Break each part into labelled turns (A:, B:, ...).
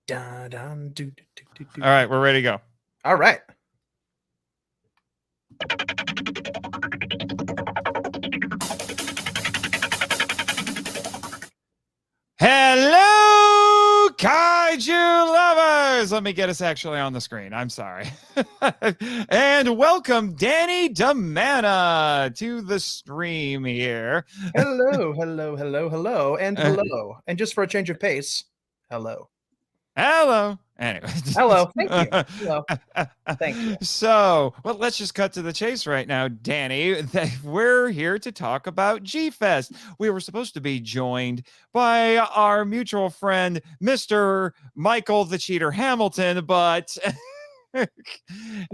A: Dun, dun, do, do, do, do,
B: All right, we're ready to go.
A: All right.
B: Hello, kaiju lovers! Let me get us actually on the screen. I'm sorry. And welcome, Danny DiManna, to the stream here.
A: Hello, hello, hello, hello, and hello. And just for a change of pace, hello.
B: Hello. Anyway.
A: Hello. Thank you. Hello. Thank you.
B: So, well, let's just cut to the chase right now, Danny. We're here to talk about G-Fest. We were supposed to be joined by our mutual friend, Mr. Michael the Cheater Hamilton, but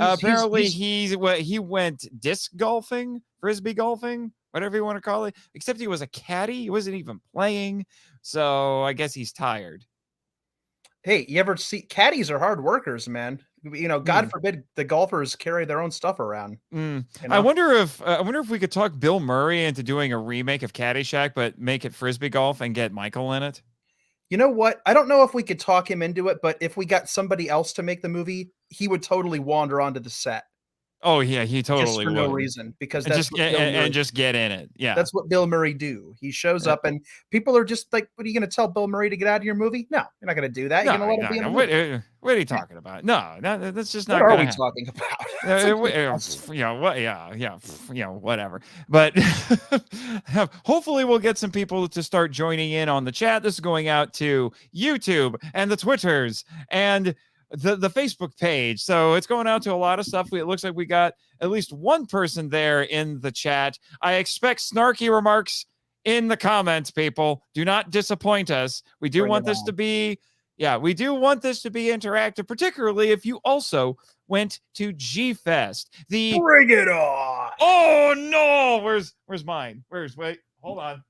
B: apparently he went disc golfing, frisbee golfing, whatever you want to call it, except he was a caddy. He wasn't even playing. So I guess he's tired.
A: Hey, you ever see caddies are hard workers, man. You know, God forbid the golfers carry their own stuff around. You know?
B: I wonder if we could talk Bill Murray into doing a remake of Caddyshack, but make it frisbee golf and get Michael in it.
A: You know what? I don't know if we could talk him into it, but if we got somebody else to make the movie, he would totally wander onto the set.
B: Oh yeah, he totally
A: just for
B: would.
A: No reason, because
B: and
A: that's
B: just get in it. Yeah,
A: that's what Bill Murray do. He shows up, and people are just like, "What are you going to tell Bill Murray to get out of your movie?" No, you're not going to do that. You're going to let him be in the movie.
B: What are you talking about? No, that's just not.
A: What are
B: we
A: talking about?
B: Whatever. But hopefully we'll get some people to start joining in on the chat. This is going out to YouTube and the Twitters and the Facebook page. So it's going out to a lot of stuff. It looks like we got at least one person there in the chat. I expect snarky remarks in the comments, people. Do not disappoint us. We do want this to be, we do want this to be interactive, particularly if you also went to G-Fest.
A: Bring it on.
B: Oh no, where's mine? Wait, hold on.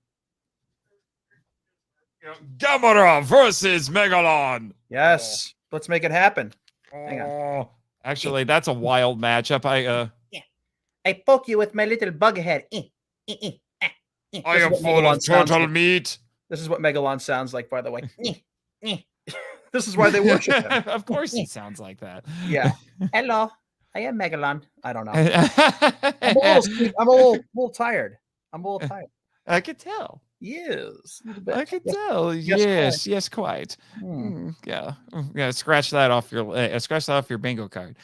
B: Gamera versus Megalon.
A: Yes. Let's make it happen. Hang on.
B: Actually, that's a wild matchup.
A: I poke you with my little bug head.
B: I am full of total meat.
A: This is what Megalon sounds like, by the way. This is why they worship him.
B: Of course he sounds like that.
A: Yeah. Hello. I am Megalon. I don't know. I'm a little tired. I'm a little tired.
B: I could tell.
A: Yes.
B: I could tell. Yes, quite. Yeah. Scratch that off your bingo card.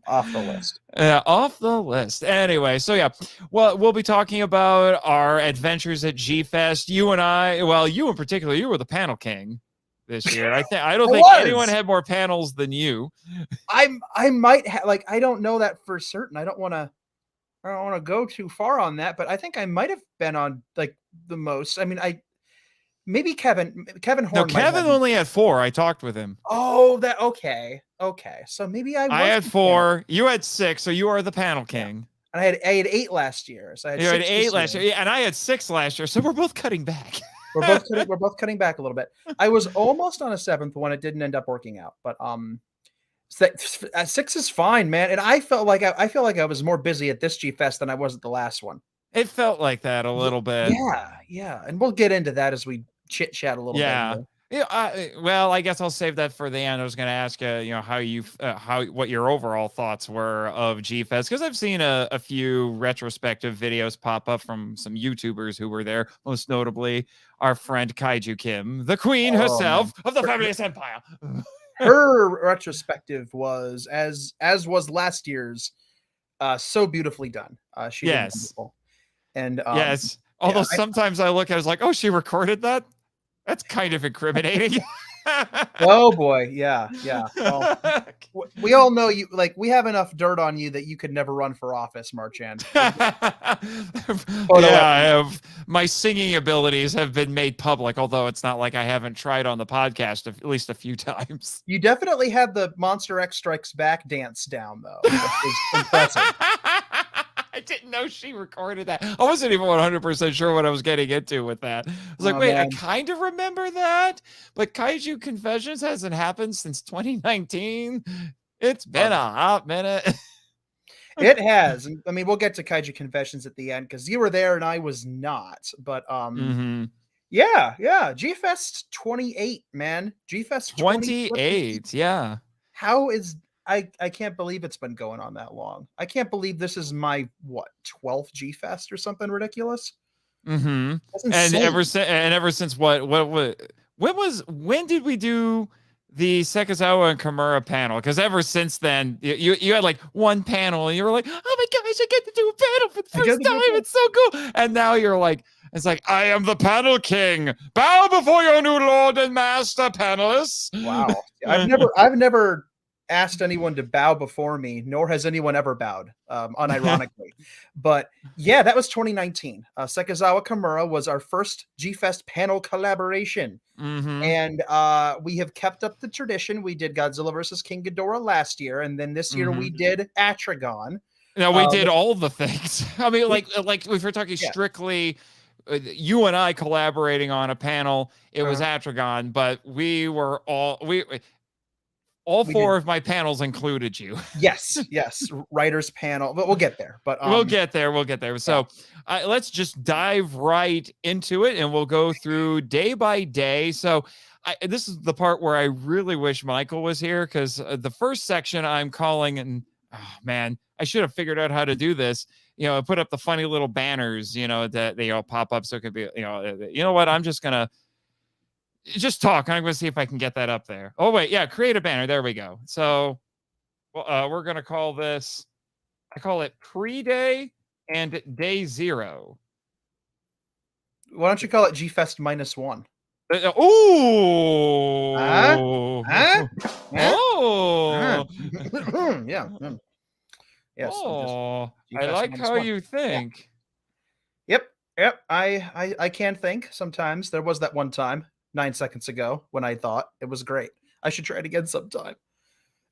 A: Off the list.
B: Off the list. Anyway, so yeah, well, we'll be talking about our adventures at G-Fest. You and I, well, you in particular, you were the panel king this year. I don't think anyone had more panels than you.
A: I might have, like, I don't know that for certain. I don't want to go too far on that, but I think I might have been on like the most. I mean, maybe Kevin Horn.
B: No, Kevin only had 4. I talked with him.
A: Oh, that okay. So maybe I
B: had 4. You had 6, so you are the panel king.
A: And I had 8 last year. So I had
B: 8 last year, and I had 6 last year. So we're both cutting back.
A: we're both cutting back a little bit. I was almost on a 7th one. It didn't end up working out, but 6 is fine, man. And I felt like I was more busy at this G-Fest than I was at the last one.
B: It felt like that a little bit.
A: Yeah. And we'll get into that as we chit chat a little bit.
B: Yeah. Well, I guess I'll save that for the end. I was going to ask you, what your overall thoughts were of G-Fest, because I've seen a few retrospective videos pop up from some YouTubers who were there, most notably our friend Kaiju Kim, the queen herself of the Fabulous Empire.
A: Her retrospective was as was last year's, so beautifully done. She did wonderful. And
B: yes, although sometimes I look at it as like, oh, she recorded that. That's kind of incriminating.
A: Oh boy, yeah. Well, we all know you. Like, we have enough dirt on you that you could never run for office, Marchand.
B: My singing abilities have been made public, although it's not like I haven't tried on the podcast at least a few times.
A: You definitely had the Monster X Strikes Back dance down, though. That was impressive.
B: I didn't know she recorded that. I wasn't even 100% sure what I was getting into with that. I was like, wait, man. I kind of remember that, but Kaiju Confessions hasn't happened since 2019. It's been a hot minute.
A: It has. I mean, we'll get to Kaiju Confessions at the end because you were there and I was not. But Yeah. G-Fest 28, man. G-Fest 20.
B: 28. Yeah.
A: How is I can't believe it's been going on that long. I can't believe this is my what, 12th G-Fest or something ridiculous.
B: Mm-hmm.
A: That's
B: And
A: insane.
B: ever since when did we do the Sekizawa and Kimura panel? Because ever since then, you had like one panel and you were like, oh my gosh, I get to do a panel for the
A: I get
B: first
A: to do
B: time.
A: it.
B: It's so cool. And now you're like, it's like, I am the panel king. Bow before your new lord and master, panelists.
A: Wow. I've never asked anyone to bow before me, nor has anyone ever bowed, unironically. But yeah, that was 2019. Sekizawa Kimura was our first G-Fest panel collaboration.
B: Mm-hmm.
A: And we have kept up the tradition. We did Godzilla versus King Ghidorah last year, and then this year
B: Mm-hmm.
A: we did Atragon.
B: No, we did all the things. I mean,
A: We,
B: like if we're talking
A: yeah.
B: strictly you and I collaborating on a panel, it was
A: Uh,
B: Atragon, but we were all
A: we did.
B: four of my panels included you.
A: Yes. Writers panel, but we'll get there. But
B: We'll get there. We'll get there.
A: yeah.
B: So let's just dive right into it, and we'll go through day by day. So this is the part where I really wish Michael was here, because the first section I'm calling, and oh man, I should have figured out how to do this. I put up the funny little banners, that they all pop up, so it could be, you know what? I'm just gonna just talk. I'm gonna see if I can get that up there. Oh wait, yeah, create a banner. There we go. So, we're gonna call this. I call it pre-day and day 0.
A: Why don't you call it G-Fest -1?
B: Ooh.
A: Huh?
B: Oh.
A: Yeah. Yes.
B: Oh. I
A: G-Fest
B: like how
A: -1.
B: you think.
A: Yep. I can think sometimes. There was that one time 9 seconds ago when I thought it was great. I should try it again sometime.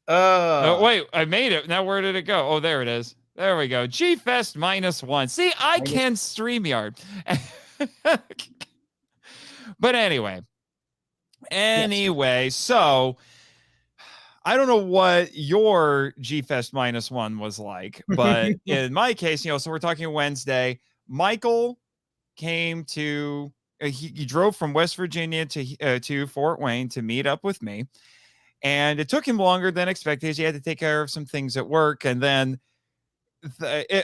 B: Oh, wait, I made it. Now where did it go? Oh, there it is. There we go. G-Fest -1. See, I can StreamYard. But anyway, so I don't know what your G-Fest -1 was like, but in my case, so we're talking Wednesday. Michael came to he drove from West Virginia to Fort Wayne to meet up with me, and it took him longer than expected. He had to take care of some things at work, and then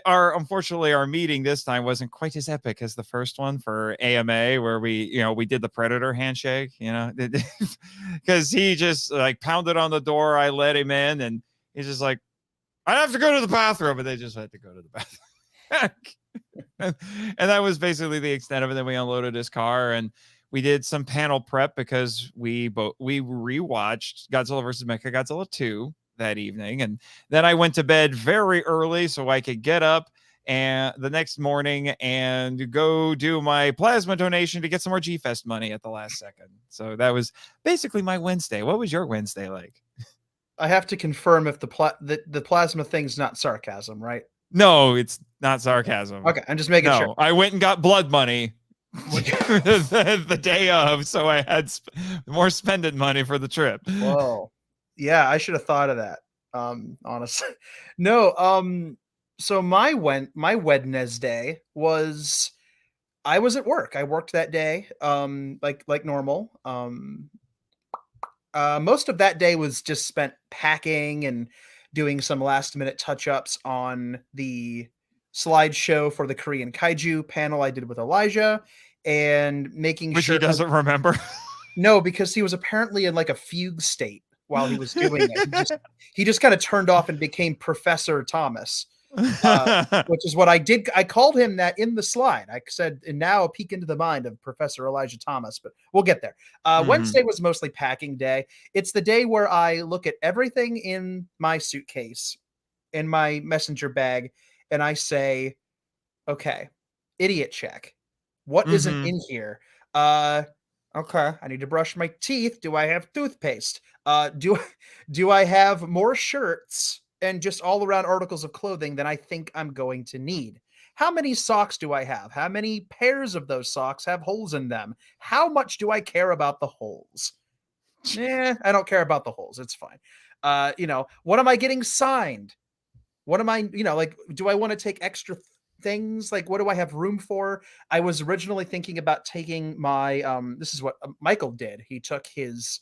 B: unfortunately our meeting this time wasn't quite as epic as the first one for AMA, where we did the Predator handshake, because he just like pounded on the door. I let him in, and he's just like, I have to go to the bathroom, and they just had to go to the bathroom. and that was basically the extent of it. Then we unloaded his car, and we did some panel prep because we rewatched Godzilla vs. Mechagodzilla 2 that evening, and then I went to bed very early so I could get up and the next morning and go do my plasma donation to get some more G-Fest money at the last second. So that was basically my Wednesday. What was your Wednesday like?
A: I have to confirm if the plasma thing's not sarcasm, right?
B: No, it's not sarcasm.
A: Okay, I'm just making sure.
B: I went and got blood money the day of, so I had more spending money for the trip.
A: Whoa. Yeah, I should have thought of that. Honestly. No, so my Wednesday was I was at work. I worked that day, like normal. Most of that day was just spent packing and doing some last minute touch ups on the slideshow for the Korean Kaiju panel I did with Elijah, and making
B: Which
A: sure
B: he doesn't remember.
A: No, because he was apparently in like a fugue state while he was doing it. He just kind of turned off and became Professor Thomas. Which is what I did. I called him that in the slide. I said, and now a peek into the mind of Professor Elijah Thomas, but we'll get there. Wednesday was mostly packing day. It's the day where I look at everything in my suitcase, in my messenger bag, and I say, okay, idiot check. What isn't in here? Okay, I need to brush my teeth. Do I have toothpaste? Do I have more shirts and just all around articles of clothing than I think I'm going to need? How many socks do I have? How many pairs of those socks have holes in them? How much do I care about the holes? I don't care about the holes. It's fine. What am I getting signed? What am I, like, do I want to take extra things. Like, what do I have room for? I was originally thinking about taking my this is what Michael did. He took his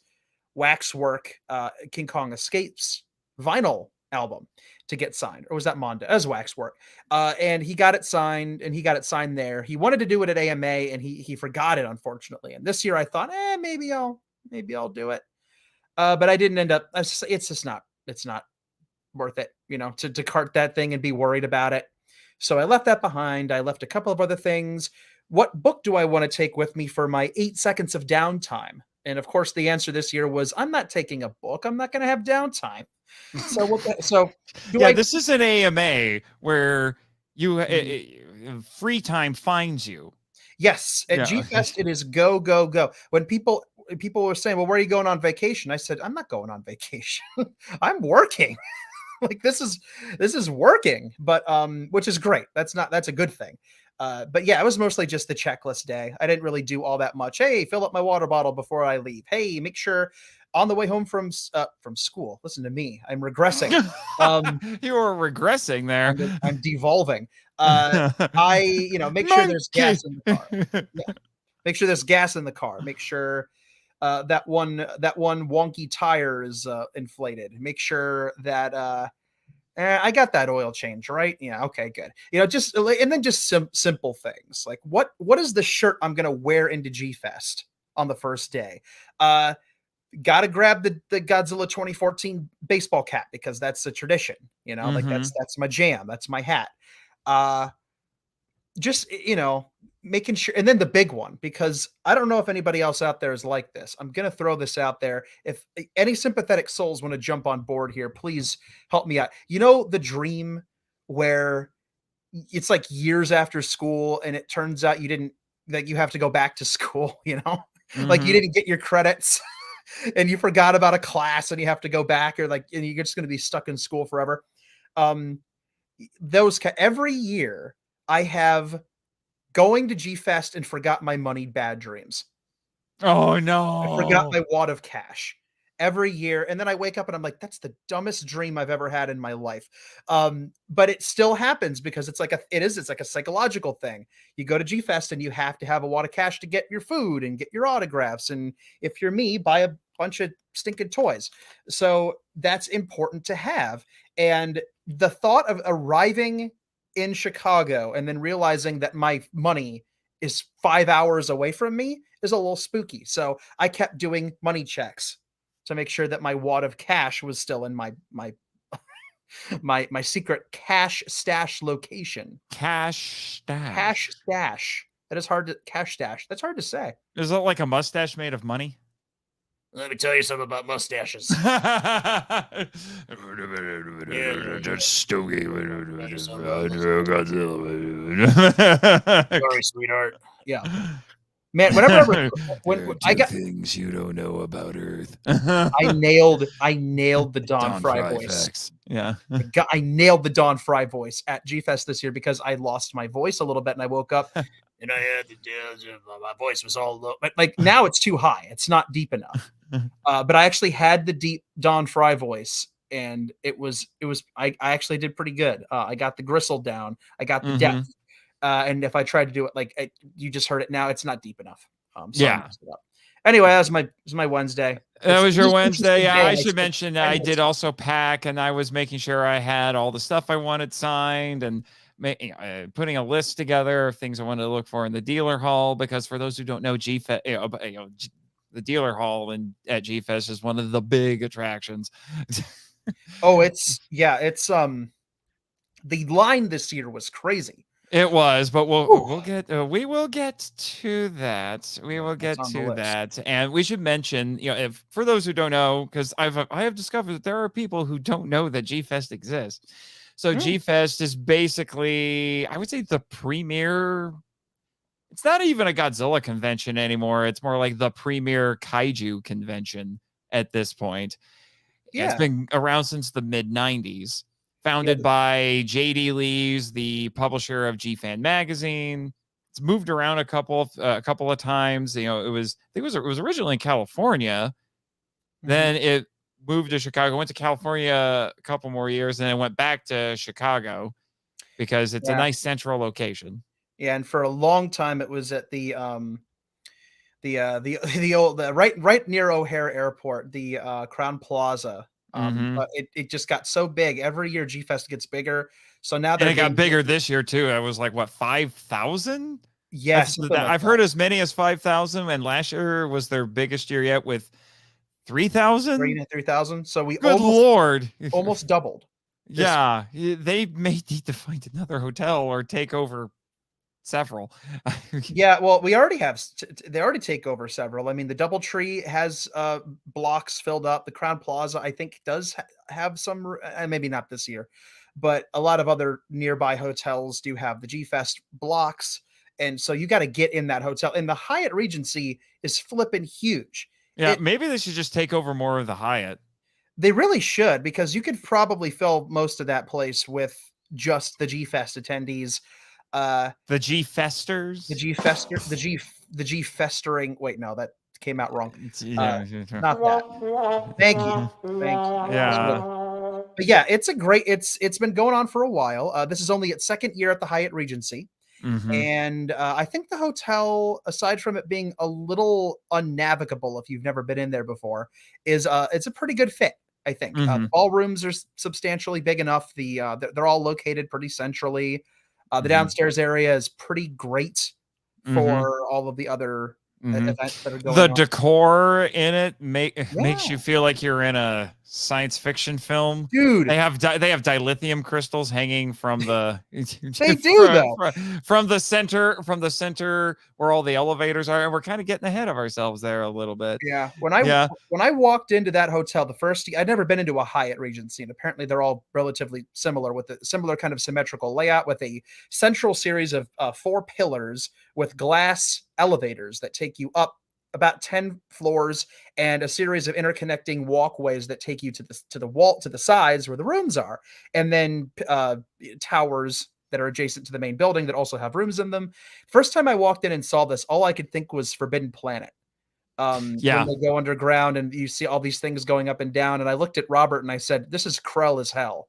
A: Waxwork King Kong Escapes vinyl album to get signed, or was that Mondo? As Waxwork, and he got it signed, and he got it signed there. He wanted to do it at AMA, and he forgot it, unfortunately. And this year, I thought, maybe I'll do it, but I didn't end up. It's not worth it, to cart that thing and be worried about it. So I left that behind. I left a couple of other things. What book do I want to take with me for my 8 seconds of downtime? And of course, the answer this year was, I'm not taking a book. I'm not going to have downtime.
B: This is an AMA where you free time finds you.
A: Yes, at G-Fest, it is go, go, go. When people were saying, well, where are you going on vacation? I said, I'm not going on vacation. I'm working. Like, this is working, but which is great. That's a good thing. But yeah, it was mostly just the checklist day. I didn't really do all that much. Hey, fill up my water bottle before I leave. Hey, make sure on the way home from school. Listen to me. I'm regressing.
B: You are regressing there.
A: I'm devolving. Make sure there's gas in the car. Yeah. Make sure there's gas in the car. Make sure that one wonky tire is inflated. Make sure that I got that oil change, right? Yeah, okay, good. And then just some simple things like what is the shirt I'm gonna wear into G-Fest on the first day? Got to grab the Godzilla 2014 baseball cap because that's a tradition, like that's my jam. That's my hat. Just, making sure. And then the big one, because I don't know if anybody else out there is like this. I'm going to throw this out there. If any sympathetic souls want to jump on board here, please help me out. The dream where it's like years after school and it turns out you have to go back to school, like you didn't get your credits. And you forgot about a class and you have to go back, and you're just going to be stuck in school forever. Every year I have going to G-Fest and forgot my money bad dreams.
B: Oh no.
A: I forgot my wad of cash every year. And then I wake up and I'm like, that's the dumbest dream I've ever had in my life. But it still happens because it's like a psychological thing. You go to G-Fest and you have to have a wad of cash to get your food and get your autographs. And if you're me, buy a bunch of stinking toys. So that's important to have. And the thought of arriving in Chicago and then realizing that my money is 5 hours away from me is a little spooky. So I kept doing money checks to make sure that my wad of cash was still in my secret cash stash location.
B: Cash stash.
A: Cash stash. That is hard to cash stash. That's hard to say.
B: Is it like a mustache made of money?
C: Let me tell you something about mustaches.
B: That's Stogie.
C: Sorry, sweetheart.
A: Yeah. Man, whenever
B: I got things you don't know about Earth.
A: I nailed the Don Fry voice.
B: Yeah.
A: I nailed the Don Fry voice at G-Fest this year because I lost my voice a little bit and I woke up
C: and I had my voice was all low.
A: But like now it's too high. It's not deep enough. But I actually had the deep Don Fry voice and I actually did pretty good. I got the gristle down. I got the depth. And if I tried to do it you just heard it now, it's not deep enough. So
B: yeah.
A: Anyway, that was my Wednesday.
B: That was your Wednesday. Yeah, I should mention I did also pack, and I was making sure I had all the stuff I wanted signed, and putting a list together of things I wanted to look for in the dealer hall. Because for those who don't know, G-Fest, the dealer hall at G-Fest is one of the big attractions.
A: Oh, it's the line this year was crazy.
B: It was, but we will get to that. We will get to that, and we should mention, if for those who don't know, because I have discovered that there are people who don't know that G-Fest exists. So G-Fest is basically, I would say, the premier. It's not even a Godzilla convention anymore. It's more like the premier kaiju convention at this point. Yeah. It's been around since the mid-90s. Founded by J.D. Lees, the publisher of G-Fan magazine. It's moved around a couple of times. It was originally in California. Then it moved to Chicago. Went to California a couple more years, and then it went back to Chicago. because it's a
A: Yeah.
B: nice central location.
A: Yeah, and for a long time it was at the right near O'Hare Airport, the Crown Plaza.
B: Mhm.
A: But it just got so big. Every year G-Fest gets bigger. So now
B: And
A: they're
B: it got
A: getting
B: bigger this year too. It was like what, 5,000?
A: yeah, something like
B: I've heard as many as 5,000, and last year was their biggest year yet with 3,000.
A: 3,000. So we
B: Good lord.
A: almost doubled.
B: Yeah, they may need to find another hotel or take over several.
A: Yeah, well, we already have they already take over several. I mean, the DoubleTree has blocks filled up. The Crown Plaza, I think, does have some, maybe not this year, but a lot of other nearby hotels do have the G-Fest blocks. And so you got to get in that hotel. And the Hyatt Regency is flipping huge.
B: Yeah, maybe they should just take over more of the Hyatt.
A: They really should, because you could probably fill most of that place with just the G-Fest attendees.
B: The G-Festers?
A: The G festering. Wait, no, that came out wrong.
B: Yeah.
A: Not that. Thank you. Thank you.
B: Yeah.
A: But yeah, it's been going on for a while. This is only its second year at the Hyatt Regency.
B: Mhm.
A: And I think the hotel, aside from it being a little unnavigable if you've never been in there before, is it's a pretty good fit, I think. The
B: Mhm.
A: ballrooms are substantially big enough. They're all located pretty centrally. The
B: Mhm.
A: downstairs area is pretty great
B: Mhm.
A: for all of the other
B: Mhm.
A: events that are going
B: The
A: on.
B: decor in it makes
A: Yeah.
B: you feel like you're in a science fiction film.
A: Dude,
B: They have dilithium crystals hanging from the
A: they do though.
B: from the center where all the elevators are, and we're kind of getting ahead of ourselves there a little bit.
A: Yeah.
B: Yeah.
A: When I walked into that hotel the first, I'd never been into a Hyatt Regency, and apparently they're all relatively similar, with a similar kind of symmetrical layout, with a central series of 4 pillars with glass elevators that take you up about 10 floors, and a series of interconnecting walkways that take you to the sides where the rooms are, and then towers that are adjacent to the main building that also have rooms in them. First time I walked in and saw this, all I could think was Forbidden Planet.
B: Yeah.
A: When they go underground and you see all these things going up and down, and I looked at Robert and I said, "This is Krell as hell."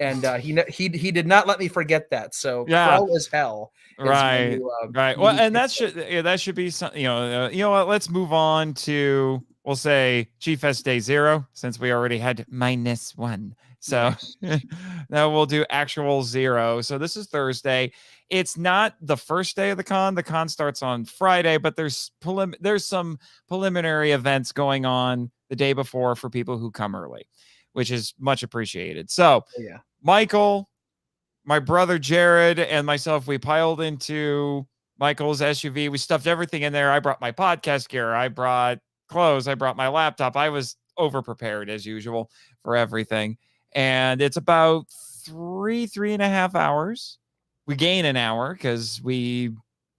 A: And he did not let me forget that. So
B: Yeah.
A: Krell as hell is my
B: Right.
A: new,
B: Right. Well,
A: new
B: and
A: picture.
B: that should be some, you know what, let's move on to, we'll say, G-Fest Day 0, since we already had -1. So
A: Yes.
B: now we'll do actual 0. So this is Thursday. It's not the first day of the con. The con starts on Friday, but there's some preliminary events going on the day before for people who come early, which is much appreciated. So
A: Oh, yeah.
B: Michael, my brother Jared, and myself, we piled into Michael's SUV. We stuffed everything in there. I brought my podcast gear. I brought clothes. I brought my laptop. I was over prepared as usual for everything. And it's about 3.5 hours. We gain an hour because we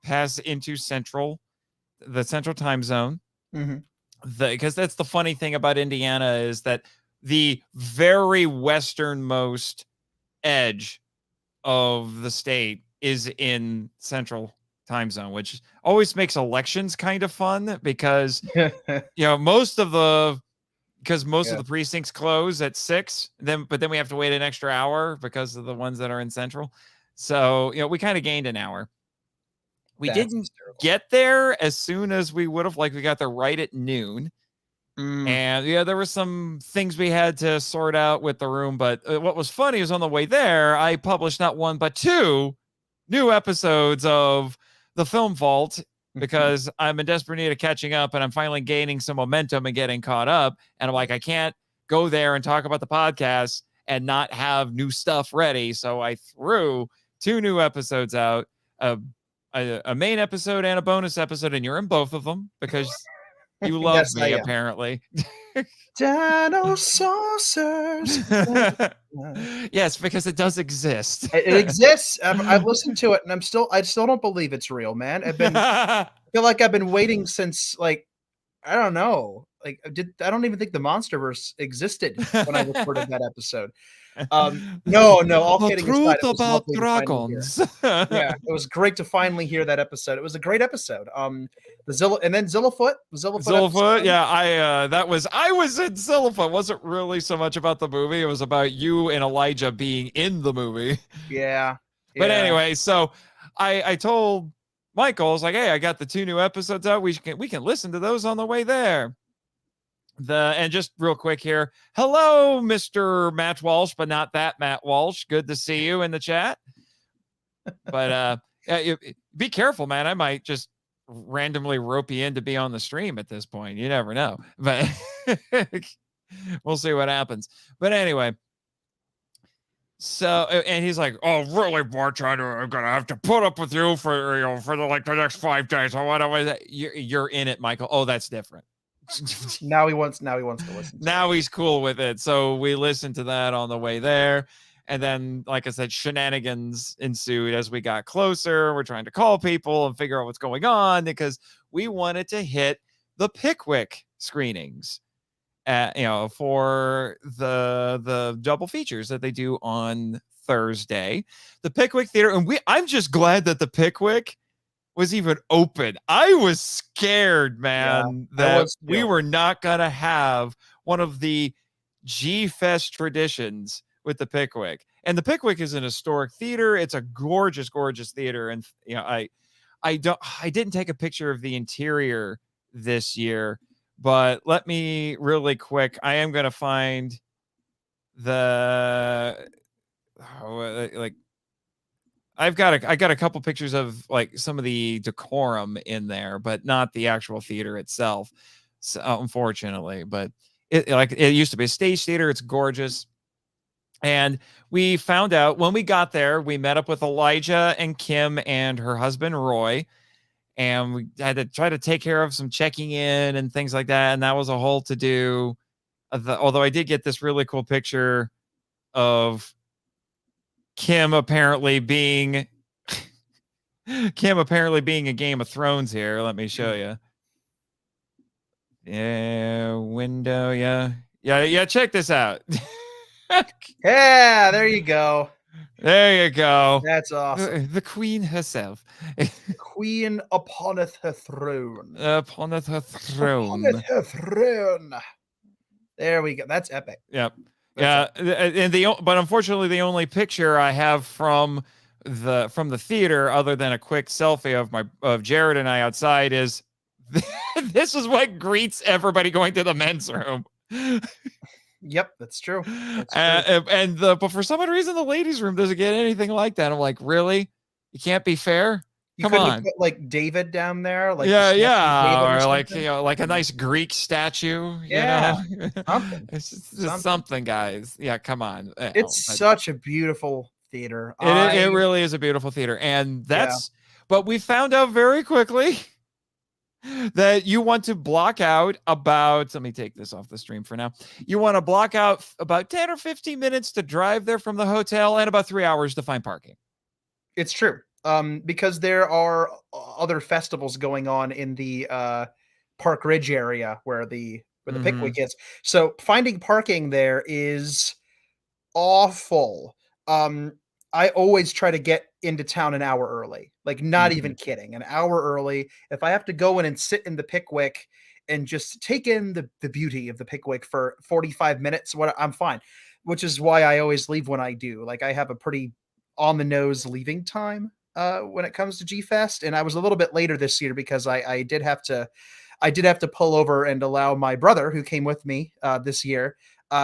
B: pass into the central time zone.
A: Mhm.
B: Because that's the funny thing about Indiana, is that the very westernmost edge of the state is in central time zone, which always makes elections kind of fun, because most of the precincts close at 6, but then we have to wait an extra hour because of the ones that are in central. So we kind of gained an hour. We
A: That's
B: didn't
A: hysterical.
B: get there as soon as we would have. Like, we got there right at noon. And there were some things we had to sort out with the room. But what was funny is, on the way there, I published not 1, but 2 new episodes of the Film Vault, because I'm in desperate need of catching up, and I'm finally gaining some momentum and getting caught up. And I'm like, I can't go there and talk about the podcast and not have new stuff ready. So I threw 2 new episodes out, a main episode and a bonus episode, and you're in both of them because you love
A: Yes, I
B: me,
A: am.
B: apparently.
A: Dino saucers.
B: Yes, because it does exist.
A: It exists. I've listened to it, and I still don't believe it's real, man. I feel like I've been waiting since, like, I don't know, I don't even think the Monsterverse existed when I recorded that episode. No, all
B: The
A: kidding
B: truth
A: aside, it was
B: about
A: lovely to finally hear.
B: dragons.
A: Yeah, it was great to finally hear that episode. It was a great episode. The Zilla and then Zillafoot
B: Zillafoot,
A: episode.
B: yeah, I was in Zillafoot. It wasn't really so much about the movie. It was about you and Elijah being in the movie.
A: Yeah.
B: But anyway, so I told Michael, I was like, hey, I got the 2 new episodes out. We can listen to those on the way there. And just real quick here, hello, Mr. Matt Walsh, but not that Matt Walsh. Good to see you in the chat. But be careful, man. I might just randomly rope you in to be on the stream at this point. You never know. But we'll see what happens. But anyway. So, and he's like, oh, really, bartender, I'm going to have to put up with you for the next 5 days. I want to, you're in it, Michael. Oh, that's different.
A: Now he wants to listen.
B: Now he's cool with it. So we listened to that on the way there. And then, like I said, shenanigans ensued as we got closer. We're trying to call people and figure out what's going on because we wanted to hit the Pickwick screenings, for the double features that they do on Thursday, the Pickwick Theater. And I'm just glad that the Pickwick was even open. I was scared, man, that we were not going to have one of the G-Fest traditions with the Pickwick. And the Pickwick is an historic theater. It's a gorgeous, gorgeous theater. And, I didn't take a picture of the interior this year, but let me really quick. I am going to find I got a couple pictures of like some of the decorum in there, but not the actual theater itself. So, unfortunately, but it used to be a stage theater. It's gorgeous. And we found out when we got there, we met up with Elijah and Kim and her husband, Roy. And we had to try to take care of some checking in and things like that. And that was a whole to do. Although I did get this really cool picture of Kim apparently being a Game of Thrones here. Let me show you. Yeah, window. Yeah. Check this out.
A: Yeah, there you go.
B: There you go.
A: That's awesome.
B: The queen herself.
A: Queen uponeth her throne.
B: Uponeth her throne.
A: Uponeth her throne. There we go. That's epic.
B: Yep. But unfortunately, the only picture I have from the theater, other than a quick selfie of Jared and I outside, is this is what greets everybody going to the men's room.
A: Yep, that's true.
B: But for some reason, the ladies' room doesn't get anything like that. I'm like, really? You can't be fair. Come on,
A: put, like David down there, like
B: or like like a nice Greek statue.
A: Yeah,
B: something. It's just something, guys. Yeah, come on.
A: It's such a beautiful theater.
B: It really is a beautiful theater, and that's. Yeah. But we found out very quickly that you want to block out about. Let me take this off the stream for now. You want to block out about 10 or 15 minutes to drive there from the hotel, and about 3 hours to find parking.
A: It's true. Because there are other festivals going on in the Park Ridge area where the Pickwick is. So finding parking there is awful. I always try to get into town an hour early. Like, not even kidding. An hour early. If I have to go in and sit in the Pickwick and just take in the beauty of the Pickwick for 45 minutes, I'm fine. Which is why I always leave when I do. Like, I have a pretty on the nose leaving time when it comes to G-Fest, and I was a little bit later this year because I did have to pull over and allow my brother, who came with me this year, he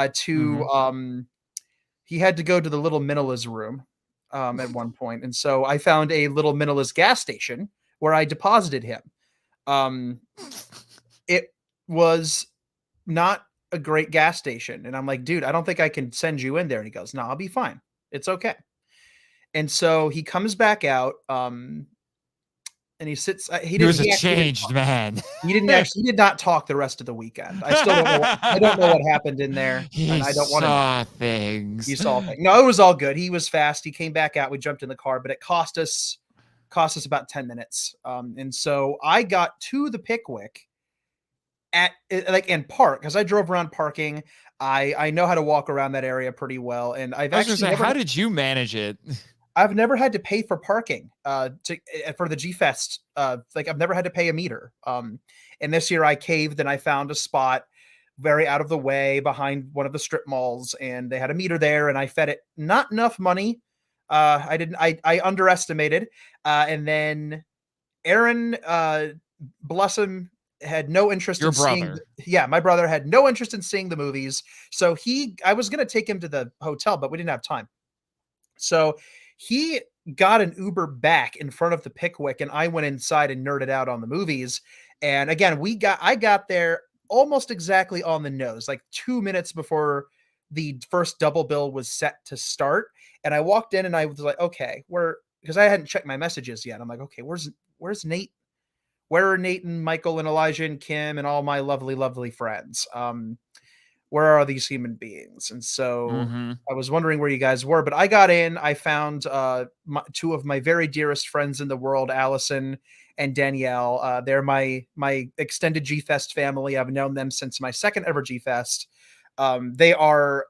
A: had to go to the Little Manila's room at one point, and so I found a Little Manila's gas station where I deposited him. It was not a great gas station, and I'm like, dude, I don't think I can send you in there. And he goes, no, I'll be fine. It's okay. And so he comes back out, and he sits. He was a
B: changed man.
A: He did not talk the rest of the weekend. I still don't know. I don't know what happened in there. And I don't want to.
B: Things.
A: He saw things. No, it was all good. He was fast. He came back out. We jumped in the car, but it cost us about 10 minutes. And so I got to the Pickwick and park, because I drove around parking. I know how to walk around that area pretty well, and
B: I was gonna say, how did you manage it?
A: I've never had to pay for parking for the G-Fest. Like I've never had to pay a meter. And this year I caved and I found a spot very out of the way behind one of the strip malls, and they had a meter there, and I fed it not enough money. I underestimated. And then Aaron, bless him, had no interest
B: Your
A: in seeing.
B: brother.
A: Yeah, my brother had no interest in seeing the movies. So I was going to take him to the hotel, but we didn't have time. So he got an Uber back in front of the Pickwick, and I went inside and nerded out on the movies. And again, I got there almost exactly on the nose, like 2 minutes before the first double bill was set to start. And I walked in and I was like, okay, because I hadn't checked my messages yet. I'm like, okay, where's Nate? Where are Nate and Michael and Elijah and Kim and all my lovely, lovely friends? Where are these human beings? And so I was wondering where you guys were, but I got in. I found two of my very dearest friends in the world, Allison and Danielle. They're my extended G-Fest family. I've known them since my second ever G-Fest. They are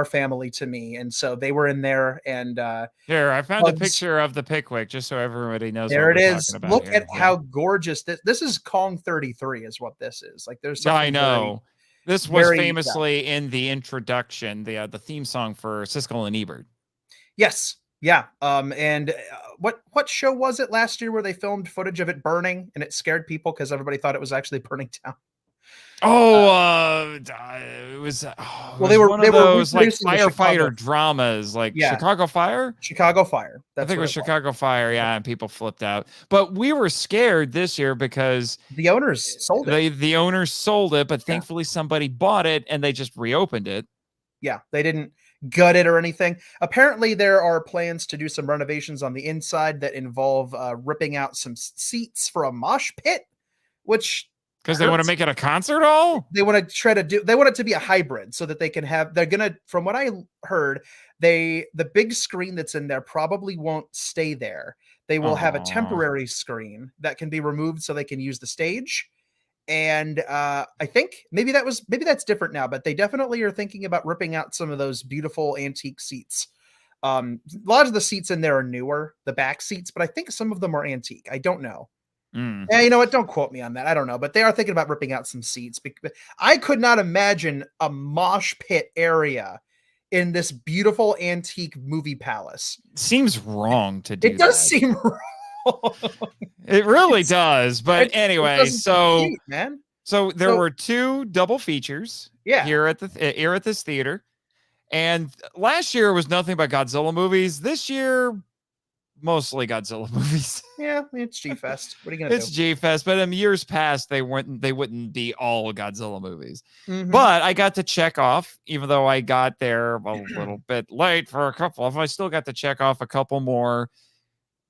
A: family to me, and so they were in there. And
B: here, I found a picture of the Pickwick just so everybody knows.
A: There
B: what
A: it
B: we're
A: is.
B: talking about
A: Look
B: here.
A: at how gorgeous this is. Kong 33 is what this is. Like there's something
B: I know. This was famously in the introduction, the theme song for Siskel and Ebert.
A: Yes. Yeah. And what show was it last year where they filmed footage of it burning and it scared people because everybody thought it was actually burning down?
B: It was.
A: Well, they were
B: one of those like
A: reproducing the
B: firefighter dramas, like Chicago Fire.
A: Chicago Fire.
B: I think it was Chicago Fire. Yeah, and people flipped out. But we were scared this year because
A: the owners sold it.
B: The owners sold it, but thankfully somebody bought it and they just reopened it.
A: Yeah, they didn't gut it or anything. Apparently, there are plans to do some renovations on the inside that involve ripping out some seats for a mosh pit, which.
B: Because they want to make it a concert hall?
A: They want to try to they want it to be a hybrid so that they can they're going to, from what I heard, the big screen that's in there probably won't stay there. They will have a temporary screen that can be removed so they can use the stage. And I think maybe that's different now, but they definitely are thinking about ripping out some of those beautiful antique seats. A lot of the seats in there are newer, the back seats, but I think some of them are antique. I don't know. Yeah, you know what? Don't quote me on that. I don't know, but they are thinking about ripping out some seats. I could not imagine a mosh pit area in this beautiful antique movie palace.
B: Seems wrong to do.
A: It does seem wrong.
B: It really does. But anyway, so there were two double features. Here at this theater, and last year was nothing but Godzilla movies. This year, mostly Godzilla movies.
A: Yeah, it's G-Fest. What are you gonna do?
B: It's G-Fest, but in years past they wouldn't be all Godzilla movies. But I got to check off, even though I got there a little bit late for a couple of them, I still got to check off a couple more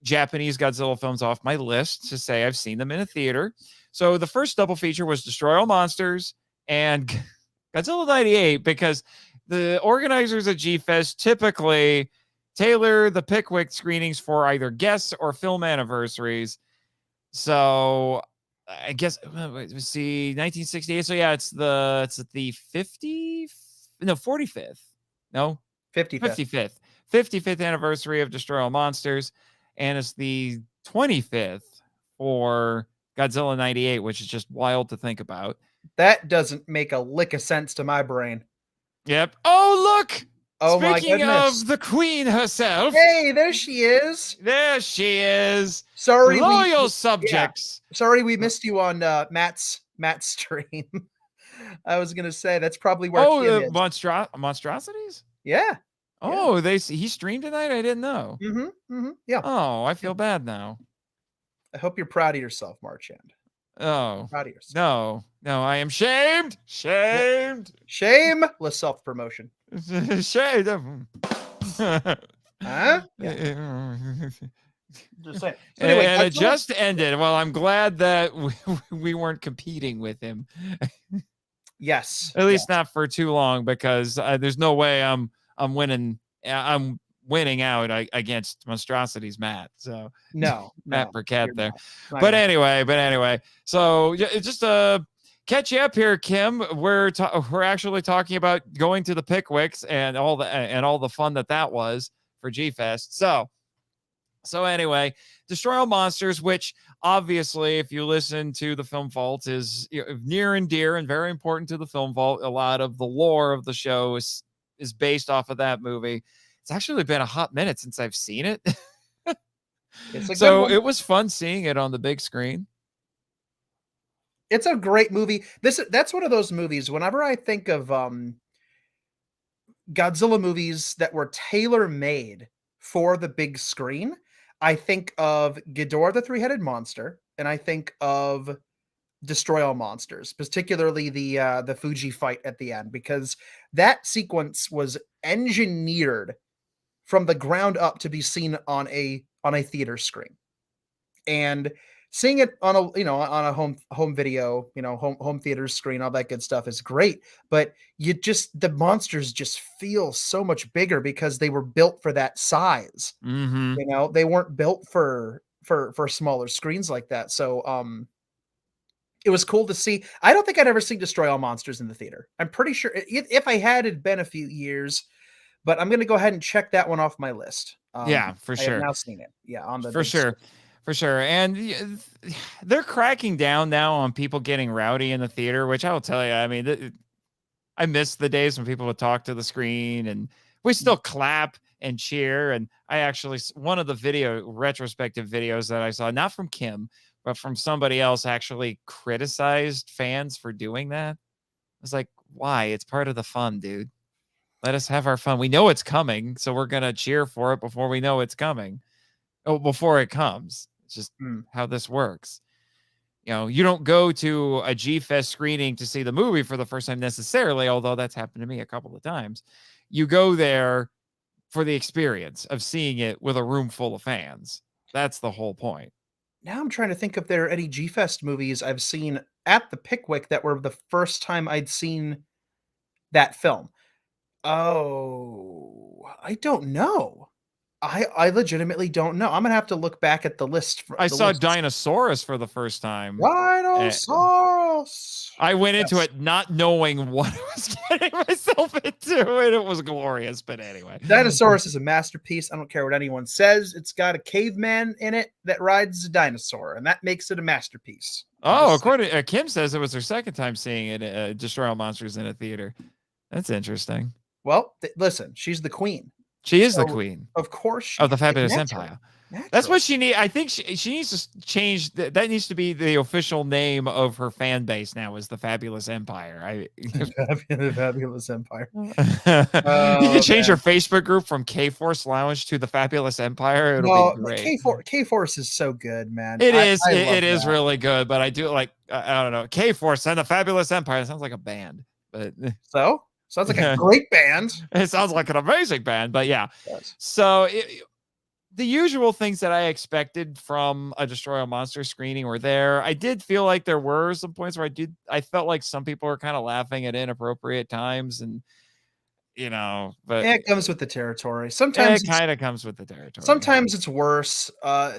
B: Japanese Godzilla films off my list to say I've seen them in a theater. So the first double feature was Destroy All Monsters and Godzilla 98, because the organizers of G-Fest typically tailor the Pickwick screenings for either guests or film anniversaries. So I guess let's see, 1968. So yeah, it's the 55th anniversary of Destroy All Monsters, and it's the 25th for Godzilla 98, which is just wild to think about.
A: That doesn't make a lick of sense to my brain.
B: Yep. Oh, look.
A: Oh,
B: speaking of the queen herself.
A: Hey, there she is.
B: There she is.
A: Sorry,
B: loyal subjects.
A: Yeah. Sorry, we missed you on Matt's stream. I was gonna say that's probably where. Kim is.
B: Monstrosities.
A: Yeah.
B: Oh, he streamed tonight. I didn't know.
A: Yeah.
B: Oh, I feel bad now.
A: I hope you're proud of yourself, Marchand.
B: Oh,
A: proud of yourself.
B: No, I am shamed.
A: Shameless self-promotion.
B: Shame.
A: Huh? Yeah. Just saying. So anyway,
B: and it just ended. Well, I'm glad that we weren't competing with him.
A: Yes.
B: At least not for too long, because there's no way I'm winning. I'm winning out against Monstrosities Matt. So
A: no,
B: Matt Burkett there.
A: Not
B: But anyway, so it's just catch you up here, Kim. We're actually talking about going to the Pickwicks and all the fun that was for G-Fest. So anyway, Destroy All Monsters, which obviously, if you listen to the Film Vault, is near and dear and very important to the Film Vault. A lot of the lore of the show is based off of that movie. It's actually been a hot minute since I've seen it. So it was fun seeing it on the big screen.
A: It's a great movie. That's one of those movies. Whenever I think of Godzilla movies that were tailor-made for the big screen, I think of Ghidorah the Three-Headed Monster, and I think of Destroy All Monsters, particularly the Fuji fight at the end, because that sequence was engineered from the ground up to be seen on a theater screen. And seeing it on a home video, home theater screen, all that good stuff is great. But the monsters just feel so much bigger because they were built for that size.
B: Mm-hmm.
A: They weren't built for smaller screens like that. So it was cool to see. I don't think I'd ever seen Destroy All Monsters in the theater. I'm pretty sure if I had, it'd been a few years, but I'm going to go ahead and check that one off my list.
B: Yeah, for sure.
A: I have now seen it. Yeah, on the
B: for sure.
A: screen.
B: For sure. And they're cracking down now on people getting rowdy in the theater, which I'll tell you, I mean, I miss the days when people would talk to the screen and we still clap and cheer. And I actually, one of the retrospective videos that I saw, not from Kim, but from somebody else, actually criticized fans for doing that. I was like, why? It's part of the fun, dude. Let us have our fun. We know it's coming, so we're going to cheer for it before we know it's coming. Oh, before it comes. It's just how this works. You don't go to a G-Fest screening to see the movie for the first time necessarily, although that's happened to me a couple of times. You go there for the experience of seeing it with a room full of fans. That's the whole point.
A: Now I'm trying to think if there are any G-Fest movies I've seen at the Pickwick that were the first time I'd seen that film. Oh, I don't know. I legitimately don't know. I'm gonna have to look back at the list.
B: I saw Dinosaurus for the first time.
A: Dinosaurus.
B: I went into it not knowing what I was getting myself into, and it was glorious. But anyway,
A: Dinosaurus is a masterpiece. I don't care what anyone says. It's got a caveman in it that rides a dinosaur, and that makes it a masterpiece.
B: Oh, according to Kim says it was her second time seeing it, Destroy All Monsters in a theater. That's interesting.
A: Well, listen, she's the queen.
B: She is the queen,
A: of course,
B: of the Fabulous Empire. That's what she needs. I think she needs to change. That needs to be the official name of her fan base now. Is the Fabulous Empire?
A: The Fabulous Empire.
B: You can change her Facebook group from K-Force Lounge to the Fabulous Empire. It'll be great.
A: K-Force is so good, man.
B: It is. It is really good. But I do like. I don't know. K-Force and the Fabulous Empire. It sounds like a band. But
A: so. Sounds like a great band.
B: It sounds like an amazing band, but yeah. So the usual things that I expected from a Destroy All Monster screening were there. I did feel like there were some points where I felt like some people were kind of laughing at inappropriate times, and but
A: it comes with the territory. Sometimes
B: it kind of comes with the territory.
A: Sometimes it's worse.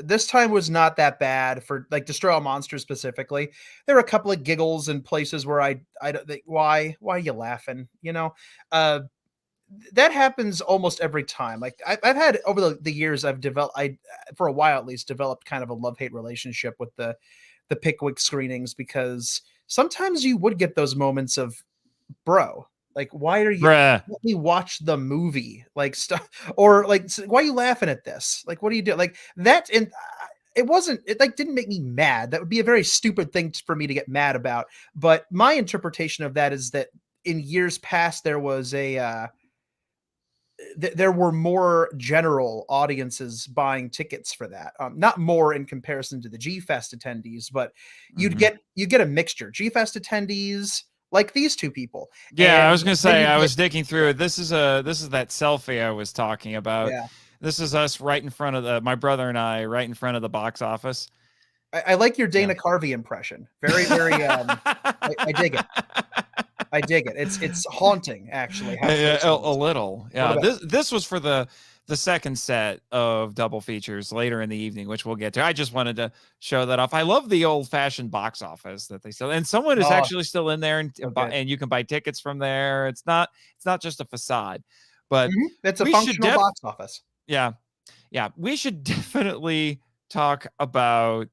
A: This time was not that bad for like Destroy All Monsters specifically. There were a couple of giggles in places where I don't think, why are you laughing? That happens almost every time. Like I've had over the years, for a while at least developed kind of a love-hate relationship with the Pickwick screenings, because sometimes you would get those moments of, bro, like, why are you let me watch the movie, like stuff, or like, why are you laughing at this? Like, what do you do? Like that. And it didn't make me mad. That would be a very stupid thing for me to get mad about. But my interpretation of that is that in years past, there was there were more general audiences buying tickets for that. Not more in comparison to the G-Fest attendees, but you get a mixture. G-Fest attendees, like these two people.
B: Yeah, and I was going to say, I was digging through it. This is that selfie I was talking about. Yeah. This is us right in front of my brother and I, right in front of the box office.
A: I like your Dana Carvey impression. Very, very, I dig it. I dig it. It's haunting, actually.
B: A little. Yeah. This was for the the second set of double features later in the evening, which we'll get to. I just wanted to show that off. I love the old-fashioned box office that they still, and someone is
A: Oh,
B: actually still in there, and
A: so good.
B: and you can buy tickets from there. It's not just a facade, but
A: It's a
B: we should
A: functional box office.
B: yeah, we should definitely talk about.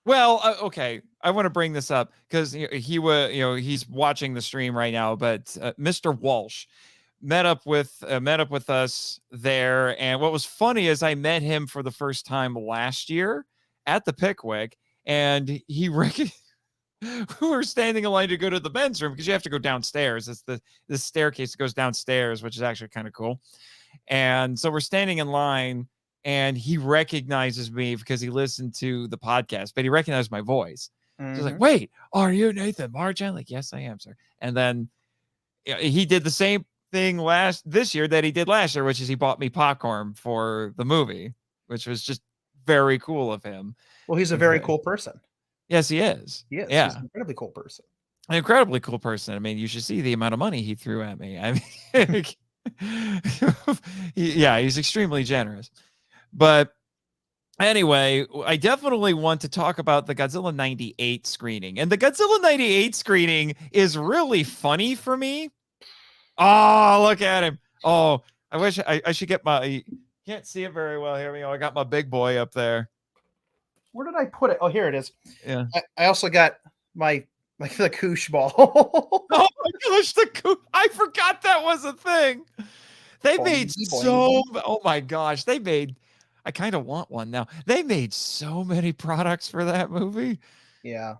B: Well, okay. I want to bring this up because he was, he's watching the stream right now. But Mr. Walsh met up with us there, and what was funny is I met him for the first time last year at the Pickwick, and he recognized. We were standing in line to go to the men's room because you have to go downstairs. It's the staircase that goes downstairs, which is actually kind of cool. And so we're standing in line, and he recognizes me because he listened to the podcast, but he recognized my voice. He's like, "Wait, are you Nathan March?" I'm like, "Yes, I am, sir." And then he did the same thing this year that he did last year, which is he bought me popcorn for the movie, which was just very cool of him.
A: Well, he's a very cool person.
B: Yes, he is.
A: Yes,
B: yeah,
A: he's an incredibly cool person.
B: An incredibly cool person. I mean, you should see the amount of money he threw at me. I mean, he's extremely generous. But anyway, I definitely want to talk about the Godzilla 98 screening. And the Godzilla 98 screening is really funny for me. Oh, look at him. Oh, I wish I should get my, can't see it very well. Here we go. I got my big boy up there.
A: Where did I put it? Oh, here it is.
B: Yeah.
A: I also got the koosh ball.
B: Oh my gosh, I forgot that was a thing. They made oh my gosh, I kind of want one now. They made so many products for that movie.
A: Yeah.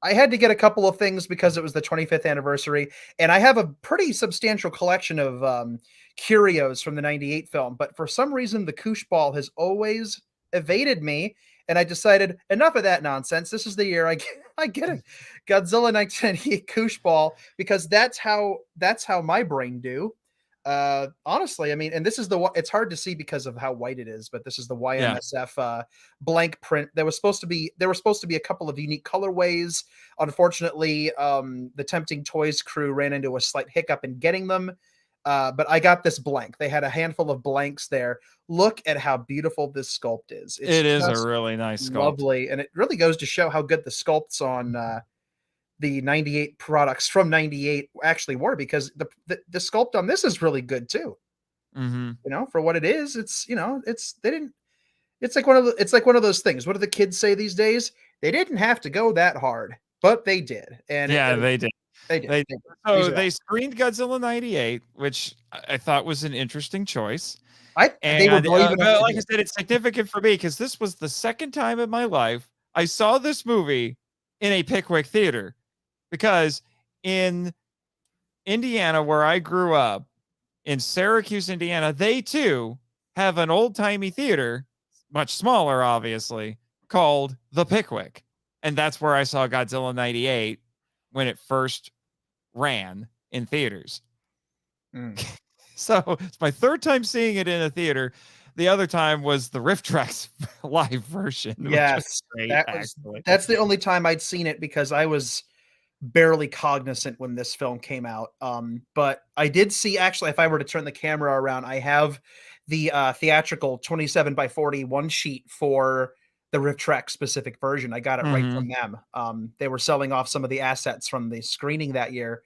A: I had to get a couple of things because it was the 25th anniversary, and I have a pretty substantial collection of curios from the 98 film, but for some reason the koosh ball has always evaded me, and I decided enough of that nonsense. This is the year I get it. Godzilla 1998 koosh ball, because that's how my brain do. Honestly, I mean, and this is it's hard to see because of how white it is, but this is the YMSF blank print. There were supposed to be a couple of unique colorways. Unfortunately, the Tempting Toys crew ran into a slight hiccup in getting them. But I got this blank. They had a handful of blanks there. Look at how beautiful this sculpt is.
B: It is a really nice sculpt.
A: Lovely. And it really goes to show how good the sculpts on the 98 products from 98 actually were, because the sculpt on this is really good too. For what it is, it's like one of those things. What do the kids say these days? They didn't have to go that hard, but they did. And
B: they did.
A: They did.
B: So they screened Godzilla 98, which I thought was an interesting choice.
A: Like I
B: said, it's significant for me because this was the second time in my life I saw this movie in a Pickwick theater. Because in Indiana, where I grew up, in Syracuse, Indiana, they too have an old-timey theater, much smaller, obviously, called the Pickwick. And that's where I saw Godzilla 98 when it first ran in theaters. So it's my third time seeing it in a theater. The other time was the Rift Tracks live version.
A: Yes, that's the only time I'd seen it, because I was barely cognizant when this film came out. But I did see, actually, if I were to turn the camera around, I have the theatrical 27x40 one sheet for the Rift Track specific version. I got it right from them. They were selling off some of the assets from the screening that year,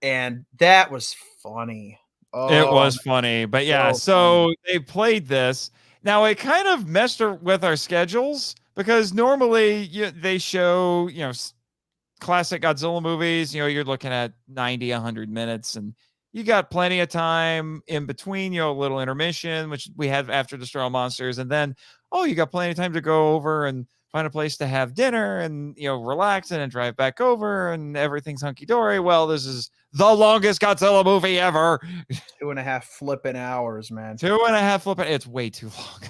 A: and that was funny.
B: It was funny, but yeah, so they played this. Now it kind of messed with our schedules, because normally they show, classic Godzilla movies, you're looking at 90, 100 minutes, and you got plenty of time in between, a little intermission, which we had after Destroy All Monsters. And then, you got plenty of time to go over and find a place to have dinner and, relax and then drive back over and everything's hunky dory. Well, this is the longest Godzilla movie ever.
A: 2.5 flipping hours, man.
B: 2.5 flipping. It's way too long.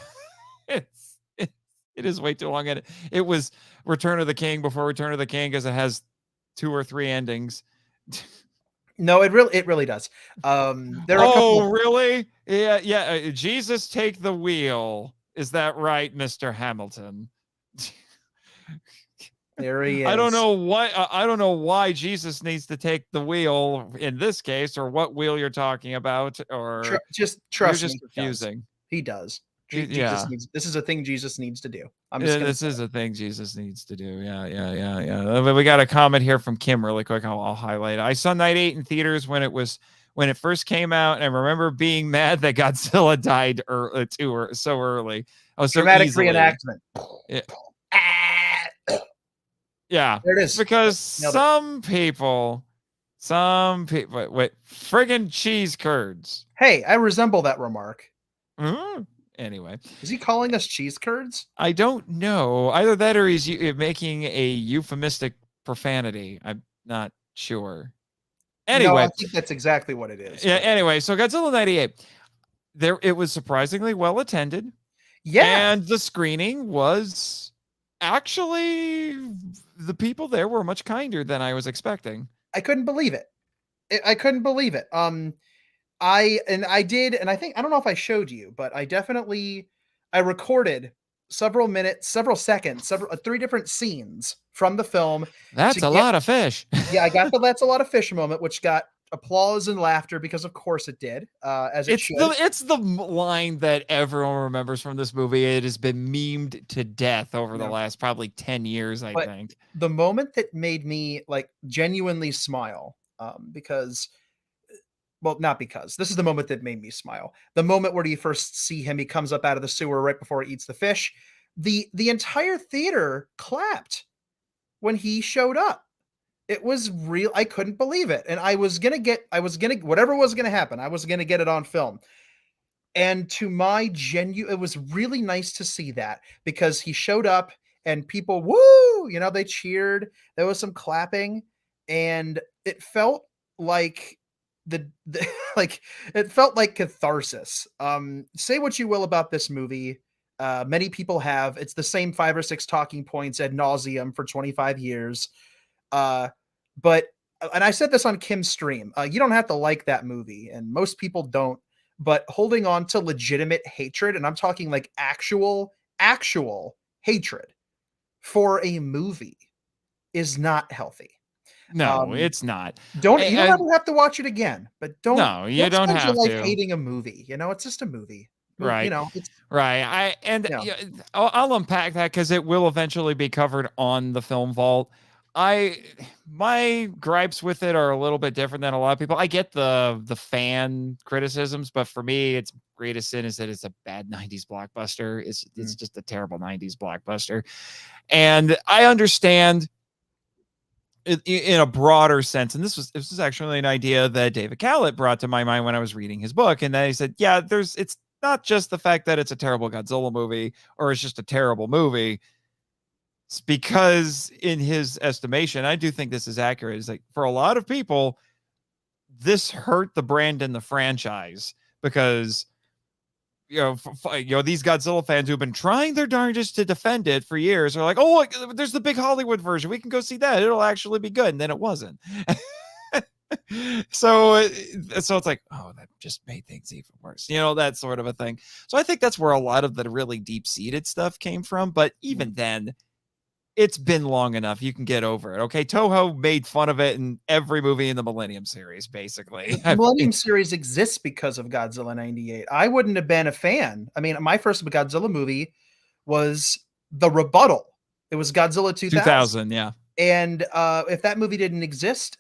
B: It is way too long. And it was Return of the King before Return of the King, because it has 2 or 3 endings.
A: No, it really does. There are
B: really? Yeah. Jesus, take the wheel. Is that right, Mr. Hamilton?
A: There he is.
B: I don't know what I don't know why Jesus needs to take the wheel in this case, or what wheel you're talking about, or
A: Just
B: you're
A: trust
B: just
A: me.
B: confusing.
A: He does.
B: Yeah.
A: This is a thing Jesus needs to do. I'm just gonna
B: This is a thing Jesus needs to do. Yeah. We got a comment here from Kim really quick. I'll highlight it. I saw Night 8 in theaters when it first came out, and I remember being mad that Godzilla died so early. I was so
A: dramatic
B: easily.
A: reenactment.
B: Yeah. Yeah.
A: There it is.
B: Because
A: Nailed it.
B: some people, wait, friggin' cheese curds.
A: Hey, I resemble that remark.
B: Anyway,
A: is he calling us cheese curds?
B: I don't know. Either that or he's making a euphemistic profanity. I'm not sure. Anyway,
A: no, I think that's exactly what it is.
B: Yeah. Anyway, so Godzilla 98, it was surprisingly well attended.
A: Yeah,
B: and the screening was actually, the people there were much kinder than I was expecting.
A: I couldn't believe it. I couldn't believe it. I did, and I think I don't know if I showed you, but I recorded several seconds, 3 different scenes from the film.
B: That's a lot of fish.
A: Yeah, I got the "That's a lot of fish" moment, which got applause and laughter because, of course, it did. As it should.
B: It's the line that everyone remembers from this movie. It has been memed to death over the last probably 10 years, I think.
A: The moment that made me like genuinely smile, because. Well, not because. This is the moment that made me smile. The moment where you first see him, he comes up out of the sewer right before he eats the fish. The entire theater clapped when he showed up. It was real. I couldn't believe it. And whatever was going to happen, I was going to get it on film. And to my it was really nice to see that, because he showed up and people, woo, they cheered. There was some clapping, and it felt like it felt like catharsis. Say what you will about this movie. Many people have. It's the same 5 or 6 talking points ad nauseum for 25 years. But and I said this on Kim's stream. You don't have to like that movie, and most people don't. But holding on to legitimate hatred, and I'm talking like actual hatred for a movie, is not healthy.
B: No, it's not.
A: You don't ever have to watch it again, but don't.
B: No, you don't
A: spend
B: have
A: your life
B: to.
A: hating a movie. It's just a movie,
B: right?
A: It's,
B: right. I'll unpack that because it will eventually be covered on the Film Vault. My gripes with it are a little bit different than a lot of people. I get the fan criticisms, but for me, its greatest sin is that it's a bad 90s blockbuster. It's just a terrible 90s blockbuster, and I understand in a broader sense, and this was actually an idea that David Callett brought to my mind when I was reading his book, and then he said, yeah, it's not just the fact that it's a terrible Godzilla movie or it's just a terrible movie. It's because in his estimation, I do think this is accurate, is like, for a lot of people, this hurt the brand and the franchise, because these Godzilla fans who've been trying their darndest to defend it for years are like, oh, there's the big Hollywood version. We can go see that. It'll actually be good. And then it wasn't. So it's like, oh, that just made things even worse. That sort of a thing. So I think that's where a lot of the really deep-seated stuff came from. But even then, it's been long enough. You can get over it. Okay. Toho made fun of it in every movie in the Millennium series, basically.
A: The Millennium series exists because of Godzilla 98. I wouldn't have been a fan. I mean, my first Godzilla movie was The Rebuttal. It was Godzilla 2000.
B: Yeah.
A: And if that movie didn't exist,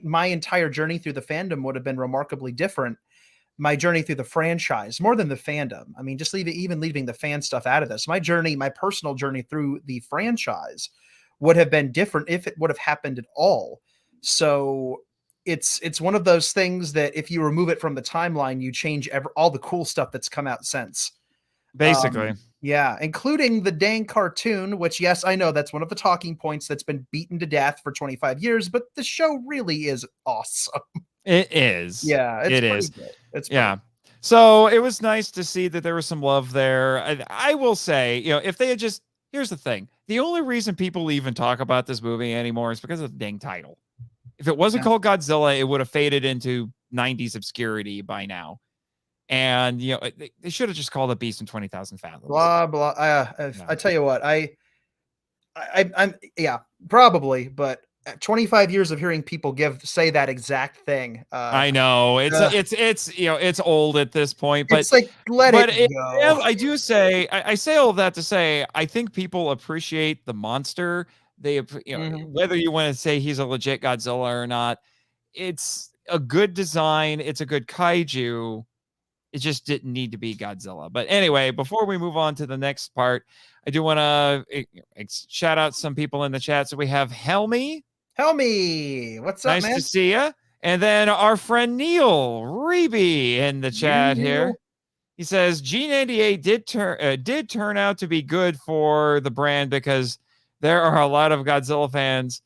A: my entire journey through the fandom would have been remarkably different. My journey through the franchise, more than the fandom. I mean, just leaving the fan stuff out of this. My personal journey through the franchise would have been different if it would have happened at all. So it's one of those things that if you remove it from the timeline, you change all the cool stuff that's come out since.
B: Basically.
A: Yeah, including the dang cartoon, which, yes, I know that's one of the talking points that's been beaten to death for 25 years, but the show really is awesome.
B: It is.
A: Yeah,
B: it is.
A: Good. It's
B: yeah. So it was nice to see that there was some love there. I will say, if they had just, here's the thing. The only reason people even talk about this movie anymore is because of the dang title. If it wasn't called Godzilla, it would have faded into 90s obscurity by now. And, they should have just called it Beast in 20,000 Fathoms.
A: Blah, blah. I tell you what, I'm yeah, probably, but 25 years of hearing people say that exact thing.
B: I know
A: Uh,
B: it's it's old at this point, but
A: it's like let it go.
B: I do say I say all of that to say I think people appreciate the monster.
A: Mhm.
B: Whether you want to say he's a legit Godzilla or not, it's a good design. It's a good kaiju. It just didn't need to be Godzilla. But anyway, before we move on to the next part, I do want to shout out some people in the chat. So we have Helmy.
A: Helmy, what's up,
B: Nice
A: man?
B: to see you. And then our friend Neil Reby in the chat here. He says G98 did turn out to be good for the brand because there are a lot of Godzilla fans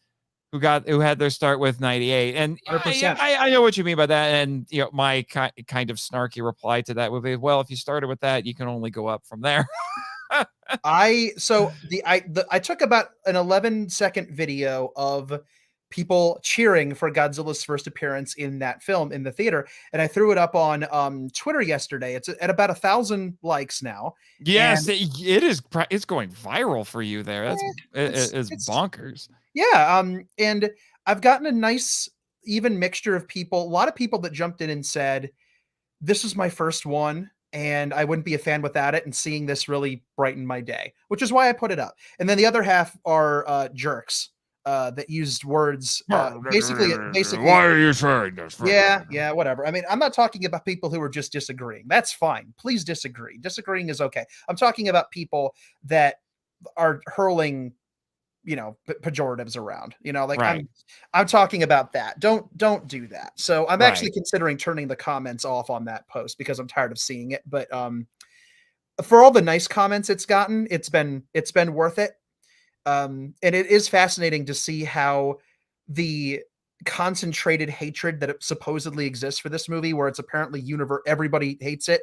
B: who had their start with 98. And
A: 100%.
B: I know what you mean by that. And my kind of snarky reply to that would be, well, if you started with that, you can only go up from there.
A: I took about an 11-second video of people cheering for Godzilla's first appearance in that film in the theater, and I threw it up on Twitter yesterday. It's at about 1,000 likes now.
B: Yes,
A: And
B: it is. It's going viral for you there. That's it's
A: it's
B: bonkers.
A: yeah, and I've gotten a nice even mixture of people. A lot of people that jumped in and said, "This is my first one, and I wouldn't be a fan without it, and seeing this really brightened my day," which is why I put it up. And then the other half are jerks that used words basically.
B: Why are you saying this?
A: Yeah, whatever. I mean, I'm not talking about people who are just disagreeing. That's fine. Please disagree. Disagreeing is okay. I'm talking about people that are hurling pejoratives around, like
B: Right.
A: I'm talking about that. Don't do that. So I'm actually
B: Right.
A: considering turning the comments off on that post because I'm tired of seeing it. But for all the nice comments it's gotten, it's been worth it. And it is fascinating to see how the concentrated hatred that supposedly exists for this movie, where it's apparently everybody hates it,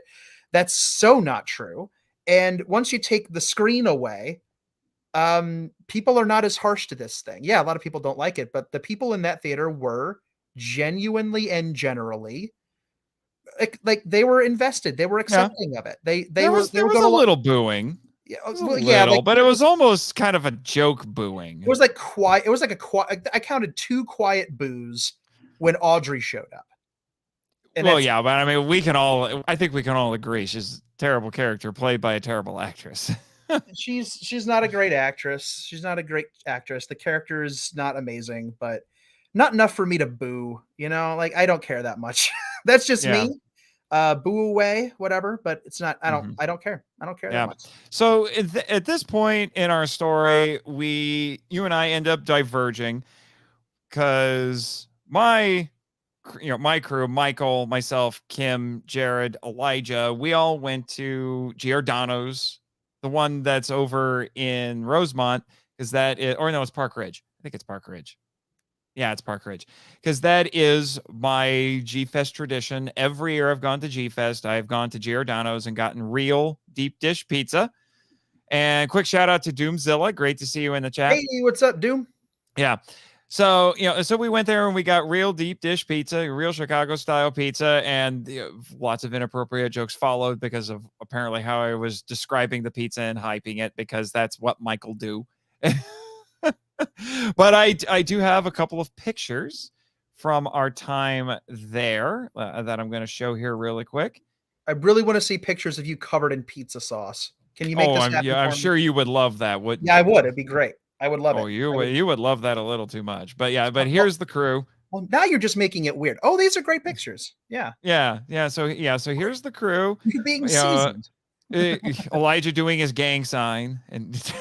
A: that's so not true. And once you take the screen away, people are not as harsh to this thing. Yeah, a lot of people don't like it, but the people in that theater were genuinely and generally like they were invested. They were
B: Yeah.
A: accepting of it. They
B: There
A: were
B: was
A: they were
B: a
A: going to
B: little booing.
A: yeah,
B: It was a
A: well, yeah,
B: little,
A: like
B: but it was almost kind of a joke booing.
A: it was like quiet. It was like a quiet. I counted 2 quiet boos when Audrey showed up. And
B: Well,
A: that's
B: yeah, but I mean, I think we can all agree she's a terrible character played by a terrible actress.
A: she's not a great actress. She's not a great actress. The character is not amazing, but not enough for me to boo, like I don't care that much. That's just
B: Yeah.
A: me. Boo away, whatever, but it's not
B: Mhm.
A: I don't care. I don't care that
B: Yeah.
A: much.
B: So at this point in our story, you and I end up diverging because my crew, Michael, myself, Kim, Jared, Elijah, we all went to Giordano's, the one that's over in Rosemont, because it's Park Ridge. I think it's Park Ridge. Yeah, it's Park Ridge. Because that is my G-Fest tradition. Every year I've gone to G-Fest, I've gone to Giordano's and gotten real deep dish pizza. And quick shout out to Doomzilla. Great to see you in the chat.
A: Hey, what's up, Doom?
B: Yeah. So, so we went there and we got real deep dish pizza, real Chicago style pizza, and lots of inappropriate jokes followed because of apparently how I was describing the pizza and hyping it, because that's what Michael do. But I do have a couple of pictures from our time there that I'm going to show here really quick.
A: I really want to see pictures of you covered in pizza sauce. Can you make this happen
B: I'm
A: for me?
B: sure you would love that, wouldn't
A: Yeah, I
B: you?
A: would. It'd be great. I would love it.
B: You would love that a little too much. But yeah, but here's the crew.
A: Well, now you're just making it weird. Oh, these are great pictures. Yeah.
B: So here's the crew.
A: You're being seasoned.
B: Elijah doing his gang sign and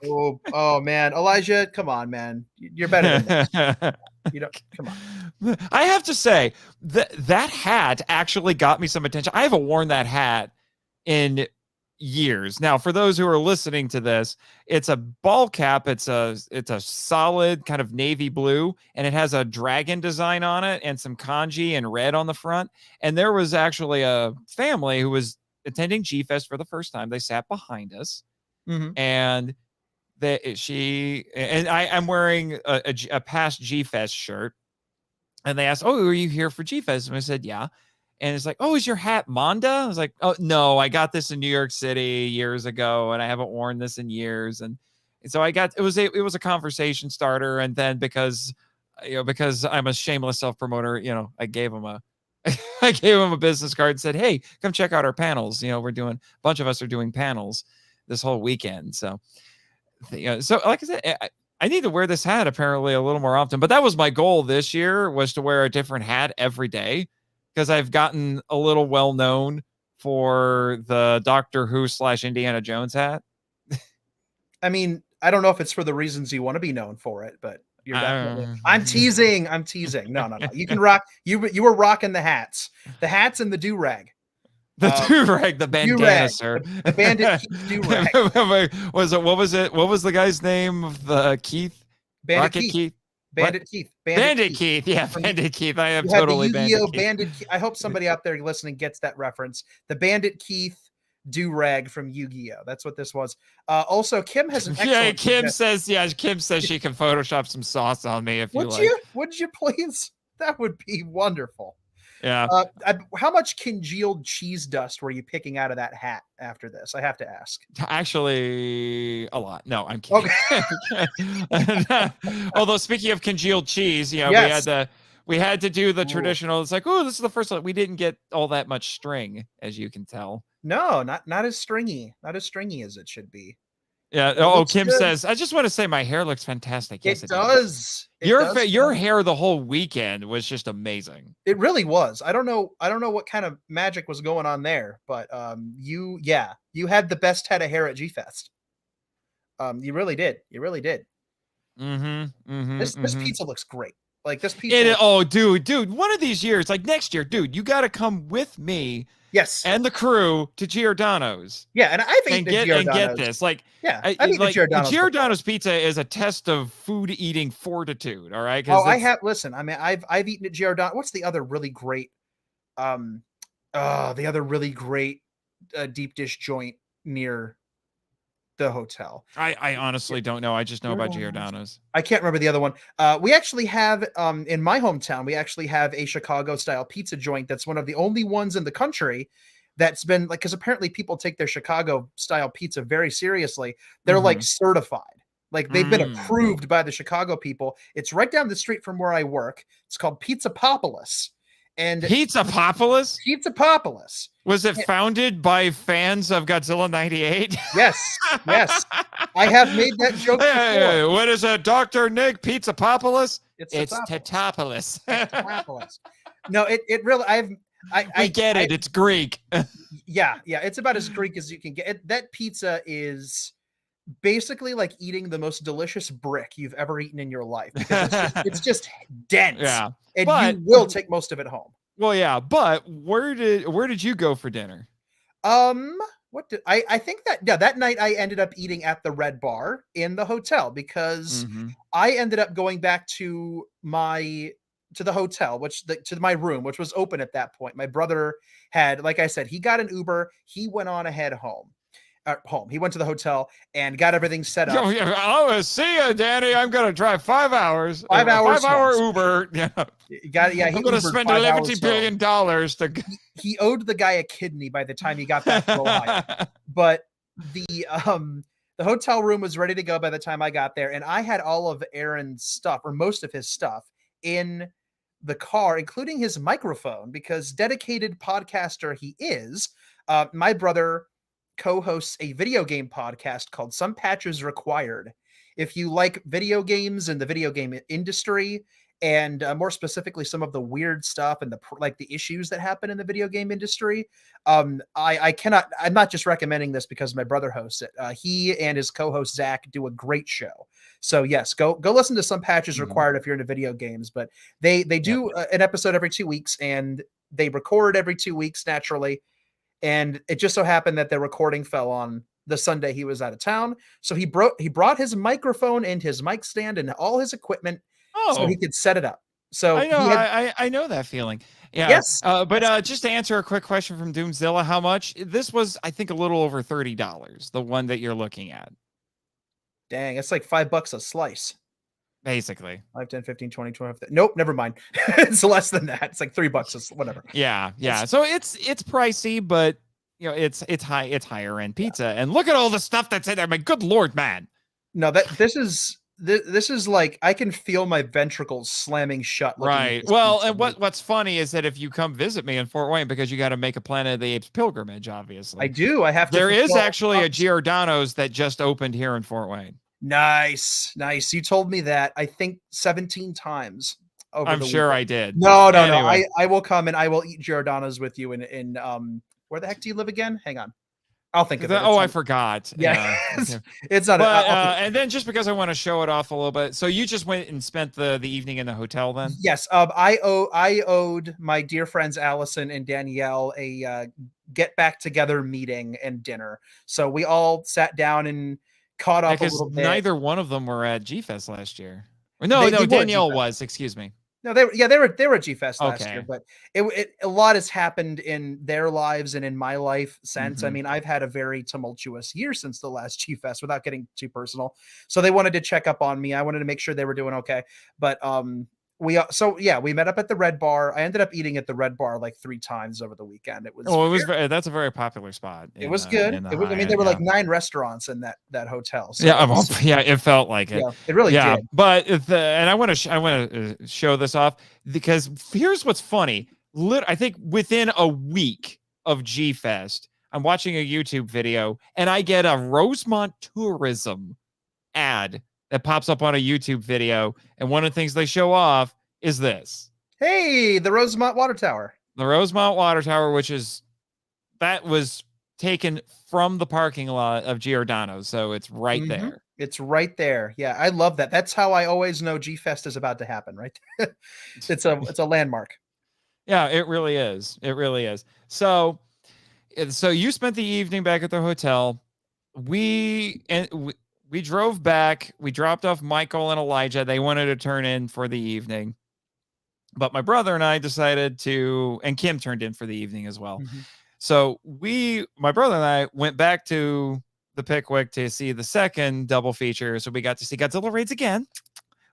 A: Oh man, Elijah, come on, man. You're better than this. You don't come on.
B: I have to say that hat actually got me some attention. I haven't worn that hat in years. Now, for those who are listening to this, it's a ball cap. It's a solid kind of navy blue, and it has a dragon design on it and some kanji and red on the front. And there was actually a family who was attending G-Fest for the first time. They sat behind us, and I'm wearing a past G-Fest shirt, and they asked, "Oh, are you here for G-Fest?" And I said, "Yeah." And it's like, "Oh, is your hat Manda?" I was like, "Oh, no, I got this in New York City years ago, and I haven't worn this in years." And So it was a conversation starter, and then because I'm a shameless self promoter, I gave him a I gave him a business card and said, "Hey, come check out our panels. A bunch of us are doing panels this whole weekend." So, so like I said, I need to wear this hat apparently a little more often. But that was my goal this year, was to wear a different hat every day, because I've gotten a little well known for the Doctor Who / Indiana Jones hat.
A: I mean, I don't know if it's for the reasons you want to be known for it, but you're definitely. I'm teasing. No. You can rock. You were rocking the hats and the do rag.
B: The do-rag, the bandana, sir.
A: The bandit do-rag.
B: What was it? What was the guy's name of the Keith?
A: Bandit Keith.
B: Bandit Keith. Yeah, Bandit Keith. I am totally
A: Bandit Keith. I hope somebody out there listening gets that reference. The Bandit Keith do-rag from Yu-Gi-Oh! That's what this was. Also, Kim has an excellent
B: Kim says she can Photoshop some sauce on me if you like.
A: Would you please? That would be wonderful.
B: Yeah.
A: How much congealed cheese dust were you picking out of that hat after this? I have to ask.
B: Actually, a lot. No, I'm kidding. Okay. Although speaking of congealed cheese, yes. we had to do the traditional. It's like, oh, this is the first one. We didn't get all that much string, as you can tell.
A: No, not as stringy. Not as stringy as it should be.
B: Yeah. Kim says, I just want to say my hair looks fantastic. Yes,
A: it does.
B: Your hair the whole weekend was just amazing.
A: It really was. I don't know what kind of magic was going on there, but you had the best head of hair at G-Fest. You really did. This pizza looks great. Like this pizza.
B: Dude, one of these years, like next year, dude, you got to come with me.
A: Yes,
B: and the crew to Giordano's.
A: Yeah, and I've eaten Giordano's.
B: And get this, I've eaten Giordano's pizza is a test of food eating fortitude. All right.
A: I have. Listen, I mean, I've eaten at Giordano. What's the other really great, deep dish joint near the hotel?
B: I honestly don't know. I just know about Giordano's.
A: I can't remember the other one. We actually have in my hometown, we actually have a Chicago style pizza joint that's one of the only ones in the country that's been like, because apparently people take their Chicago style pizza very seriously. They're like certified. Like they've been approved by the Chicago people. It's right down the street from where I work. It's called Pizzapopolis. And
B: Pizzapopolis?
A: Pizzapopolis.
B: Was it founded by fans of Godzilla 98?
A: Yes. I have made that joke before.
B: What is it, Dr. Nick? Pizzapopolis?
A: It's
B: Tetopolis.
A: Tetopolis. No, it really, I
B: get it. It's Greek.
A: Yeah. It's about as Greek as you can get. That pizza is basically like eating the most delicious brick you've ever eaten in your life, because it's just dense. Yeah. And you will take most of it home.
B: Well, yeah, but where did you go for dinner?
A: I think that night I ended up eating at the Red Bar in the hotel, because I ended up going back to the hotel, to my room, which was open at that point. My brother had, like I said, he got an Uber. He went on ahead home. He went to the hotel and got everything set up.
B: Oh, see you, Danny. I'm going to drive 5 hours.
A: 5 hours.
B: 5 hour Uber. Yeah.
A: I'm
B: going to spend $11 billion to.
A: He owed the guy a kidney by the time he got back to Ohio. But the hotel room was ready to go by the time I got there, and I had all of Aaron's stuff, or most of his stuff, in the car, including his microphone, because dedicated podcaster he is. My brother co-hosts a video game podcast called Some Patches Required. If you like video games and the video game industry, and more specifically some of the weird stuff and the issues that happen in the video game industry, I'm not just recommending this because my brother hosts it. He and his co-host Zach do a great show. So yes, go listen to Some Patches Required if you're into video games. But they do an episode every 2 weeks, and they record every 2 weeks naturally. And it just so happened that the recording fell on the Sunday he was out of town. So he brought his microphone and his mic stand and all his equipment so he could set it up. So
B: I know that feeling. Yeah.
A: Yes.
B: But just to answer a quick question from Doomzilla, how much? This was, I think, a little over $30, the one that you're looking at.
A: Dang, it's like $5 a slice.
B: Basically
A: 5, 10, 15, 20, 25. Nope, never mind. It's less than that. It's like $3, whatever.
B: Yeah. So it's pricey, but it's higher end pizza. And look at all the stuff that's in there. My good Lord, man.
A: No, this is like I can feel my ventricles slamming shut looking at
B: Right.
A: this
B: Well,
A: pizza.
B: and what's funny is that if you come visit me in Fort Wayne, because you got to make a Planet of the Apes pilgrimage,
A: I
B: obviously.
A: do. I have to
B: There is
A: fulfill
B: actually a Giordano's that just opened here in Fort Wayne.
A: Nice. Nice. You told me that, I think 17 times over
B: I'm
A: the
B: sure
A: weekend.
B: I did.
A: No.
B: Anyway.
A: I will come and I will eat Giordano's with you in where the heck do you live again? Hang on. I'll think of it.
B: Oh, I forgot.
A: Yeah.
B: Okay.
A: It's not
B: But
A: I'll think
B: and then just because I want to show it off a little bit, so you just went and spent the evening in the hotel then?
A: Yes, I owed my dear friends Allison and Danielle a get back together meeting and dinner. So we all sat down and caught
B: Yeah,
A: up a
B: because
A: little bit.
B: neither one of them were at G-Fest last year. Or no,
A: They were at
B: Danielle
A: G-Fest.
B: was. Excuse me.
A: No, they were at G-Fest last year,
B: Okay.
A: but a lot has happened in their lives and in my life since. I
B: Mhm.
A: mean, I've had a very tumultuous year since the last G-Fest without getting too personal. So they wanted to check up on me. I wanted to make sure they were doing okay. But we met up at the Red Bar. I ended up eating at the Red Bar like 3 times over the weekend. It was
B: Oh, it was that's a very popular spot.
A: it was good.
B: In the
A: It was I mean,
B: high
A: there
B: end,
A: were
B: yeah.
A: like 9 restaurants in that hotel. So
B: Yeah,
A: it was
B: yeah, it felt like it.
A: yeah, it really
B: Yeah,
A: did.
B: but and I want to show this off because here's what's funny. I think within a week of G Fest, I'm watching a YouTube video and I get a Rosemont tourism ad that pops up on a YouTube video, and one of the things they show off is this:
A: Hey, the Rosemont Water Tower.
B: the Rosemont Water Tower, that was taken from the parking lot of Giordano's, so it's right there.
A: It's right there. Yeah, I love that. That's how I always know G-Fest is about to happen, right? It's a landmark.
B: Yeah, it really is. It really is. So you spent the evening back at the hotel. We drove back. We dropped off Michael and Elijah. They wanted to turn in for the evening. But my brother and I decided to, and Kim turned in for the evening as well. So my brother and I went back to the Pickwick to see the second double feature. So we got to see Godzilla Raids again,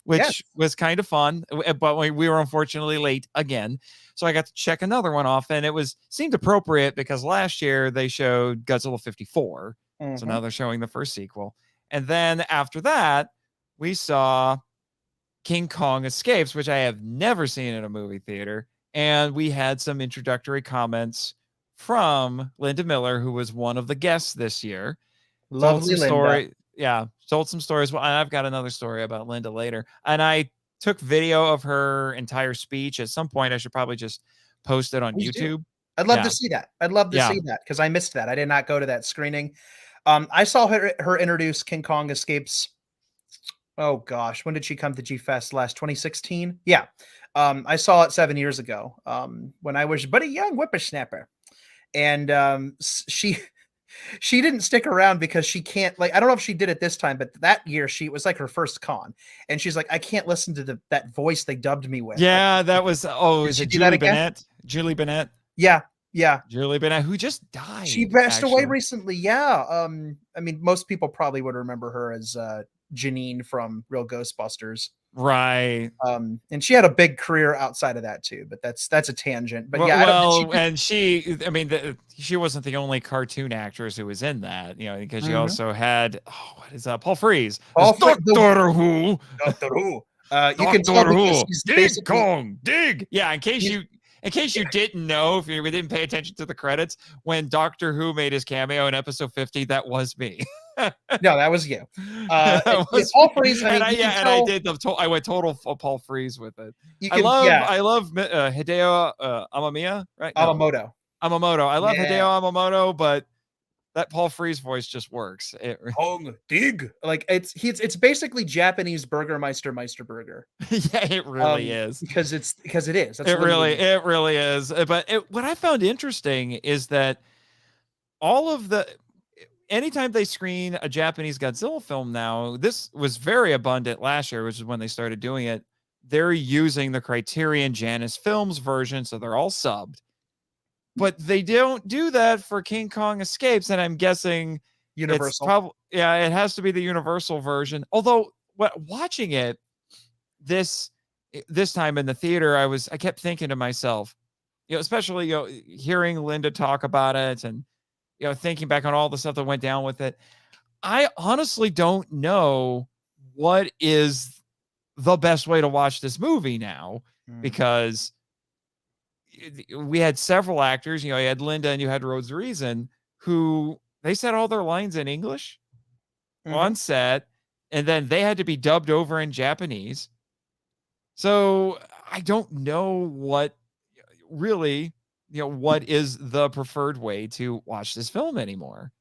B: which was kind of fun, but we were unfortunately late again. So I got to check another one off, and seemed appropriate because last year they showed Godzilla 54. So now they're showing the first sequel. And then after that, we saw King Kong Escapes, which I have never seen in a movie theater. And we had some introductory comments from Linda Miller, who was one of the guests this year.
A: Lovely Linda.
B: Told some stories. Well, I've got another story about Linda later. And I took video of her entire speech. At some point, I should probably just post it on YouTube.
A: I'd love to see that. I'd love to see that because I missed that. I did not go to that screening. I saw her introduce King Kong Escapes. Oh gosh, when did she come to G-Fest last? 2016? Yeah. I saw it 7 years ago. When I was but a young whippersnapper. And she didn't stick around because she can't, like, I don't know if she did it this time, but that year it was like her first con. And she's like, I can't listen to that voice they dubbed me with.
B: Yeah, that was
A: is it Julie Bennett?
B: Julie Bennett.
A: Yeah.
B: Julie Bennett, who just died.
A: She passed away recently. Yeah. I mean, most people probably would remember her as Janine from Real Ghostbusters.
B: Right.
A: And she had a big career outside of that too, but that's a tangent. But
B: she wasn't the only cartoon actress who was in that, because you also had Paul Frees. Doctor Who.
A: Doctor Who. You can tell because he's
B: Dig Kong, dig. Yeah, in case you didn't know, if you didn't pay attention to the credits, when Doctor Who made his cameo in episode 50, that was me.
A: No, that was you. Paul Frees.
B: I went total Paul Frees with it. I love Hideo Amamiya, right?
A: Amamoto.
B: I love Hideo Amamoto, but that Paul Frees voice just works.
A: Hong dig. Like it's basically Japanese Burgermeister Burger.
B: Yeah, it really is.
A: Because it is.
B: It really is. But what I found interesting is that anytime they screen a Japanese Godzilla film now, this was very abundant last year, which is when they started doing it. They're using the Criterion Janus Films version, so they're all subbed. But they don't do that for King Kong Escapes, and I'm guessing
A: Universal.
B: It has to be the Universal version. Although, watching it this time in the theater, I kept thinking to myself, especially hearing Linda talk about it and thinking back on all the stuff that went down with it. I honestly don't know what is the best way to watch this movie now,
A: Mm.
B: because we had several actors, you had Linda and you had Rose Reason, who they said all their lines in English on
A: Mhm.
B: set, and then they had to be dubbed over in Japanese. So I don't know what really, what is the preferred way to watch this film anymore.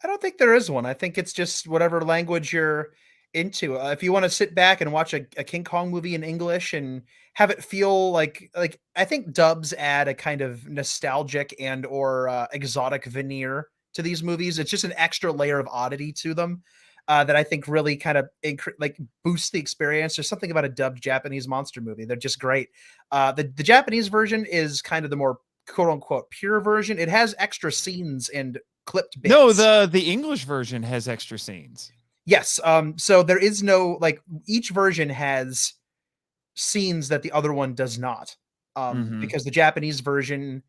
A: I don't think there is one. I think it's just whatever language you're into. If you wanna sit back and watch a King Kong movie in English and have it feel like I think dubs add a kind of nostalgic and or, exotic veneer to these movies. It's just an extra layer of oddity to them, that I think really kind of boosts the experience. There's something about a dubbed Japanese monster movie. They're just great. The Japanese version is kind of the more quote unquote "pure" version. It has extra scenes and clipped
B: No,
A: bits.
B: the English version has extra scenes.
A: Yes, so there is no like each version has scenes that the other one does not.
B: Mhm.
A: Because the Japanese version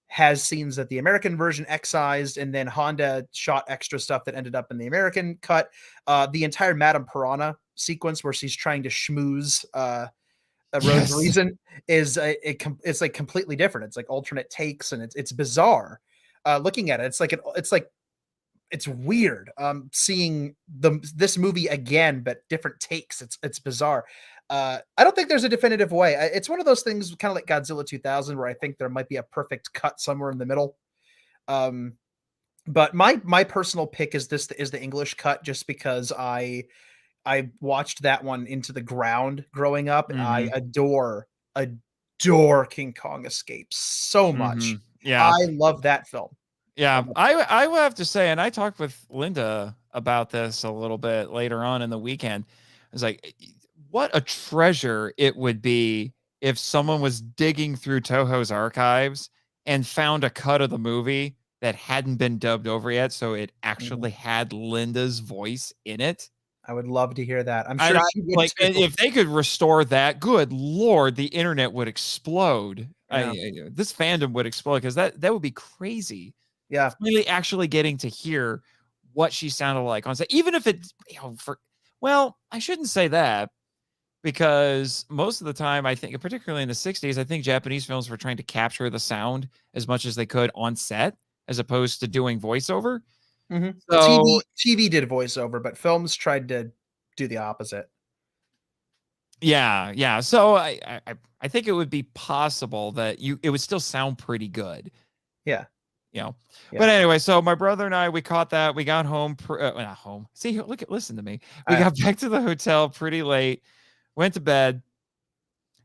A: has scenes that the American version excised, and then Honda shot extra stuff that ended up in the American cut. The entire Madame Piranha sequence where she's trying to schmooze a Rose
B: Yes.
A: Reason is it's like completely different. It's like alternate takes, and it's bizarre. Looking at it, it's like it's weird seeing this movie again but different takes. It's bizarre. I don't think there's a definitive way. It's one of those things kind of like Godzilla 2000 where I think there might be a perfect cut somewhere in the middle. um but my personal pick is the English cut, just because I watched that one into the ground growing up. I
B: Mhm.
A: adore King Kong Escapes so much.
B: Mhm. Yeah.
A: I love that film.
B: Yeah,
A: Um,
B: I would have to say, and I talked with Linda about this a little bit later on in the weekend. I was like, what a treasure it would be if someone was digging through Toho's archives and found a cut of the movie that hadn't been dubbed over yet, so it
A: mhm.
B: actually had Linda's voice in it.
A: I would love to hear that. I'm
B: And
A: sure
B: I
A: she would
B: like, and
A: too.
B: if they could restore that, good lord, the internet would explode.
A: Yeah.
B: This fandom would explode, because that would be crazy.
A: Yeah.
B: Really actually getting to hear what she sounded like on set, even if it, well, I shouldn't say that, because most of the time, I think, particularly in the 60s, I think Japanese films were trying to capture the sound as much as they could on set, as opposed to doing voiceover.
A: Mhm. Well,
B: So
A: TV did voiceover, but films tried to do the opposite.
B: yeah, yeah. So I think it would be possible that it would still sound pretty good.
A: Yeah.
B: you know.
A: Yeah.
B: But anyway, so my brother and I, we caught that. We got home, not home. See, listen to me. We got back to the hotel pretty late, went to bed,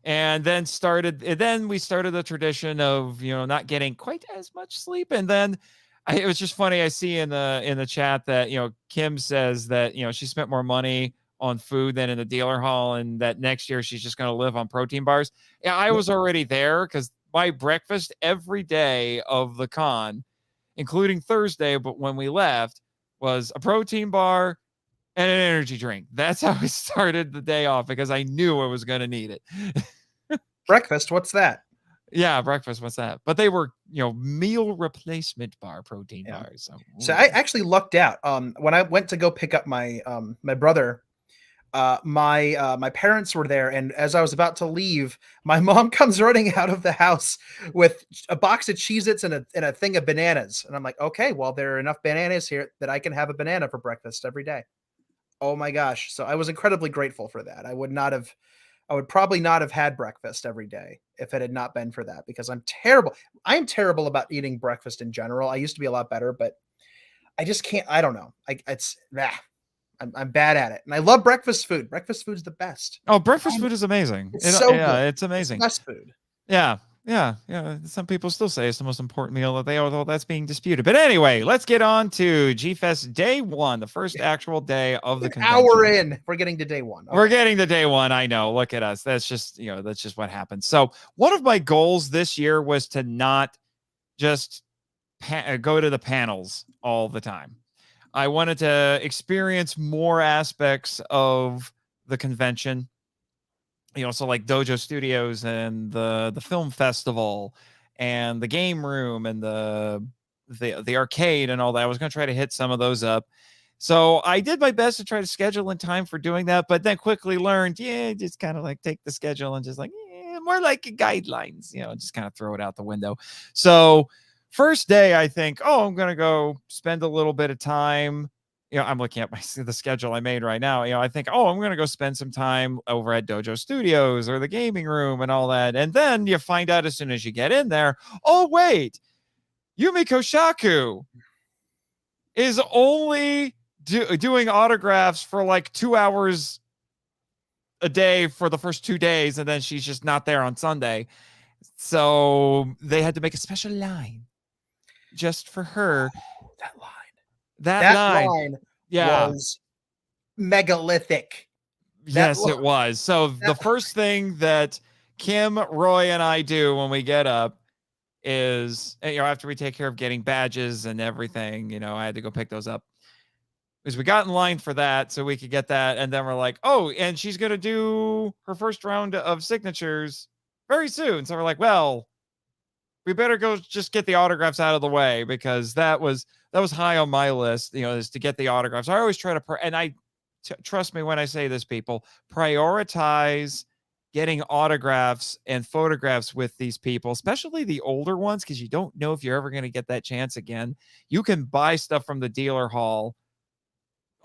B: and then we started the tradition of, not getting quite as much sleep. And then it was just funny. I see in the chat that, Kim says that, she spent more money on food than in the dealer hall, and that next year she's just going to live on protein bars. Yeah, I
A: Yep.
B: was already there, because my breakfast every day of the con, including Thursday, but when we left, was a protein bar and an energy drink. That's how I started the day off, because I knew I was going to need it.
A: Breakfast, what's that?
B: Yeah, breakfast. What's that? But they were, meal replacement bar protein
A: Yeah.
B: bars. So,
A: So
B: ooh.
A: I actually lucked out. When I went to go pick up my brother, my parents were there, and as I was about to leave, my mom comes running out of the house with a box of Cheez-Its and a thing of bananas. And I'm like, okay, well, there are enough bananas here that I can have a banana for breakfast every day. Oh my gosh. So I was incredibly grateful for that. I would probably not have had breakfast every day if it had not been for that, because I'm terrible. I'm terrible about eating breakfast in general. I used to be a lot better, but I just can't. I don't know. I'm bad at it, and I love breakfast food. Breakfast food's the best.
B: Oh, breakfast
A: Um,
B: food is amazing.
A: it's so good.
B: Yeah, it's
A: It's the
B: amazing.
A: best food.
B: Yeah, yeah, yeah. Some people still say it's the most important meal that they, although that's being disputed. But anyway, let's get on to G-Fest Day 1, the first actual day of the
A: An hour
B: convention.
A: in, we're getting to day one.
B: We're
A: Okay.
B: getting to day 1. I know. Look at us. That's just what happens. So one of my goals this year was to not just go to the panels all the time. I wanted to experience more aspects of the convention, so like Dojo Studios and the film festival and the game room and the arcade and all that. I was going to try to hit some of those up. So I did my best to try to schedule in time for doing that, but then quickly learned, just kind of like take the schedule and just like, more like guidelines, just kind of throw it out the window. So first day, I think, I'm going to go spend a little bit of time. I'm looking at the schedule I made right now. I think, I'm going to go spend some time over at Dojo Studios or the gaming room and all that. And then you find out as soon as you get in there, oh, wait, Yumiko Shaku is only doing autographs for like 2 hours a day for the first 2 days, and then she's just not there on Sunday. So they had to make a special line just for her. That line
A: was megalithic.
B: Yes, it was. So the first thing that Kim, Roy, and I do when we get up is, after we take care of getting badges and everything, I had to go pick those up. Because we got in line for that so we could get that. And then we're like, and she's going to do her first round of signatures very soon. So we're like, well, we better go just get the autographs out of the way, because that was high on my list, is to get the autographs. I always try to, and trust me when I say this, people, prioritize getting autographs and photographs with these people, especially the older ones, because you don't know if you're ever going to get that chance again. You can buy stuff from the dealer hall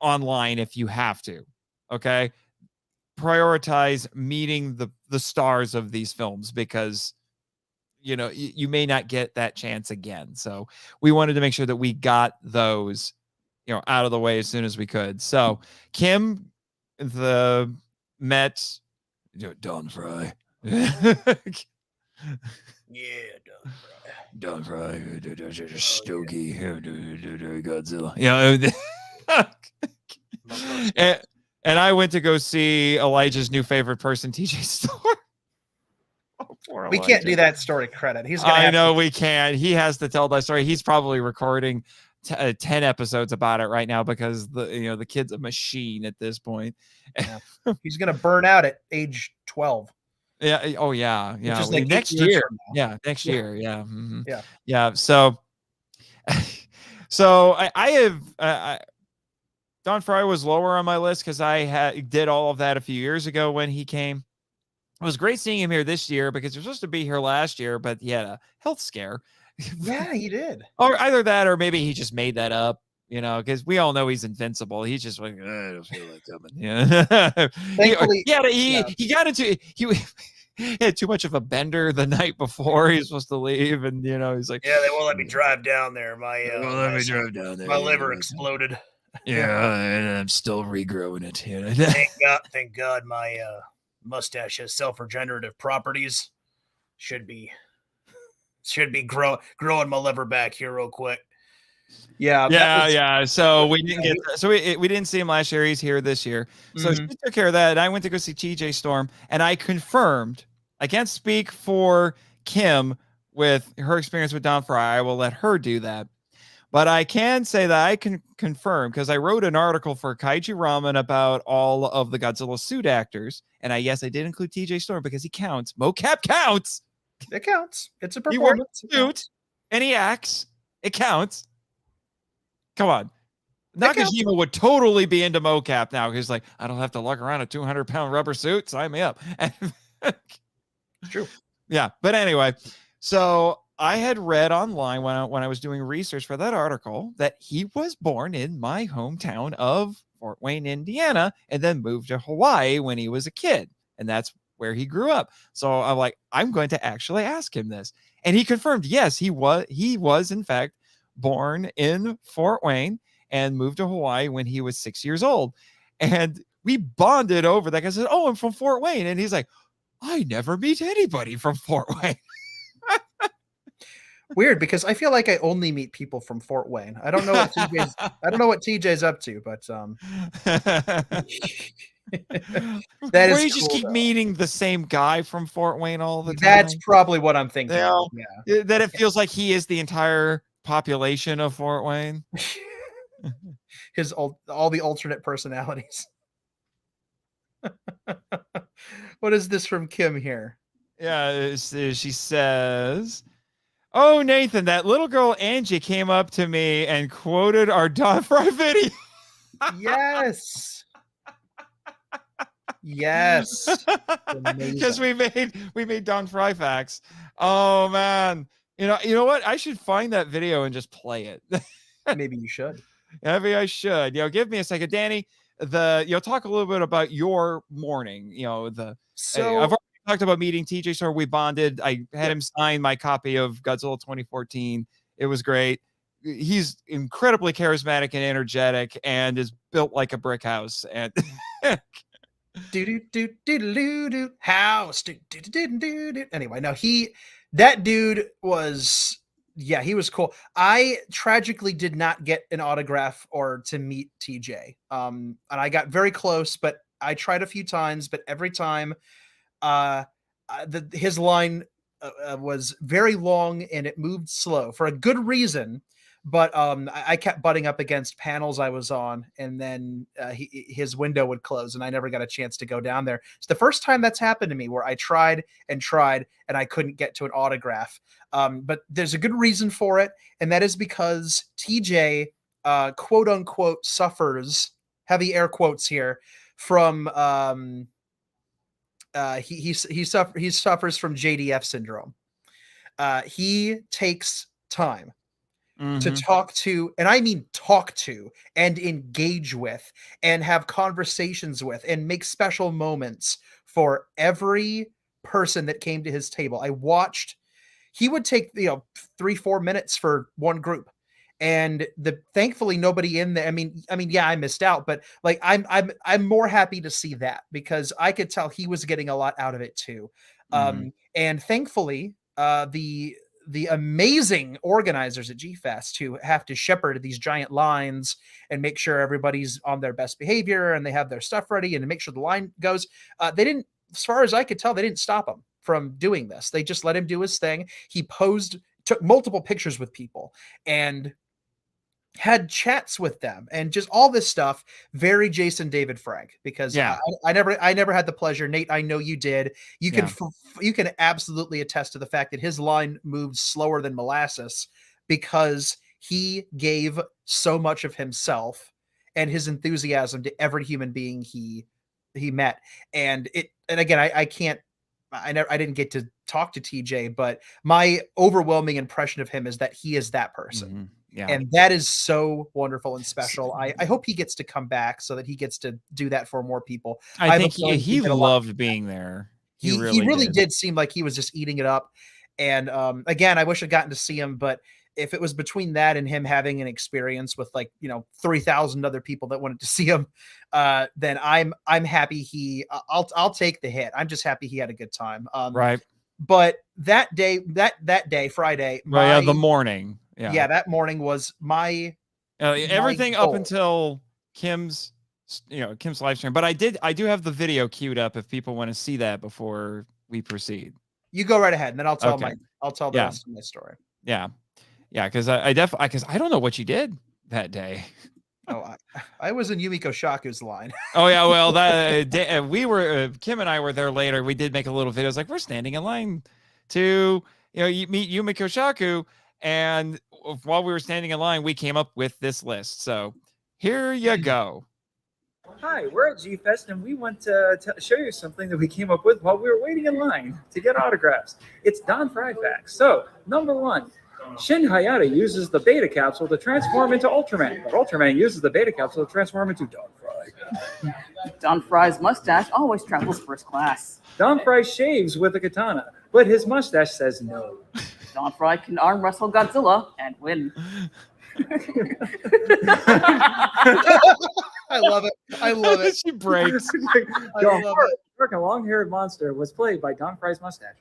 B: online if you have to. Okay, prioritize meeting the stars of these films, because you may not get that chance again. So we wanted to make sure that we got those out of the way as soon as we could. So Kim met Don Fry. Don Fry, Stogie, Godzilla. And I went to go see Elijah's new favorite person, TJ Storm.
A: We can't do that story credit.
B: I know we can't. He has to tell that story. He's probably recording 10 episodes about it right now, because the kid's a machine at this point.
A: Yeah. He's gonna burn out at age 12.
B: Yeah. Oh yeah. Yeah.
A: Like
B: next year. Yeah. Next year. Yeah. Mm-hmm.
A: Yeah.
B: Yeah. So I have Don Fry was lower on my list because I did all of that a few years ago when he came. It was great seeing him here this year, because he was supposed to be here last year, but he had a health scare.
A: Yeah, he did.
B: Or either that, or maybe he just made that up, because we all know he's invincible. He's just like, I don't feel like coming. Yeah.
A: Thankfully,
B: he got into he had too much of a bender the night before he was supposed to leave, and he's like,
C: yeah, they won't let me drive down there. My my liver exploded.
B: Yeah, and I'm still regrowing it.
C: Thank God, my mustache has self-regenerative properties. Should be growing my liver back here real quick.
B: Yeah. So we didn't get we didn't see him last year. He's here this year. So she took care of that. And I went to go see TJ Storm, and I confirmed. I can't speak for Kim with her experience with Don Fry. I will let her do that. But I can say that I can confirm, because I wrote an article for Kaiju Ramen about all of the Godzilla suit actors. And I did include TJ Storm, because he counts. Mocap counts.
A: It counts. It's a performance.
B: He wears a suit and he acts. It counts. Come on. Nakajima would totally be into mocap now. He's like, I don't have to lug around a 200-pound rubber suit. Sign me up.
A: It's true.
B: Yeah. But anyway, so I had read online when I was doing research for that article that he was born in my hometown of Fort Wayne, Indiana, and then moved to Hawaii when he was a kid. And that's where he grew up. So I'm like, I'm going to actually ask him this. And he confirmed, yes, he was in fact born in Fort Wayne and moved to Hawaii when he was 6 years old. And we bonded over that. I said, I'm from Fort Wayne. And he's like, I never meet anybody from Fort Wayne.
A: Weird, because I feel like I only meet people from Fort Wayne. I don't know what TJ's up to, but
B: that is. You just keep meeting the same guy from Fort Wayne all the time.
A: That's probably what I'm thinking.
B: Yeah. That it feels like he is the entire population of Fort Wayne.
A: All the alternate personalities. What is this from Kim here?
B: Yeah, she says, "Oh, Nathan, that little girl Angie came up to me and quoted our Don Fry video."
A: Yes. Yes.
B: Because
A: Amazing.
B: we made Don Fry facts. Oh man. You know what? I should find that video and just play it.
A: Maybe you should.
B: Maybe I should. Give me a second, Danny. Talk a little bit about your morning. I've
A: So
B: already talked about meeting TJ, so we bonded. I had
A: yeah.
B: him sign my copy of Godzilla 2014. It was great. He's incredibly charismatic and energetic, and is built like a brick house. And
A: House. Anyway, no, that dude was, yeah, he was cool. I tragically did not get an autograph or to meet TJ. And I got very close, but I tried a few times, but every time uh his line was very long and it moved slow for a good reason, but I kept butting up against panels I was on, and then his window would close and I never got a chance to go down there. It's the first time that's happened to me where I tried and I couldn't get to an autograph. But there's a good reason for it, and that is because TJ quote unquote suffers, heavy air quotes here, from he suffers from JDF syndrome. He takes time to talk to, and I mean talk to, and engage with, and have conversations with, and make special moments for every person that came to his table. I watched, he would take 3-4 minutes for one group, and thankfully nobody in there. I mean, yeah, I missed out, but like I'm more happy to see that, because I could tell he was getting a lot out of it too. And thankfully, the amazing organizers at G-Fest, who have to shepherd these giant lines and make sure everybody's on their best behavior and they have their stuff ready and to make sure the line goes. They didn't, as far as I could tell, they didn't stop him from doing this. They just let him do his thing. He posed, took multiple pictures with people, and had chats with them, and just all this stuff. Very Jason David Frank, because
B: Yeah.
A: I never had the pleasure. Nate, I know you did. You can you can absolutely attest to the fact that his line moved slower than molasses, because he gave so much of himself and his enthusiasm to every human being he met. And again, I can't, I didn't get to talk to TJ, but my overwhelming impression of him is that he is that person.
B: Yeah.
A: And that is so wonderful and special. I hope he gets to come back so that he gets to do that for more people.
B: I think he loved being there.
A: He really did seem like he was just eating it up. And again, I wish I'd gotten to see him, but if it was between that and him having an experience with 3,000 other people that wanted to see him, then I'm happy I'll take the hit. I'm just happy he had a good time.
B: Right.
A: But that day, Friday,
B: the morning.
A: Yeah, that morning was
B: everything up until Kim's live stream. But I do have the video queued up if people want to see that before we proceed.
A: You go right ahead, and then I'll tell the rest of my story.
B: Yeah, because I don't know what you did that day.
A: Oh, I was in Yumiko Shaku's line.
B: Oh yeah, well that we were Kim and I were there later. We did make a little video. It's like we're standing in line to meet Yumiko Shaku, and while we were standing in line, we came up with this list. So here you go.
D: Hi, we're at G-Fest, and we want to show you something that we came up with while we were waiting in line to get autographs. It's Don Fry facts. So, number 1, Shin Hayata uses the Beta Capsule to transform into Ultraman, but Ultraman uses the Beta Capsule to transform into Don Fry.
E: Don Fry's mustache always travels first class.
D: Don Fry shaves with a katana, but his mustache says no.
E: Don Fry can arm wrestle Godzilla and win.
A: I love it. I love it.
B: She breaks.
D: Dark and long-haired monster was played by Don Fry's mustache.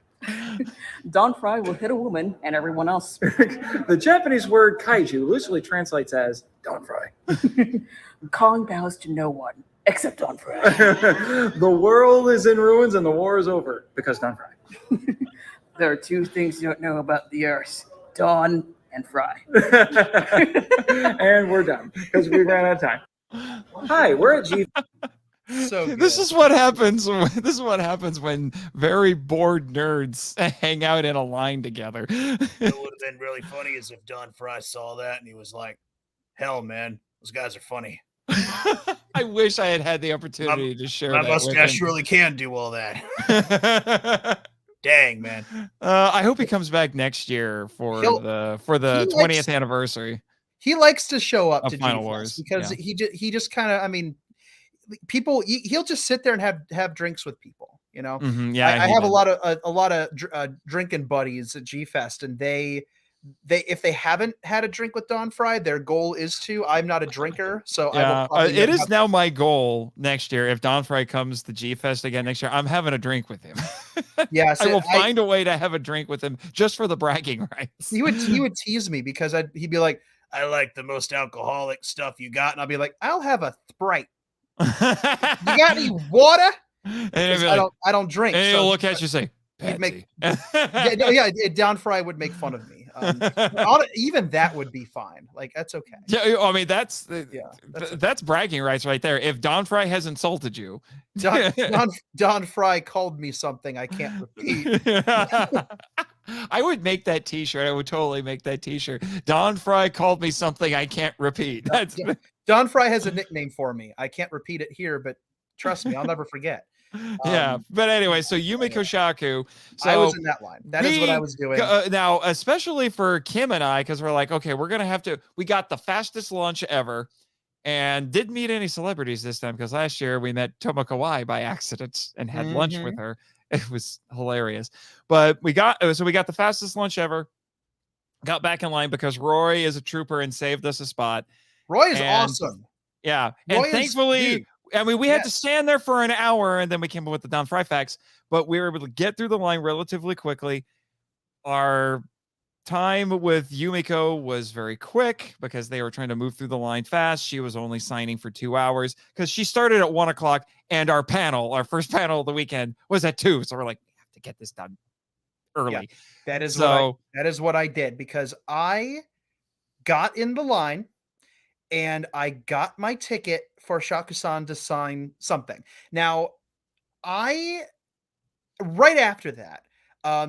E: Don Fry will hit a woman and everyone else.
D: The Japanese word kaiju loosely translates as Don Fry.
E: Calling bows to no one except Don Fry.
D: The world is in ruins and the war is over because Don Fry.
E: There are 2 things you don't know about the Earth: Don and Fry.
D: And we're done because we ran out of time. Hi, we're at G.
A: So good.
B: This is what happens. This is what happens when very bored nerds hang out in a line together.
C: What would have been really funny is if Don Fry saw that and he was like, "Hell, man, those guys are funny."
B: I wish I had had the opportunity to share
C: My
B: that with
C: mustache
B: him.
C: really can do all that. Dang, man.
B: I hope he comes back next year for
A: He'll-
B: the
A: he
B: 20th
A: likes-
B: anniversary
A: He likes to show up
B: of
A: to
B: Final
A: G-Fest
B: Wars.
A: because
B: Yeah.
A: he just kind of, I mean, people, he'll just sit there and have drinks with people, you know.
B: Yeah,
A: I
B: he
A: have
B: did.
A: a lot of drinking buddies at G-Fest, and they if they haven't had a drink with Don Fry, their goal is to. I'm not a drinker, so I will
B: Yeah,
A: probably
B: it
A: never
B: is
A: have-
B: now my goal next year. If Don Fry comes to G-Fest again next year, I'm having a drink with him.
A: Yeah,
B: I
A: so
B: will find a way to have a drink with him just for the bragging rights.
A: he would tease me because he'd be like,
C: I like the most alcoholic stuff you got.
A: and I'll be like, I'll have a Sprite.
B: You
A: You got any water?
B: and
A: Because
B: he'll be like,
A: I don't drink.
B: and
A: So
B: he'll look at you and say,
A: he'd make-
B: Patsy.
A: Don Fry would make fun of me. Even that would be fine. Like, that's okay.
B: Yeah, I mean that's
A: Yeah, that's
B: that's bragging rights right there. If Don Fry has insulted you,
A: Don Fry called me something I can't repeat.
B: I would make that T-shirt. I would totally make that T-shirt. Don Fry called me something I can't repeat. That's
A: Don Fry has a nickname for me. I can't repeat it here, but trust me, I'll never forget.
B: Yeah. But anyway, so Yumi Koshaku. So
A: I was in that line. That is what I was doing.
B: Now, especially for Kim and I, because we're like, okay, we're gonna have to. We got the fastest lunch ever, and didn't meet any celebrities this time because last year we met Tomo Kawai by accident and had lunch with her. It was hilarious. But we got the fastest lunch ever. Got back in line because Roy is a trooper and saved us a spot.
A: Roy is awesome.
B: Yeah,
A: Roy
B: and
A: is-
B: thankfully.
A: dude.
B: I mean, we had to stand there for an hour and then we came up with the Don Fry facts, but we were able to get through the line relatively quickly. Our time with Yumiko was very quick because they were trying to move through the line fast. She was only signing for 2 hours because she started at 1 o'clock and our first panel of the weekend was at 2. So we're like, we have to get this done early.
A: Yeah, that is what I did because I got in the line and I got my ticket for Shaku-san to sign something. Now, right after that,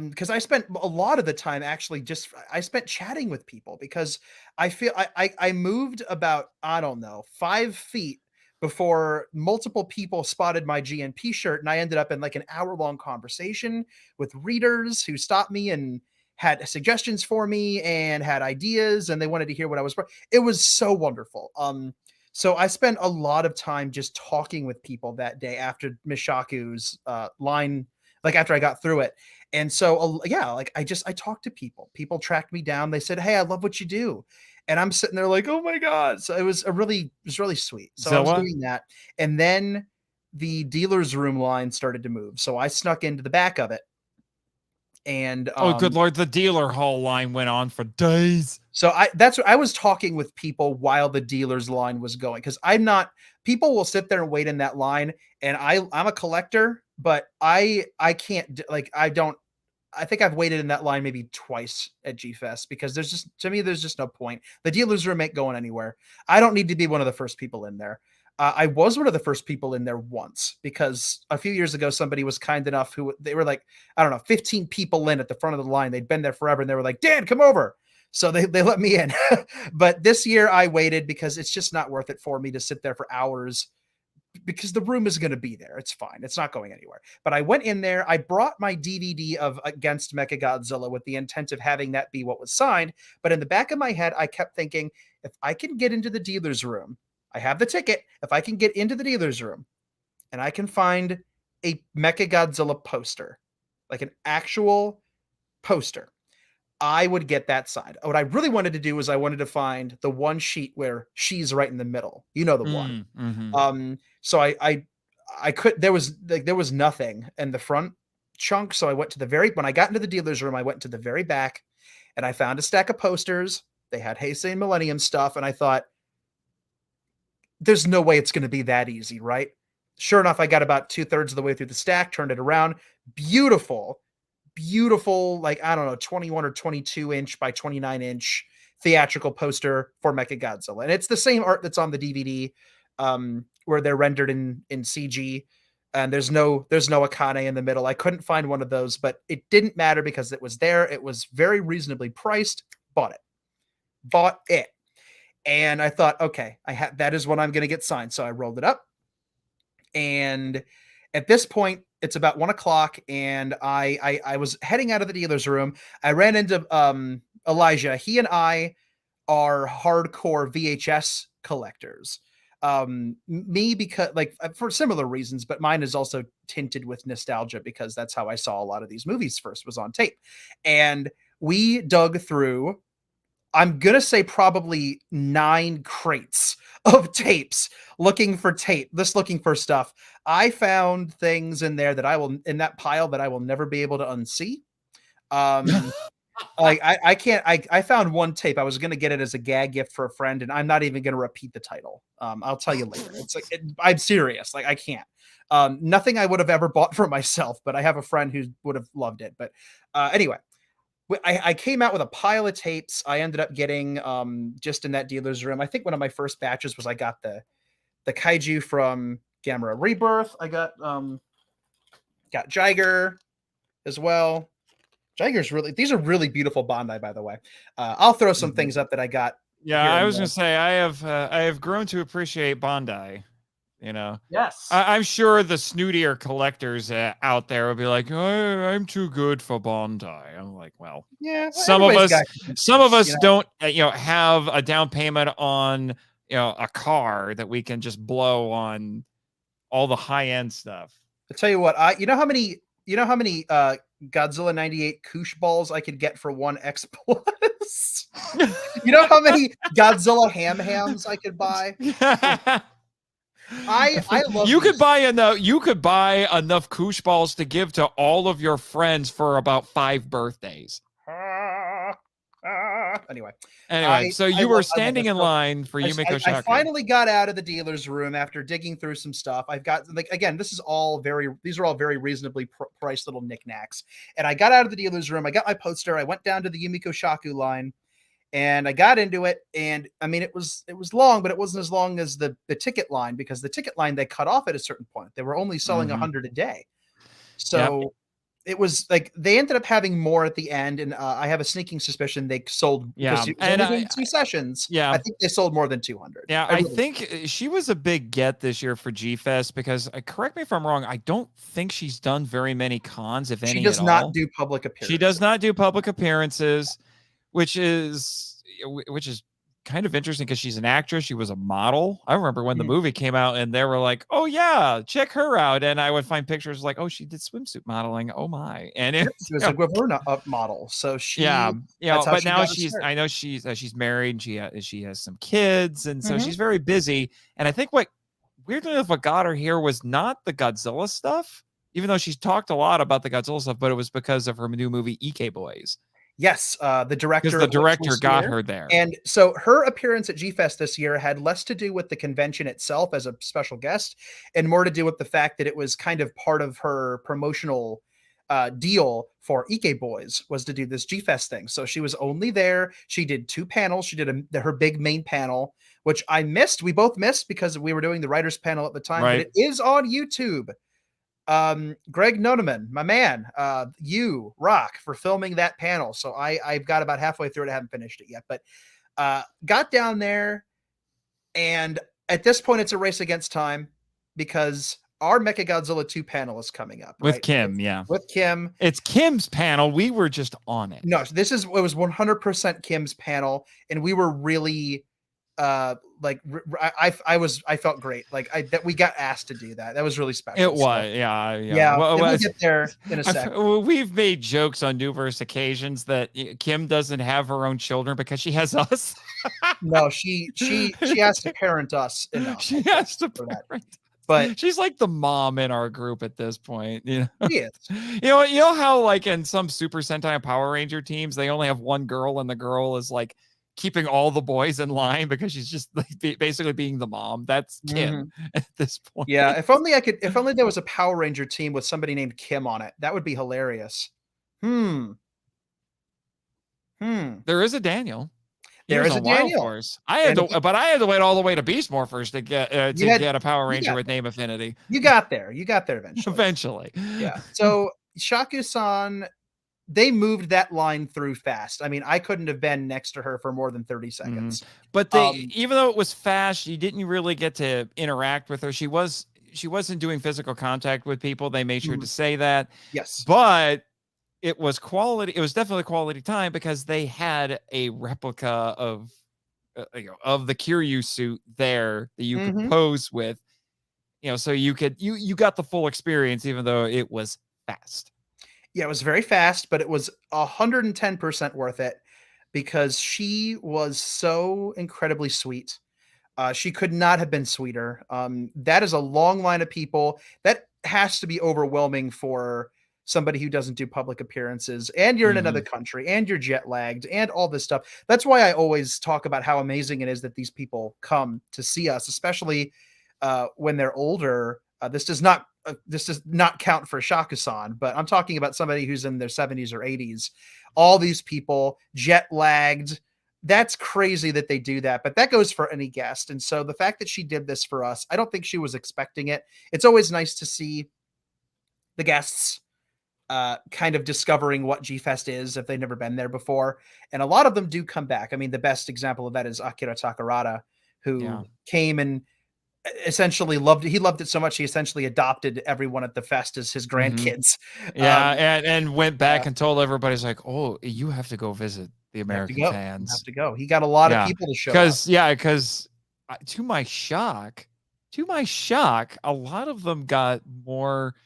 A: because I spent a lot of the time actually I spent chatting with people because I feel I moved about, I don't know, 5 feet before multiple people spotted my GNP shirt, and I ended up in like an hour-long conversation with readers who stopped me and had suggestions for me and had ideas, and they wanted to hear what I was. It was so wonderful. So I spent a lot of time just talking with people that day after Mishaku's line, like after I got through it. And so, yeah, like I talked to people. People tracked me down. They said, "Hey, I love what you do," and I'm sitting there like, "Oh my god!" So it was really sweet. So I was doing that, and then the dealer's room line started to move. So I snuck into the back of it. And
B: oh, good Lord, the dealer hall line went on for days.
A: So I was talking with people while the dealer's line was going because people will sit there and wait in that line, and I'm a collector, but I can't, like, I think I've waited in that line maybe twice at G-Fest because there's just no point. The dealer's room ain't going anywhere. I don't need to be one of the first people in there. I was one of the first people in there once because a few years ago, somebody was kind enough they were like, I don't know, 15 people in at the front of the line. They'd been there forever and they were like, "Dan, come over." So they let me in. But this year I waited because it's just not worth it for me to sit there for hours because the room is going to be there. It's fine. It's not going anywhere. But I went in there. I brought my DVD of Against Mechagodzilla with the intent of having that be what was signed. But in the back of my head, I kept thinking, if I can get into the dealer's room, I have the ticket. If I can get into the dealer's room and I can find a Mechagodzilla poster, like an actual poster, I would get that side. What I really wanted to do was I wanted to find the one sheet where she's right in the middle. You know, the one. So I could, there was nothing in the front chunk. So I went to when I got into the dealer's room, I went to the very back and I found a stack of posters. They had Heisei and Millennium stuff. And I thought, there's no way it's going to be that easy, right? Sure enough, I got about 2/3 of the way through the stack, turned it around. Beautiful, like, I don't know, 21 or 22 inch by 29 inch theatrical poster for Mechagodzilla. And it's the same art that's on the DVD, where they're rendered in CG. And there's no Akane in the middle. I couldn't find one of those, but it didn't matter because it was there. It was very reasonably priced. Bought it. And I thought, okay, that is what I'm going to get signed. So I rolled it up. And at this point, it's about 1:00, and I was heading out of the dealer's room. I ran into Elijah. He and I are hardcore VHS collectors. Me, because for similar reasons, but mine is also tinted with nostalgia because that's how I saw a lot of these movies first, was on tape. And we dug through, I'm going to say probably 9 crates of tapes, looking for stuff. I found things in there in that pile that I will never be able to unsee. I can't, I found one tape. I was going to get it as a gag gift for a friend, and I'm not even going to repeat the title. I'll tell you later. It's like, I'm serious. Like, I can't. Nothing I would have ever bought for myself, but I have a friend who would have loved it. But anyway, I came out with a pile of tapes. I ended up getting just in that dealer's room. I think one of my first batches was I got the kaiju from Gamera Rebirth. I got Jiger as well. Jiger's these are really beautiful Bandai, by the way. I'll throw some things up that I got.
B: Yeah, I was gonna say I have grown to appreciate Bandai. You know,
A: yes,
B: I'm sure the snootier collectors out there will be like, oh, I'm too good for Bandai. I'm like, well,
A: yeah.
B: Some of us don't, have a down payment on, a car that we can just blow on all the high end stuff.
A: I'll tell you what, you know how many Godzilla 98 Koosh balls I could get for one X Plus? You know how many Godzilla hams I could buy? I love
B: you could buy enough Koosh balls to give to all of your friends for about 5 birthdays. Anyway, so you were standing in line for Yumiko Shaku.
A: I finally got out of the dealer's room after digging through some stuff. I've got, again, these are all very reasonably priced little knickknacks. And I got out of the dealer's room. I got my poster. I went down to the Yumiko Shaku line, and I got into it. And I mean, it was long, but it wasn't as long as the ticket line, because the ticket line, they cut off at a certain point. They were only selling 100 a day. So it was like they ended up having more at the end, and I have a sneaking suspicion they sold. And 2 sessions.
B: Yeah,
A: I think they sold more than 200.
B: Yeah, I think she was a big get this year for G-Fest because, correct me if I'm wrong, I don't think she's done very many cons, if any.
A: She does not do public appearances.
B: She does not do public appearances, which is kind of interesting because she's an actress. She was a model. I remember when the movie came out and they were like, oh yeah, check her out. And I would find pictures like, oh, she did swimsuit modeling. Oh my. And
A: she was a Guaverna model. So she,
B: but now I know she's married. She has some kids. And so she's very busy. And I think weirdly enough, what got her here was not the Godzilla stuff, even though she's talked a lot about the Godzilla stuff, but it was because of her new movie, Ike Boys.
A: Yes, the director.
B: Because the director got her there.
A: And so her appearance at G-Fest this year had less to do with the convention itself as a special guest and more to do with the fact that it was kind of part of her promotional deal for Ike Boys was to do this G-Fest thing. So she was only there. She did 2 panels. She did her big main panel, which I missed. We both missed because we were doing the writers panel at the time, but it is on YouTube. Greg Noneman, my man, you rock for filming that panel. So I've got about halfway through it. I haven't finished it yet, but got down there, and at this point it's a race against time because our Mechagodzilla 2 panel is coming up
B: with Kim.
A: With Kim.
B: It's Kim's panel. We were just on it.
A: No, it was 100% Kim's panel, and we were really I felt great. That we got asked to do that. That was really special.
B: It was, yeah.
A: Well, we'll get there in a second.
B: We've made jokes on numerous occasions that Kim doesn't have her own children because she has us.
A: No, she has to parent us enough.
B: She has to parent. But she's like the mom in our group at this point. She is. You know how like in some Super Sentai Power Ranger teams they only have one girl and the girl is like keeping all the boys in line because she's just like basically being the mom. That's Kim at this point.
A: Yeah, if only there was a Power Ranger team with somebody named Kim on it. That would be hilarious. There
B: is a Daniel.
A: There is a Daniel.
B: Force. I had to wait all the way to Beast Morphers to get a Power Ranger with name affinity.
A: You got there. You got there eventually.
B: Eventually.
A: Yeah. So Shaku-san they moved that line through fast. I mean, I couldn't have been next to her for more than 30 seconds.
B: But even though it was fast, you didn't really get to interact with her. She wasn't doing physical contact with people. They made sure to say that.
A: Yes.
B: But it was quality. It was definitely quality time because they had a replica of the Kiryu suit there that you could pose with, so you got the full experience, even though it was fast.
A: Yeah, it was very fast, but it was 110% worth it because she was so incredibly sweet. She could not have been sweeter. That is a long line of people. That has to be overwhelming for somebody who doesn't do public appearances, and you're in another country, and you're jet lagged, and all this stuff. That's why I always talk about how amazing it is that these people come to see us, especially when they're older. This does not count for Shaka-san, but I'm talking about somebody who's in their 70s or 80s. All these people jet lagged. That's crazy that they do that, but that goes for any guest. And so the fact that she did this for us, I don't think she was expecting it. It's always nice to see the guests kind of discovering what G-Fest is if they've never been there before. And a lot of them do come back. I mean, the best example of that is Akira Takarada, who came and essentially loved it. He loved it so much he essentially adopted everyone at the fest as his grandkids.
B: And went back and told everybody, like, oh, you have to go visit the American fans.
A: You have to go. He got a lot of people to show up.
B: Because to my shock, a lot of them got more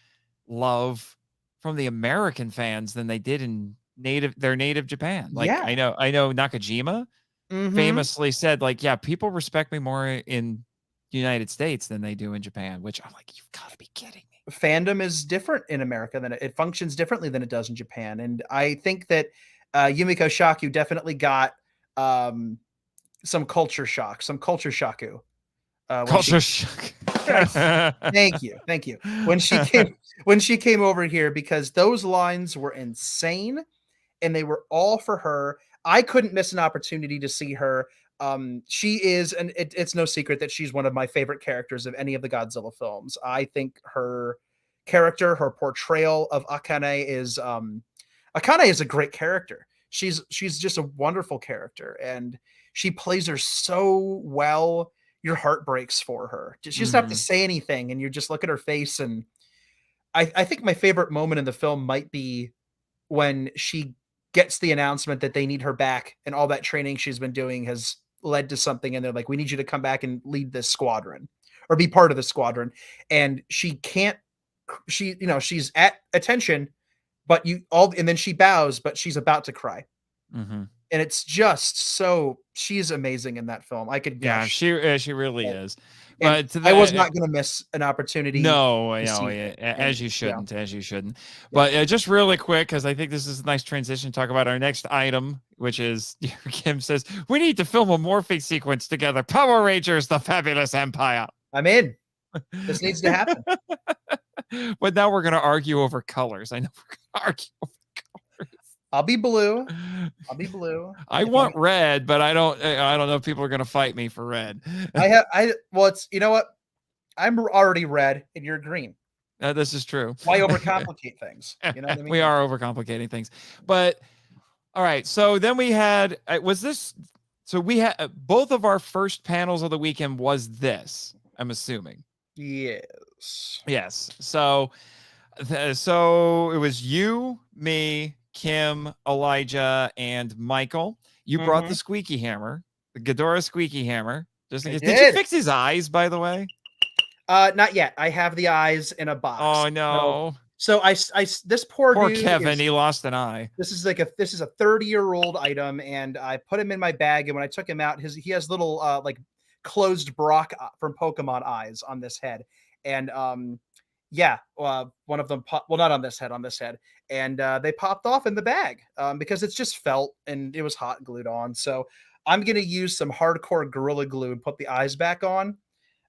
B: love from the American fans than they did in their native Japan. Like, I know Nakajima famously said, like, people respect me more in the United States than they do in Japan, which I'm like, you've got to be kidding me.
A: Fandom is different in America than it functions differently than it does in Japan. And I think that Yumiko Shaku definitely got some culture shock, some culture shaku.
B: Culture shock.
A: Thank you. When she came over here, because those lines were insane and they were all for her. I couldn't miss an opportunity to see her. She is, and it's no secret that she's one of my favorite characters of any of the Godzilla films. I think her character, her portrayal of Akane is a great character. She's just a wonderful character, and she plays her so well. Your heart breaks for her. She doesn't have to say anything, and you just look at her face. And I think my favorite moment in the film might be when she gets the announcement that they need her back, and all that training she's been doing has led to something. And they're like, we need you to come back and lead this squadron or be part of the squadron. And she's at attention, and then she bows, but she's about to cry. And it's just she's amazing in that film. I could gush.
B: Yeah, she really is. But
A: I was not going to miss an opportunity.
B: No, as you shouldn't. But just really quick, because I think this is a nice transition to talk about our next item, which is Kim says, we need to film a morphing sequence together. Power Rangers, the Fabulous Empire.
A: I'm in. This needs to happen.
B: But now we're going to argue over colors. I know we're going to argue over colors.
A: I'll be blue.
B: I want red, but I don't know if people are going to fight me for red.
A: It's, you know what? I'm already red and you're green.
B: This is true.
A: Why overcomplicate things? You know what I mean?
B: We are overcomplicating things. But all right. So then we had, we had both of our first panels of the weekend was this, I'm assuming.
A: Yes.
B: So it was you, me, Kim, Elijah, and Michael. You brought the squeaky hammer, the Ghidorah squeaky hammer. Just in case. Did you fix his eyes, by the way?
A: Not yet. I have the eyes in a box.
B: Oh no.
A: So this poor dude,
B: Kevin, he lost an eye.
A: This is a 30-year-old item, and I put him in my bag, and when I took him out, he has little like closed Brock from Pokemon eyes on this head. And one of them not on this head, and they popped off in the bag because it's just felt and it was hot glued on. So I'm gonna use some hardcore Gorilla Glue and put the eyes back on.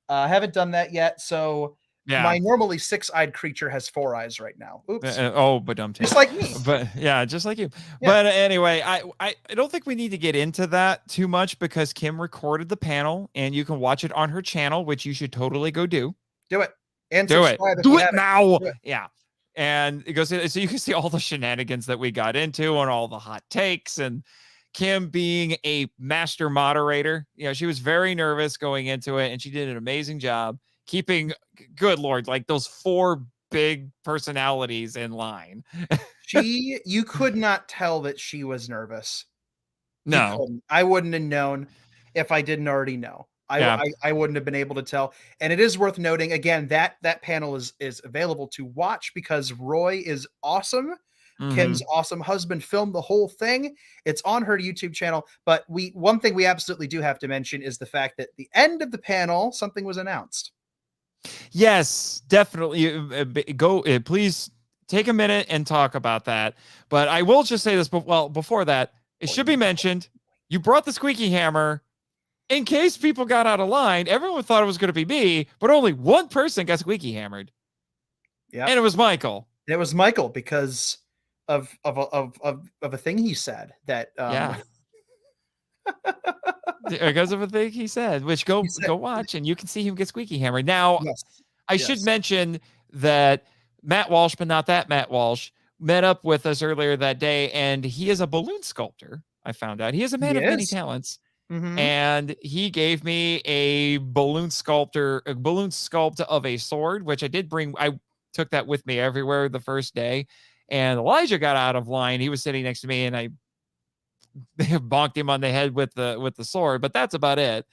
A: I haven't done that yet, so my normally 6-eyed creature has 4 eyes right now. Oops.
B: But
A: just like me.
B: But just like you. Yeah. But anyway, I don't think we need to get into that too much because Kim recorded the panel and you can watch it on her channel, which you should totally go do.
A: Do it. And
B: do it. Do it now. Do it. Yeah. And it goes, so you can see all the shenanigans that we got into and all the hot takes, and Kim being a master moderator. She was very nervous going into it, and she did an amazing job keeping, good Lord, like those 4 big personalities in line.
A: You could not tell that she was nervous.
B: No.
A: I wouldn't have known if I didn't already know.
B: Yeah.
A: I wouldn't have been able to tell. And it is worth noting again that panel is available to watch because Roy is awesome. Kim's awesome husband filmed the whole thing. It's on her YouTube channel. But one thing we absolutely do have to mention is the fact that at the end of the panel, something was announced.
B: Yes, definitely. Please take a minute and talk about that. But I will just say this, before that, it should be mentioned, you brought the squeaky hammer in case people got out of line. Everyone thought it was going to be me, but only one person got squeaky hammered. Yeah. And it was Michael.
A: It was Michael because of a thing he said that
B: yeah. Because of a thing he said, which go watch and you can see him get squeaky hammered. Now, I should mention that Matt Walsh, but not that Matt Walsh, met up with us earlier that day, and he is a balloon sculptor. I found out he is a man of many talents, and he gave me a balloon sculpt of a sword, which I did bring. I took that with me everywhere the first day, and Elijah got out of line. He was sitting next to me, and I bonked him on the head with the sword, but that's about it.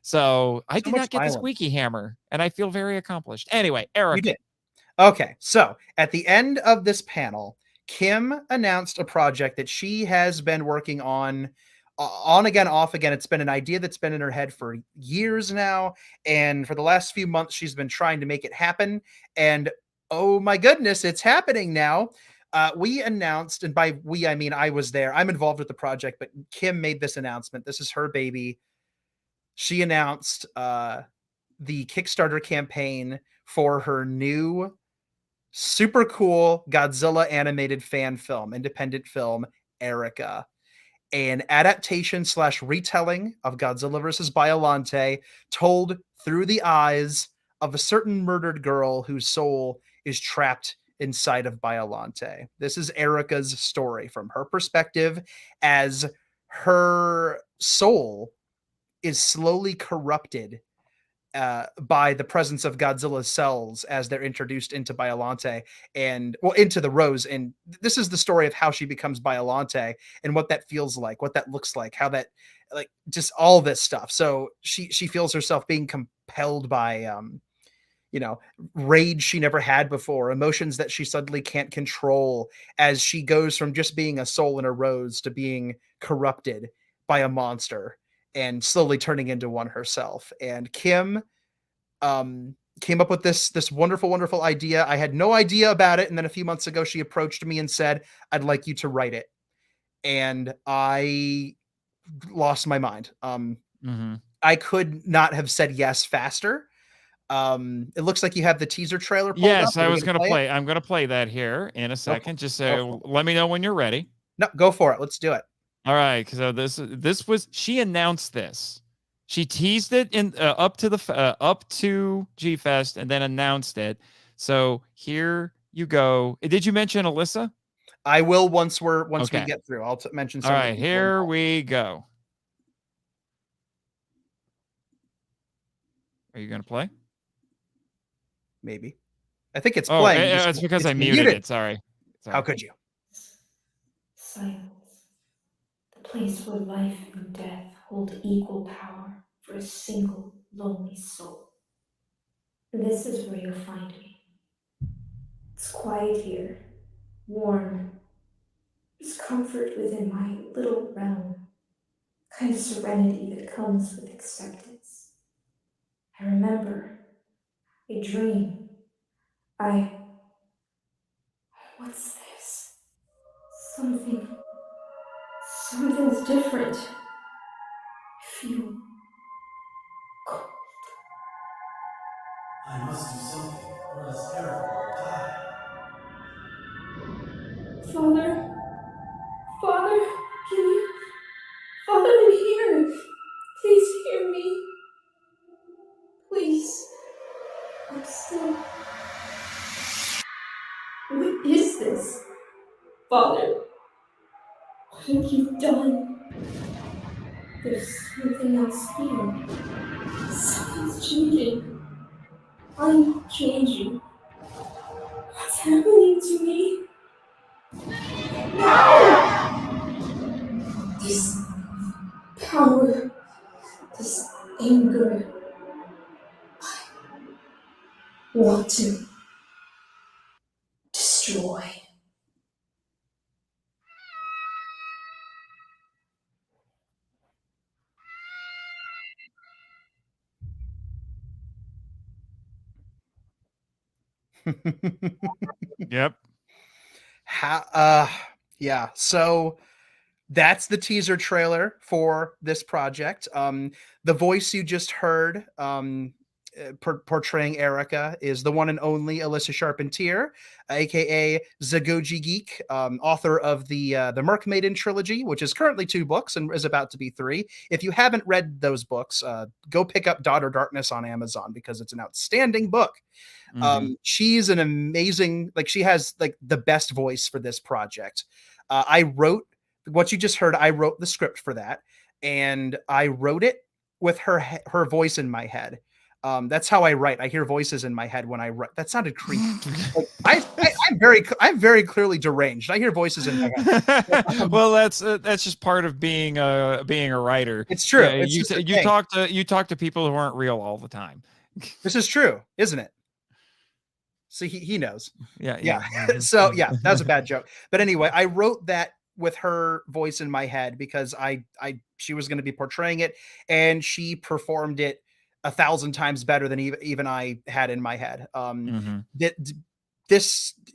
B: So I did not get the squeaky hammer, and I feel very accomplished. Anyway, Eric.
A: You did. Okay, so at the end of this panel, Kim announced a project that she has been working on again, off again. It's been an idea that's been in her head for years now, and for the last few months, she's been trying to make it happen. And oh my goodness, it's happening now. We announced, and by we, I mean I was there. I'm involved with the project, but Kim made this announcement. This is her baby. She announced the Kickstarter campaign for her new super cool Godzilla animated fan film, independent film, Erica, an adaptation / retelling of Godzilla vs. Biollante, told through the eyes of a certain murdered girl whose soul is trapped inside of Biollante. This is Erica's story from her perspective as her soul is slowly corrupted by the presence of Godzilla's cells as they're introduced into Biollante and into the Rose. And this is the story of how she becomes Biollante and what that feels like, what that looks like, how that, like, just all this stuff. So she feels herself being compelled by, rage she never had before, emotions that she suddenly can't control as she goes from just being a soul in a rose to being corrupted by a monster and slowly turning into one herself. And Kim came up with this wonderful, wonderful idea. I had no idea about it. And then a few months ago, she approached me and said, I'd like you to write it. And I lost my mind. I could not have said yes faster. It looks like you have the teaser trailer pulled
B: yes,
A: up.
B: I was going to play. I'm going to play that here in a second. Just so let me know when you're ready.
A: No, go for it. Let's do it.
B: All right, so this was, she announced this. She teased it in up to G-Fest and then announced it. So here you go. Did you mention Alyssa?
A: I will once we get through. I'll mention some.
B: All right, here we go. Are you going to play?
A: Maybe. I think it's playing.
B: It's because I muted it. Sorry.
A: How could you?
F: Silence. The place where life and death hold equal power for a single lonely soul. This is where you'll find me. It's quiet here, warm. There's comfort within my little realm, kind of serenity that comes with acceptance. I remember, I dream, what's this? Something's different. I feel cold.
G: I must do something, or else Erica will die.
F: Father, Father, I'm here. Please hear me. Please. I'm still. Wait. There's something else here. Something's changing. I'm changing. What's happening to me? This power, this anger. I want to destroy.
B: Yep.
A: Yeah. So that's the teaser trailer for this project. The voice you just heard, portraying Erica, is the one and only Alyssa Charpentier, aka Zagoji Geek, author of the Merkmaiden trilogy, which is currently 2 books and is about to be 3. If you haven't read those books, go pick up Daughter Darkness on Amazon because it's an outstanding book. She's an amazing, like, she has like the best voice for this project. I wrote what you just heard. I wrote the script for that, and I wrote it with her voice in my head. That's how I write. I hear voices in my head when I write. That sounded creepy. Like, I'm very clearly deranged. I hear voices in my head.
B: Well, that's just part of being a writer.
A: It's true.
B: Yeah,
A: It's
B: you talk to people who aren't real all the time.
A: This is true, isn't it? See, he knows.
B: Yeah.
A: So yeah, that was a bad joke. But anyway, I wrote that with her voice in my head because she was going to be portraying it, and she performed it 1,000 times better than even I had in my head.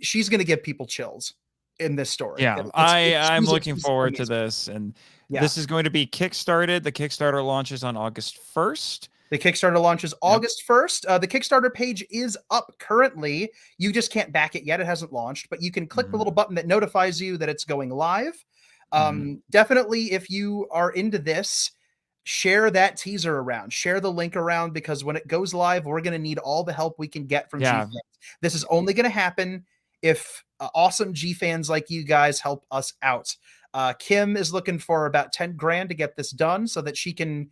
A: She's going to give people chills in this story.
B: Yeah, I'm looking forward to this, and this is going to be kickstarted. The Kickstarter launches on August 1st.
A: The Kickstarter launches August 1st. The Kickstarter page is up currently. You just can't back it yet. It hasn't launched, but you can click the little button that notifies you that it's going live. Definitely, if you are into this, share that teaser around. Share the link around, because when it goes live, we're going to need all the help we can get from G-Fans. This is only going to happen if awesome G-Fans like you guys help us out. Kim is looking for about 10 grand to get this done so that she can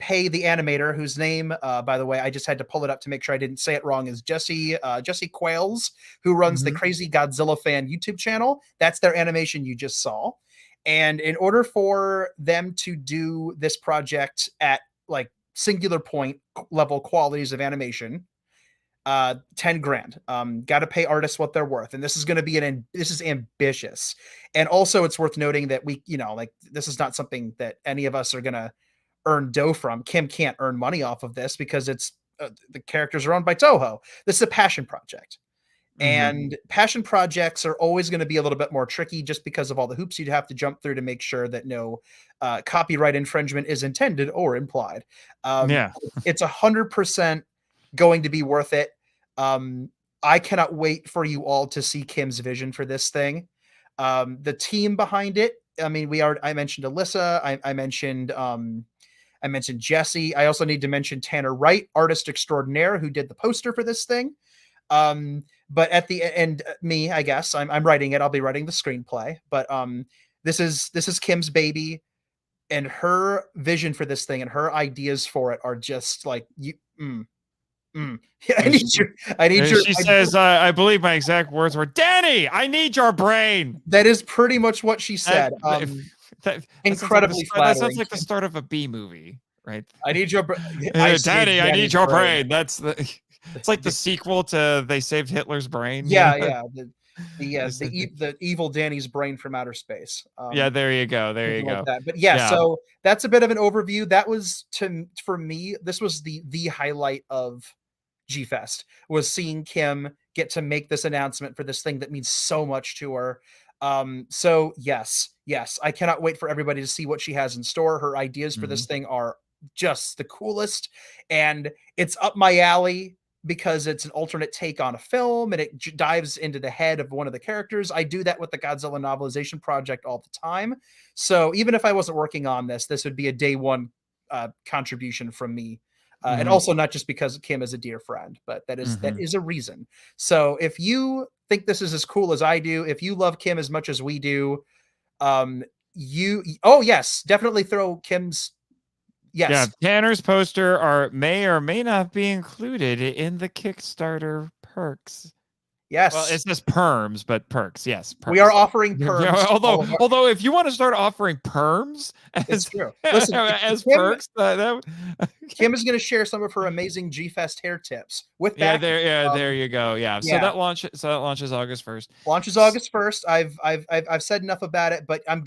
A: pay the animator, whose name, by the way, I just had to pull it up to make sure I didn't say it wrong, is Jesse Quails, who runs the Crazy Godzilla Fan YouTube channel. That's their animation you just saw. And in order for them to do this project at like singular point level qualities of animation, 10 grand. Got to pay artists what they're worth. And this is going to be this is ambitious. And also it's worth noting that this is not something that any of us are going to earn dough from. Kim can't earn money off of this because it's the characters are owned by Toho. This is a passion project. And passion projects are always going to be a little bit more tricky just because of all the hoops you'd have to jump through to make sure that no copyright infringement is intended or implied. It's 100% going to be worth it. I cannot wait for you all to see Kim's vision for this thing. The team behind it, I mean, I mentioned Alyssa, I mentioned Jesse. I also need to mention Tanner Wright, artist extraordinaire, who did the poster for this thing. But at the end, me, I guess I'm writing it. I'll be writing the screenplay, but this is Kim's baby, and her vision for this thing and her ideas for it are just like you. I need your.
B: She says, I believe my exact words were, "Danny, I need your brain."
A: That is pretty much what she said. Incredibly flattering.
B: That sounds like the start of a B movie, right?
A: I need your brain.
B: Daddy, I need your brain. It's like the sequel to They Saved Hitler's Brain.
A: Yeah. The evil Danny's brain from outer space.
B: There you go.
A: But so that's a bit of an overview. That was for me, this was the highlight of G-Fest, was seeing Kim get to make this announcement for this thing that means so much to her. So yes, I cannot wait for everybody to see what she has in store. Her ideas for this thing are just the coolest, and it's up my alley because it's an alternate take on a film, and it dives into the head of one of the characters. I do that with the Godzilla novelization project all the time. So even if I wasn't working on this would be a day one contribution from me. And also not just because Kim is a dear friend, but that is a reason. So if you think this is as cool as I do, if you love Kim as much as we do, Oh yes, definitely throw Kim's. Yes.
B: Yeah, Tanner's poster may or may not be included in the Kickstarter perks.
A: Yes.
B: Well, it's just perms, but perks. Yes, perks.
A: We are offering
B: Yeah,
A: perms.
B: although if you want to start offering perms
A: It's true. Listen,
B: as
A: Kim,
B: perks,
A: Kim is going to share some of her amazing G-Fest hair tips with backing.
B: there you go. Yeah. So that launches August 1st.
A: Launches August 1st. I've said enough about it, but I'm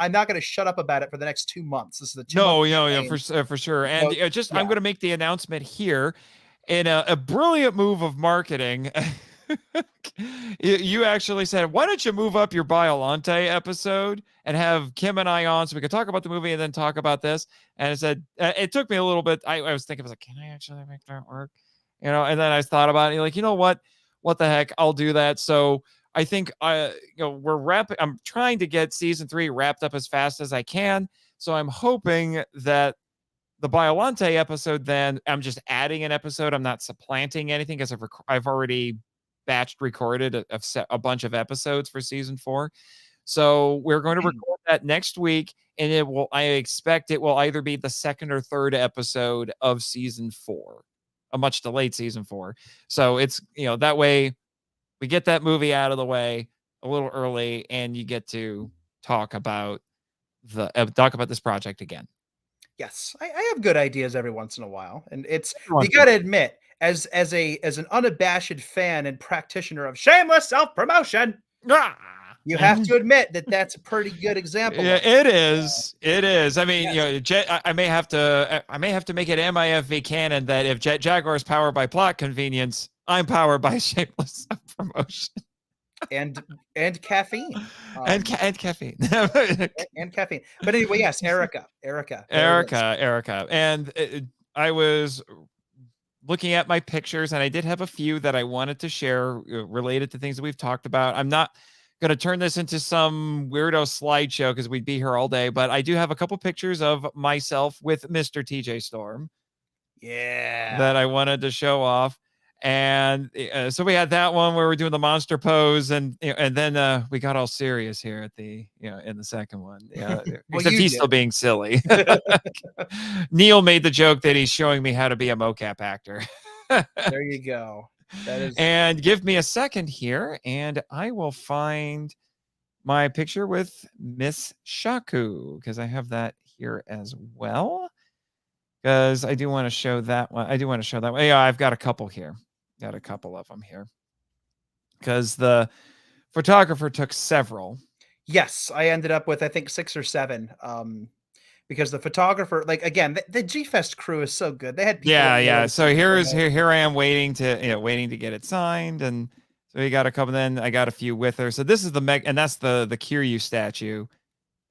A: not gonna shut up about it for the next 2 months. This is the 2
B: for sure. And I'm gonna make the announcement here in a brilliant move of marketing. You actually said, why don't you move up your Biollante episode and have Kim and I on so we could talk about the movie and then talk about this? And it said, it took me a little bit. I was thinking, I was like, can I actually make that work? And then I thought about it, like, you know what the heck, I'll do that. So I think I'm trying to get season 3 wrapped up as fast as I can. So I'm hoping that the Biollante episode, then I'm just adding an episode. I'm not supplanting anything because I've already batched recorded a bunch of episodes for season 4. So we're going to record that next week, and I expect it will either be the second or third episode of season 4, a much delayed season 4. So it's, that way we get that movie out of the way a little early, and you get to talk about this project again.
A: Yes, I have good ideas every once in a while, and you got to admit, as an unabashed fan and practitioner of shameless self-promotion, you have to admit that that's a pretty good example.
B: Yeah, it is. It is. I mean, I may have to make it MIFV canon that if Jet Jaguar is powered by plot convenience, I'm powered by shameless self-promotion.
A: And caffeine.
B: And caffeine.
A: and caffeine. But anyway, yes, Erica.
B: And I was looking at my pictures, and I did have a few that I wanted to share related to things that we've talked about. I'm not going to turn this into some weirdo slideshow because we'd be here all day, but I do have a couple pictures of myself with Mr. TJ Storm.
A: Yeah.
B: That I wanted to show off. And so we had that one where we're doing the monster pose, and then we got all serious here at the in the second one. Yeah, except he's still being silly. Neil made the joke that he's showing me how to be a mocap actor.
A: There you go. That is.
B: And give me a second here, and I will find my picture with Miss Shaku because I have that here as well. Because I do want to show that one. Yeah, I've got a couple here. Got a couple of them here. Because the photographer took several.
A: Yes, I ended up with, I think, 6 or 7. Because the photographer, like, again, the G-Fest crew is so good. They had people.
B: Yeah. So here I am waiting to get it signed, and so we got a couple. Then I got a few with her. So this is and that's the Kiryu statue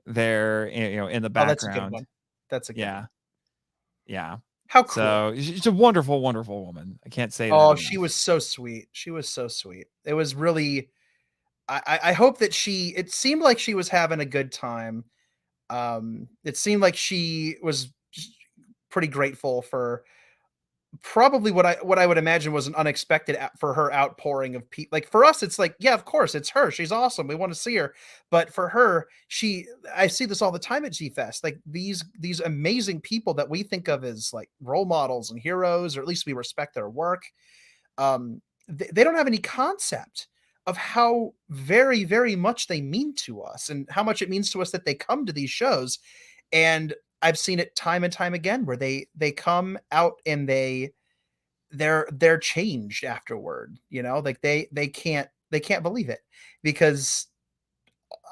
B: there, in the background.
A: That's a good one. That's a good one.
B: Yeah.
A: How cool.
B: So she's a wonderful, wonderful woman. I can't say that.
A: Oh, she was so sweet. She was so sweet. It was really, I hope that it seemed like she was having a good time. It seemed like she was pretty grateful for probably what I would imagine was an unexpected for her outpouring of people. Like for us, it's like, yeah, of course, it's her. She's awesome. We want to see her. But for her, I see this all the time at G-Fest. Like these amazing people that we think of as like role models and heroes, or at least we respect their work. They don't have any concept of how very, very much they mean to us and how much it means to us that they come to these shows. And I've seen it time and time again where they come out and they're changed afterward, like they can't believe it, because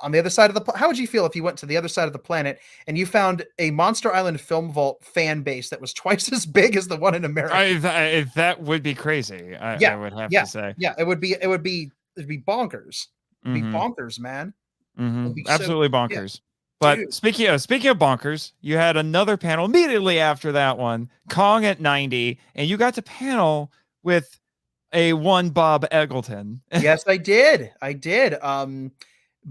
A: on the other side of how would you feel if you went to the other side of the planet and you found a Monster Island Film Vault fan base that was twice as big as the one in America?
B: That would be crazy. I would have to say.
A: Yeah, it would be bonkers. It'd be bonkers, man.
B: Mm-hmm. Absolutely bonkers. But dude, speaking of bonkers, you had another panel immediately after that one, Kong at 90, and you got to panel with one Bob Eggleton.
A: Yes, I did. And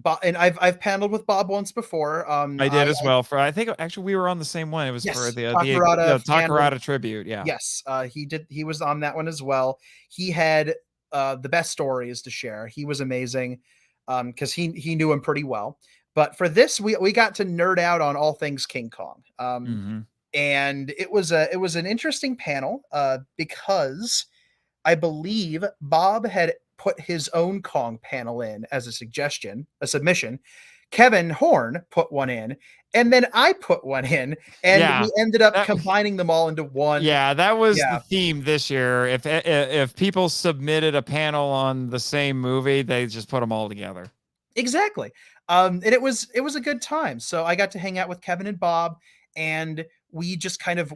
A: I've paneled with Bob once before.
B: I did as well. I think actually we were on the same one. It was for the Takarada tribute. Yeah.
A: Yes, he did. He was on that one as well. He had the best stories to share. He was amazing because he knew him pretty well. But for this, we got to nerd out on all things King Kong. And it was an interesting panel because I believe Bob had put his own Kong panel in as a submission. Kevin Horn put one in, and then I put one in, and we ended up combining them all into one.
B: Yeah, that was the theme this year. If people submitted a panel on the same movie, they just put them all together.
A: Exactly. And it was a good time. So I got to hang out with Kevin and Bob, and we just kind of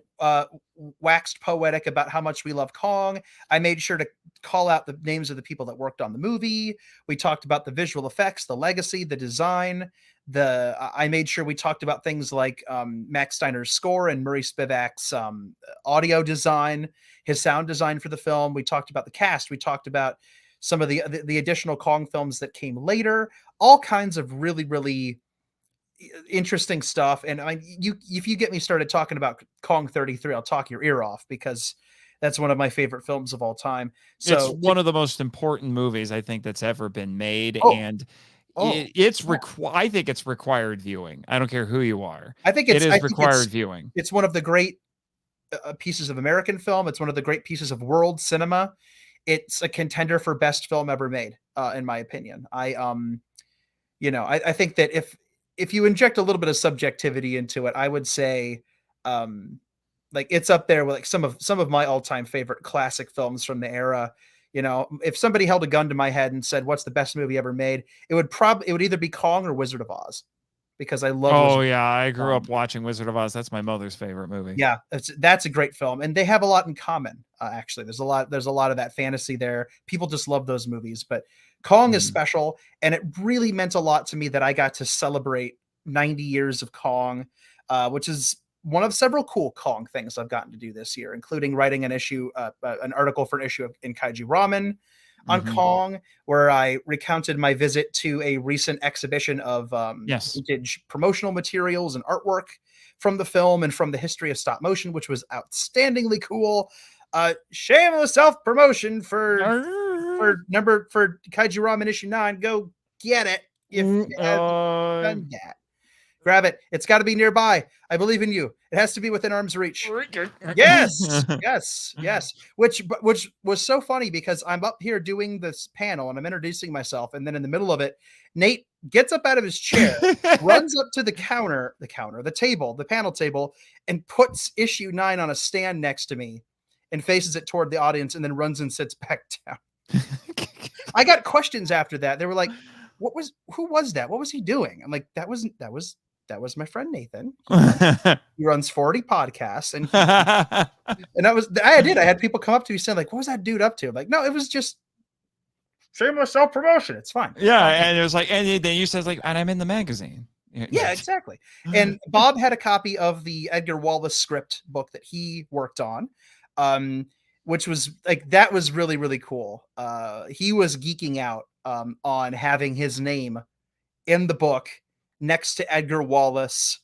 A: waxed poetic about how much we love Kong. I made sure to call out the names of the people that worked on the movie. We talked about the visual effects, the legacy, the design. I made sure we talked about things like Max Steiner's score and Murray Spivak's audio design, his sound design for the film. We talked about the cast. We talked about some of the additional Kong films that came later. All kinds of really, really interesting stuff. And I mean, if you get me started talking about Kong 33, I'll talk your ear off, because that's one of my favorite films of all time. So
B: it's one of the most important movies I think that's ever been made. I think it's required viewing. I don't care who you are.
A: I think it is
B: required viewing.
A: It's one of the great pieces of American film. It's one of the great pieces of world cinema. It's a contender for best film ever made, in my opinion. I think that if you inject a little bit of subjectivity into it, I would say, like, it's up there with like some of my all-time favorite classic films from the era. You know, if somebody held a gun to my head and said, "What's the best movie ever made?" it would either be Kong or Wizard of Oz, because I love.
B: I grew up watching Wizard of Oz. That's my mother's favorite movie.
A: Yeah, that's a great film, and they have a lot in common. Actually, there's a lot of that fantasy there. People just love those movies, but Kong is special, and it really meant a lot to me that I got to celebrate 90 years of Kong, which is one of several cool Kong things I've gotten to do this year, including writing an article for an issue in Kaiju Ramen on Kong, where I recounted my visit to a recent exhibition of vintage promotional materials and artwork from the film and from the history of stop motion, which was outstandingly cool. Shameless self-promotion for Kaiju Ramen issue 9. Go get it if you haven't done that. Grab it. It's got to be nearby. I believe in you. It has to be within arm's reach. Yes. Which was so funny, because I'm up here doing this panel and I'm introducing myself, and then in the middle of it, Nate gets up out of his chair, runs up to the panel table, and puts issue 9 on a stand next to me and faces it toward the audience, and then runs and sits back down. I got questions after that. They were like, who was that? What was he doing? I'm like, that was my friend Nathan. He runs 40 podcasts, and I had people come up to me saying, like, what was that dude up to? I'm like, no, it was just shameless self-promotion. It's fine.
B: Yeah, and it was like, and then you said, like, and I'm in the magazine.
A: Yeah, exactly. And Bob had a copy of the Edgar Wallace script book that he worked on, which was like, that was really, really cool. He was geeking out on having his name in the book next to Edgar Wallace,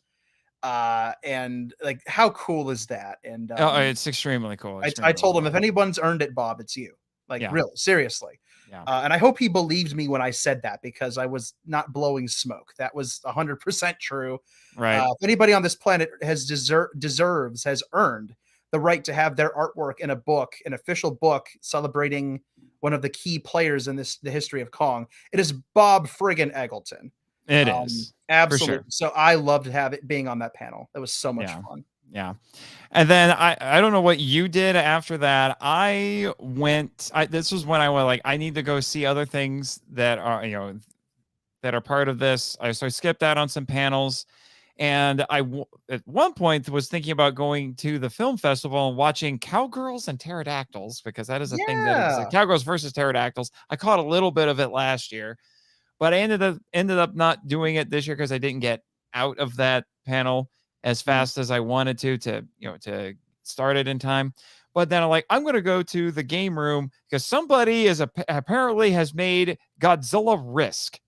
A: and like, how cool is that? And
B: it's extremely cool.
A: I told him, if anyone's earned it, Bob, it's you. Like, really, seriously.
B: Yeah.
A: And I hope he believed me when I said that, because I was not blowing smoke. That was 100% true.
B: Right.
A: If anybody on this planet has earned the right to have their artwork in a book, an official book celebrating one of the key players in the history of Kong, it is Bob friggin' Eggleton.
B: It is.
A: Absolutely.
B: Sure.
A: So I loved it being on that panel. That was so much fun.
B: Yeah. And then I don't know what you did after that. This was when I was like, I need to go see other things that are, that are part of this. So I skipped out on some panels, and I at one point was thinking about going to the film festival and watching Cowgirls and Pterodactyls, because that is a thing that is like Cowgirls versus Pterodactyls. I caught a little bit of it last year, but I ended up not doing it this year because I didn't get out of that panel as fast as I wanted to start it in time. But then I'm going to go to the game room, because somebody apparently has made Godzilla Risk.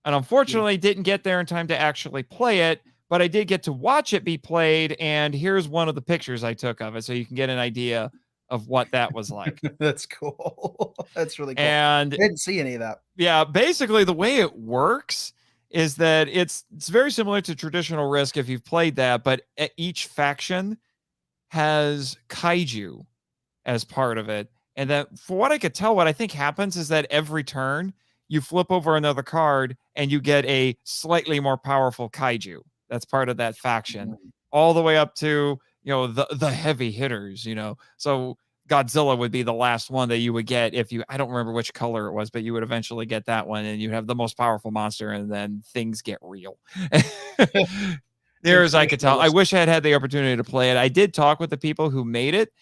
B: And unfortunately didn't get there in time to actually play it, but I did get to watch it be played. And here's one of the pictures I took of it, so you can get an idea of what that was like.
A: That's cool. That's really cool.
B: And
A: I didn't see any of that.
B: Yeah, basically the way it works is that it's very similar to traditional Risk if you've played that, but each faction has kaiju as part of it. And that, for what I could tell, what I think happens is that every turn you flip over another card and you get a slightly more powerful kaiju that's part of that faction, all the way up to, you know, the heavy hitters, you know. So Godzilla would be the last one that you would get if you, I don't remember which color it was, but you would eventually get that one and you have the most powerful monster, and then things get real. Near as I could tell. I wish I had the opportunity to play it. I did talk with the people who made it.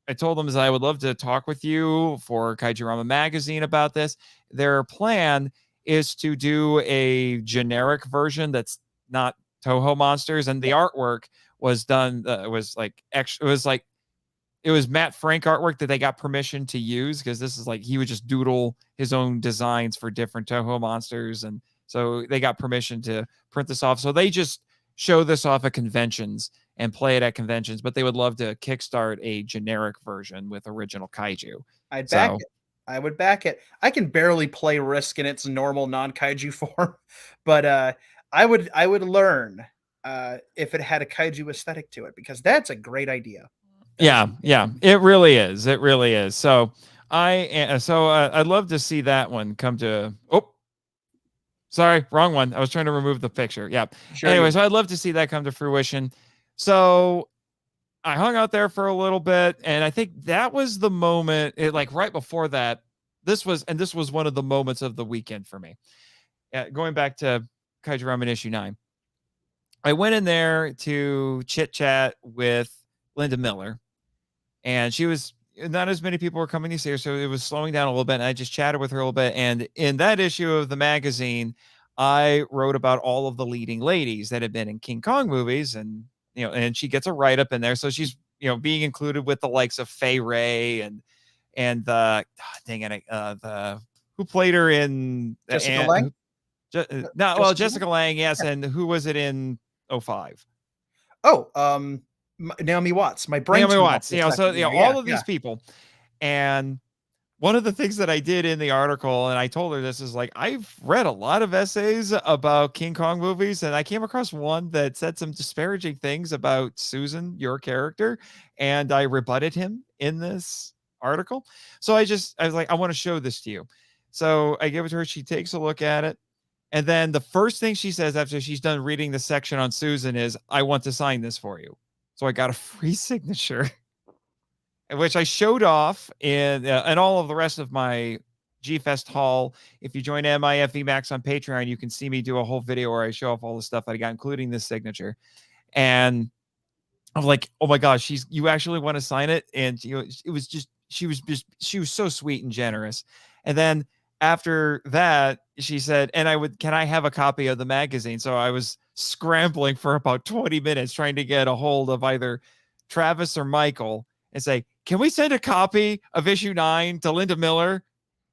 B: I told them I would love to talk with you for Kaijurama Magazine about this. Their plan is to do a generic version that's not Toho monsters, and the artwork was done. It was Matt Frank artwork that they got permission to use, because this is like he would just doodle his own designs for different Toho monsters, and so they got permission to print this off. So they just show this off at conventions and play it at conventions, but they would love to kickstart a generic version with original kaiju.
A: I'd back it. I would back it. I can barely play Risk in its normal non-kaiju form, but I would learn if it had a kaiju aesthetic to it, because that's a great idea.
B: Yeah, it really is. It really is. So I'd love to see that one come to. Oh, sorry, wrong one. I was trying to remove the picture. Yeah. Sure. Anyway, so I'd love to see that come to fruition. So I hung out there for a little bit, and I think that was the moment. Like right before that, this was one of the moments of the weekend for me. Going back to Kaiju Ramen issue 9, I went in there to chit chat with Linda Miller. And she was, not as many people were coming to see her, so it was slowing down a little bit. And I just chatted with her a little bit. And in that issue of the magazine, I wrote about all of the leading ladies that had been in King Kong movies, and and she gets a write up in there. So she's being included with the likes of Fay Ray and the who played her in
A: Jessica Lange.
B: Jessica Lange, yes. Yeah. And who was it in 05?
A: Oh, Naomi Watts, my brain.
B: Naomi Watts, all of these people. And one of the things that I did in the article, and I told her this, is like, I've read a lot of essays about King Kong movies, and I came across one that said some disparaging things about Susan, your character, and I rebutted him in this article. So I was like, I want to show this to you. So I give it to her. She takes a look at it. And then the first thing she says after she's done reading the section on Susan is, I want to sign this for you. So I got a free signature, which I showed off in and all of the rest of my G-Fest haul. If you join MIFV MAX on Patreon, you can see me do a whole video where I show off all the stuff that I got, including this signature. And I'm like, oh my gosh, you actually want to sign it? And she was so sweet and generous. And then after that, she said, can I have a copy of the magazine? So I was scrambling for about 20 minutes trying to get a hold of either Travis or Michael and say, can we send a copy of issue 9 to Linda Miller?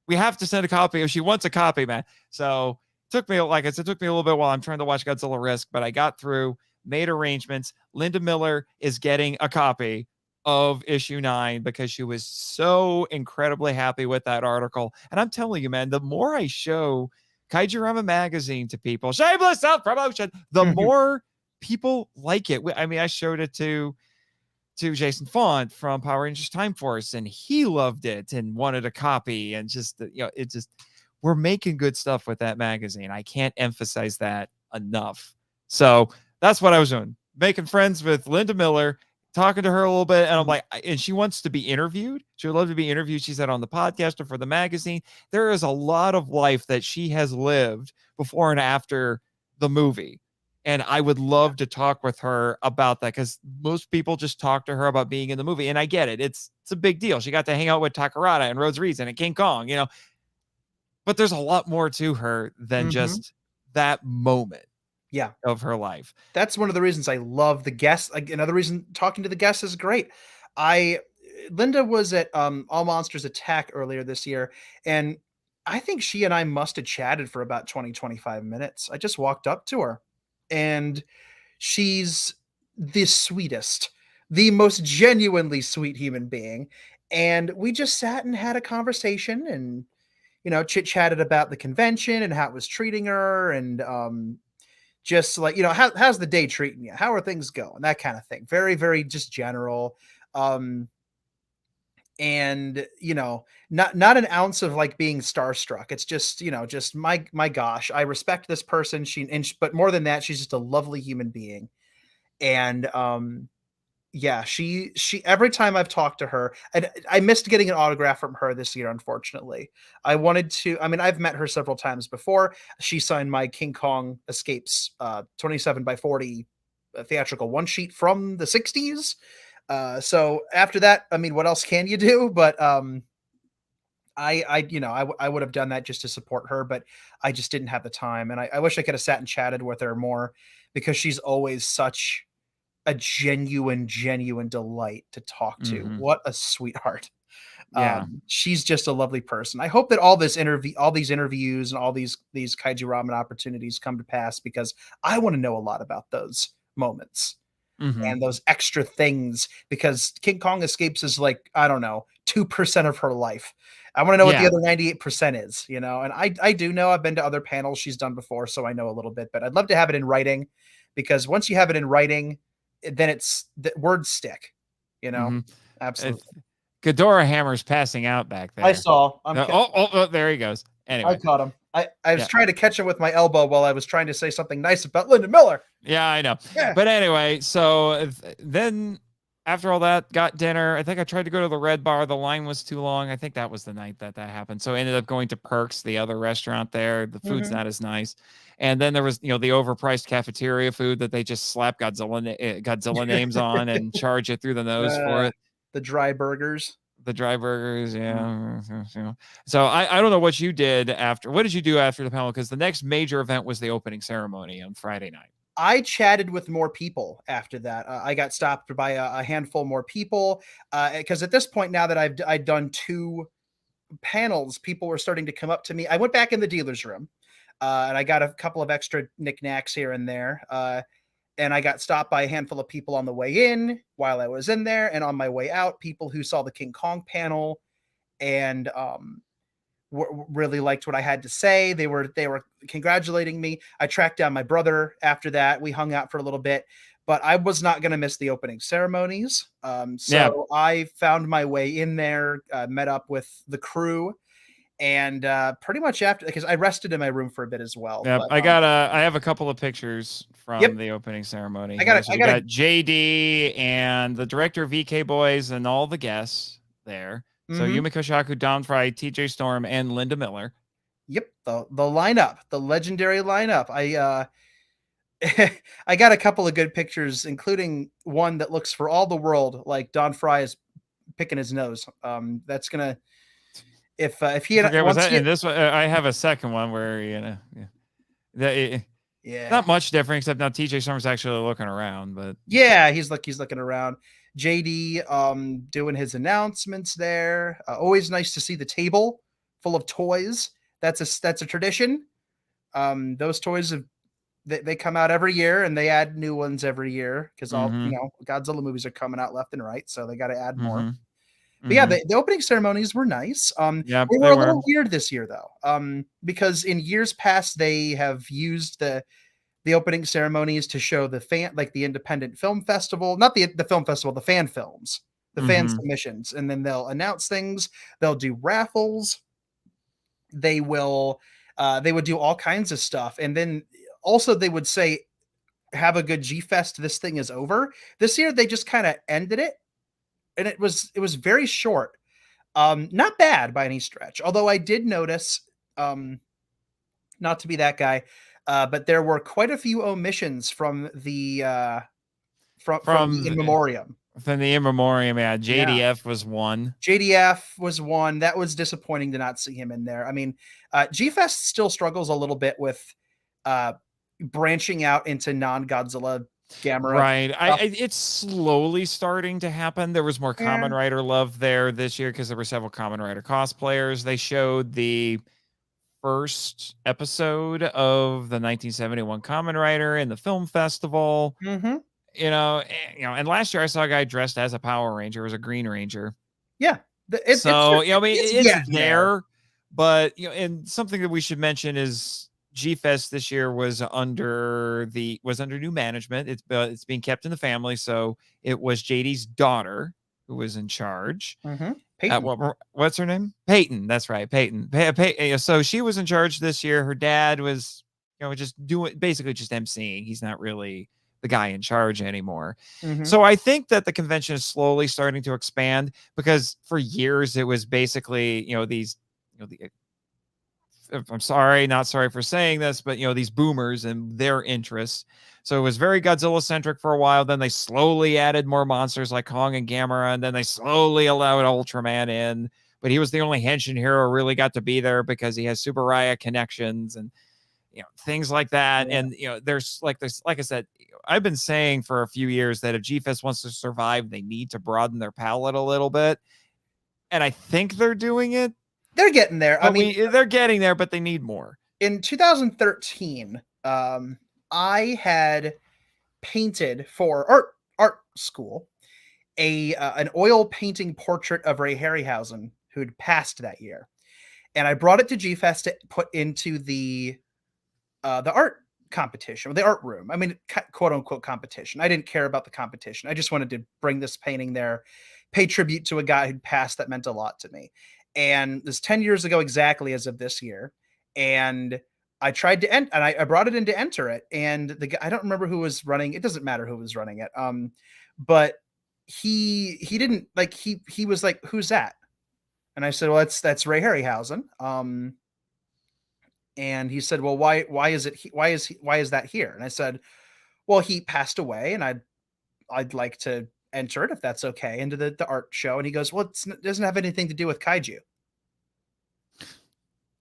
B: We have to send a copy if she wants a copy, man. So it took me a little bit while I'm trying to watch Godzilla Risk, but I got through, made arrangements. Linda Miller is getting a copy of issue 9 because she was so incredibly happy with that article. And I'm telling you, man, the more I show Kaijurama Magazine to people, shameless self-promotion, the more people like it. I mean, I showed it to Jason Font from Power Rangers Time Force, and he loved it and wanted a copy. And we're making good stuff with that magazine. I can't emphasize that enough. So that's what I was doing, making friends with Linda Miller, talking to her a little bit. And I'm like, and she wants to be interviewed. She would love to be interviewed. She said on the podcast or for the magazine. There is a lot of life that she has lived before and after the movie. And I would love to talk with her about that, because most people just talk to her about being in the movie. And I get it. It's a big deal. She got to hang out with Takarada and Rhodes Reason and King Kong, but there's a lot more to her than just that moment.
A: Yeah,
B: of her life.
A: That's one of the reasons I love the guests. Like, another reason talking to the guests is great. Linda was at All Monsters Attack earlier this year, and I think she and I must have chatted for about 20-25 minutes. I just walked up to her, and she's the sweetest, the most genuinely sweet human being. And we just sat and had a conversation, and chit chatted about the convention and how it was treating her, and just like, how's the day treating you? How are things going? That kind of thing. Very, very just general. And not an ounce of like being starstruck. It's just, just my gosh, I respect this person. But more than that, she's just a lovely human being. And yeah, she every time I've talked to her, and I missed getting an autograph from her this year, unfortunately. I wanted to. I mean, I've met her several times before. She signed my King Kong Escapes 27x40 theatrical one sheet from the 60s. So after that, I mean, what else can you do? But I would have done that just to support her, but I just didn't have the time. And I wish I could have sat and chatted with her more, because she's always such a genuine delight to talk to.
B: Mhm.
A: What a sweetheart.
B: Yeah.
A: She's just a lovely person. I hope that all these interviews and all these Kaiju Ramen opportunities come to pass, because I want to know a lot about those moments
B: Mhm.
A: and those extra things, because King Kong Escapes is like, I don't know, 2% of her life. I want to know what the
B: Yeah.
A: other 98% is, and I do know. I've been to other panels she's done before, so I know a little bit, but I'd love to have it in writing, because once you have it in writing, then it's the words stick,
B: Mhm.
A: absolutely.
B: Ghidorah Hammer's passing out back there.
A: I saw.
B: There he goes.
A: I
B: Anyway.
A: caught him. I was
B: Yeah.
A: trying to catch him with my elbow while I was trying to say something nice about Linda Miller.
B: Yeah, I know.
A: Yeah.
B: But anyway, so then after all that, got dinner. I think I tried to go to the Red Bar. The line was too long. I think that was the night that happened. So I ended up going to Perks, the other restaurant there. The food's not as nice. And then there was, the overpriced cafeteria food that they just slap Godzilla names on and charge you through the nose for it.
A: The dry burgers.
B: The dry burgers, yeah. So I don't know what you did after. What did you do after the panel? Because the next major event was the opening ceremony on Friday night.
A: I chatted with more people after that. I got stopped by a handful more people, because at this point, now that I'd done 2 panels, people were starting to come up to me. I went back in the dealer's room, and I got a couple of extra knickknacks here and there. And I got stopped by a handful of people on the way in while I was in there, and on my way out, people who saw the King Kong panel and really liked what I had to say. They were congratulating me. I tracked down my brother after that. We hung out for a little bit, but I was not going to miss the opening ceremonies. So I found my way in there, met up with the crew, and pretty much after, because I rested in my room for a bit as well.
B: Yeah,
A: but,
B: I have a couple of pictures from
A: Yep.
B: the opening ceremony.
A: I got
B: JD and the director of VK Boys and all the guests there. So
A: Mhm.
B: Yumi Koshaku, Don Fry, TJ Storm, and Linda Miller.
A: Yep, the lineup, the legendary lineup. I got a couple of good pictures, including one that looks for all the world like Don Fry is picking his nose. That's gonna, if he had,
B: Was that in this one? I have a second one where not much different, except now TJ Storm's actually looking around. But
A: yeah, he's looking around. JD doing his announcements there. Always nice to see the table full of toys. That's a tradition. Those toys they come out every year, and they add new ones every year, because all Godzilla movies are coming out left and right, so they got to add more. But yeah, the opening ceremonies were nice. They were a little weird this year though, because in years past they have used the opening ceremonies to show the the independent film festival, not the film festival, the fan films, the fan submissions, and then they'll announce things. They'll do raffles. They would do all kinds of stuff, and then also they would say, "Have a good G-Fest. This thing is over." This year they just kind of ended it, and it was very short. Not bad by any stretch, although I did notice, not to be that guy, but there were quite a few omissions from the from the In Memoriam.
B: From the In Memoriam, yeah. JDF was one.
A: JDF was one. That was disappointing to not see him in there. I mean, G-Fest still struggles a little bit with branching out into non-Godzilla Gamera.
B: Right. It's slowly starting to happen. There was more Kamen Rider love there this year because there were several Kamen Rider cosplayers. They showed the first episode of the 1971 Kamen Rider in the film festival.
A: Mm-hmm.
B: And last year I saw a guy dressed as a Power Ranger, as a Green Ranger.
A: Yeah.
B: It's there, But and something that we should mention is G-Fest this year was under new management. It's being kept in the family, so it was JD's daughter who was in charge.
A: Peyton.
B: What's her name? Peyton. That's right, Peyton. So she was in charge this year. Her dad was, just basically just emceeing. He's not really the guy in charge anymore. So I think that the convention is slowly starting to expand, because for years it was basically, I'm not sorry for saying this, but these boomers and their interests. So it was very Godzilla centric for a while. Then they slowly added more monsters like Kong and Gamera, and then they slowly allowed Ultraman in. But he was the only Henshin hero who really got to be there because he has Super Raya connections and things like that.
A: Yeah.
B: And there's like I said, I've been saying for a few years that if G-Fest wants to survive, they need to broaden their palette a little bit. And I think they're doing it.
A: They're getting there. I mean,
B: they're getting there, but they need more.
A: In 2013, I had painted for art school an oil painting portrait of Ray Harryhausen, who'd passed that year, and I brought it to G-Fest to put into the art competition, or the art room. I mean, quote unquote competition. I didn't care about the competition. I just wanted to bring this painting there, pay tribute to a guy who'd passed. That meant a lot to me. And this 10 years ago, exactly as of this year. And I tried to I brought it in to enter it. And the guy, I don't remember who was running. It doesn't matter who was running it. But he didn't like, he was like, who's that? And I said, well, that's Ray Harryhausen. And he said, well, why is that here? And I said, well, he passed away, and I'd like to enter it, if that's okay, into the art show. And he goes, well, it doesn't have anything to do with kaiju.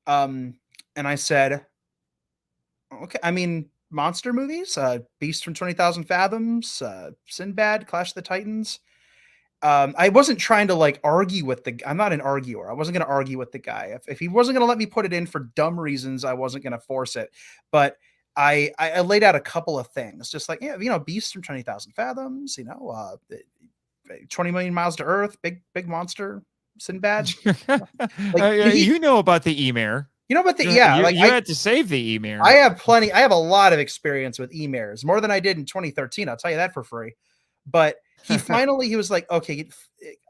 A: And I said, okay, I mean, monster movies, Beast from 20,000 Fathoms, Sinbad, Clash of the Titans. I wasn't trying to like argue with I'm not an arguer. I wasn't going to argue with the guy. If he wasn't going to let me put it in for dumb reasons, I wasn't going to force it. But I laid out a couple of things, just like, Beast from 20,000 Fathoms, 20 million miles to Earth, big monster, Sinbad.
B: You know about the Emir.
A: You know about the
B: you had to save the Emir.
A: I have a lot of experience with Emirs, more than I did in 2013. I'll tell you that for free. But he was like, okay,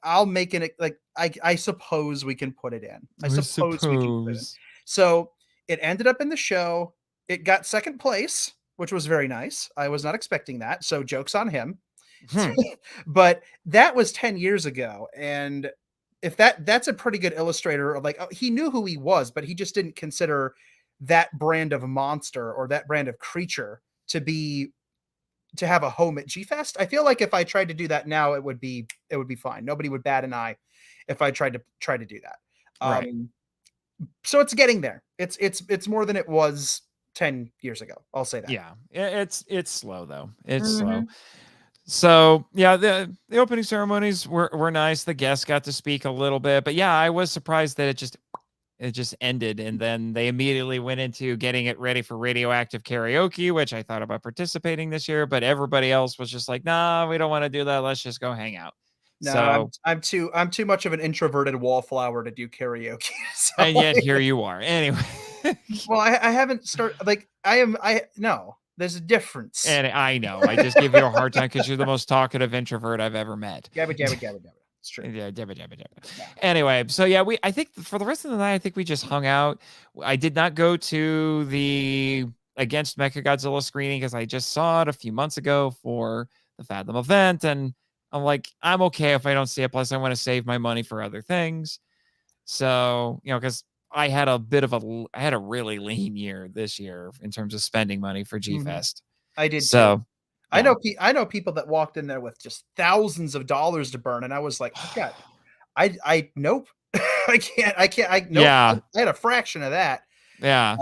A: I'll make it. Like, I suppose we can put it in. I suppose we can put it in. So it ended up in the show. It got second place, which was very nice. I was not expecting that. So joke's on him. But that was 10 years ago. And if that's a pretty good illustrator of like, he knew who he was, but he just didn't consider that brand of monster or that brand of creature to have a home at G-Fest. I feel like if I tried to do that now, it would be fine. Nobody would bat an eye if I tried to do that.
B: Right.
A: So it's getting there. It's more than it was 10 years ago. I'll say that.
B: Yeah. It's slow though. It's slow. So yeah, the opening ceremonies were nice. The guests got to speak a little bit, but yeah, I was surprised that it just ended, and then they immediately went into getting it ready for radioactive karaoke, which I thought about participating this year, but everybody else was just like, nah, we don't want to do that. Let's just go hang out.
A: No,
B: so
A: I'm too much of an introverted wallflower to do karaoke. So
B: and yet here you are. Anyway.
A: Well, I haven't started like no, there's a difference.
B: And I know, I just give you a hard time because you're the most talkative introvert I've ever met.
A: Gabba. It's true.
B: Yeah, Anyway, so yeah, I think for the rest of the night, I think we just hung out. I did not go to the Against Mechagodzilla screening because I just saw it a few months ago for the Fathom event, and I'm like, I'm okay if I don't see it. Plus, I want to save my money for other things. So, because I had a really lean year this year in terms of spending money for G-Fest.
A: I did.
B: So
A: too. I know people that walked in there with just thousands of dollars to burn, and I was like, oh God, I nope, I can't. Nope.
B: Yeah,
A: I had a fraction of that.
B: Yeah.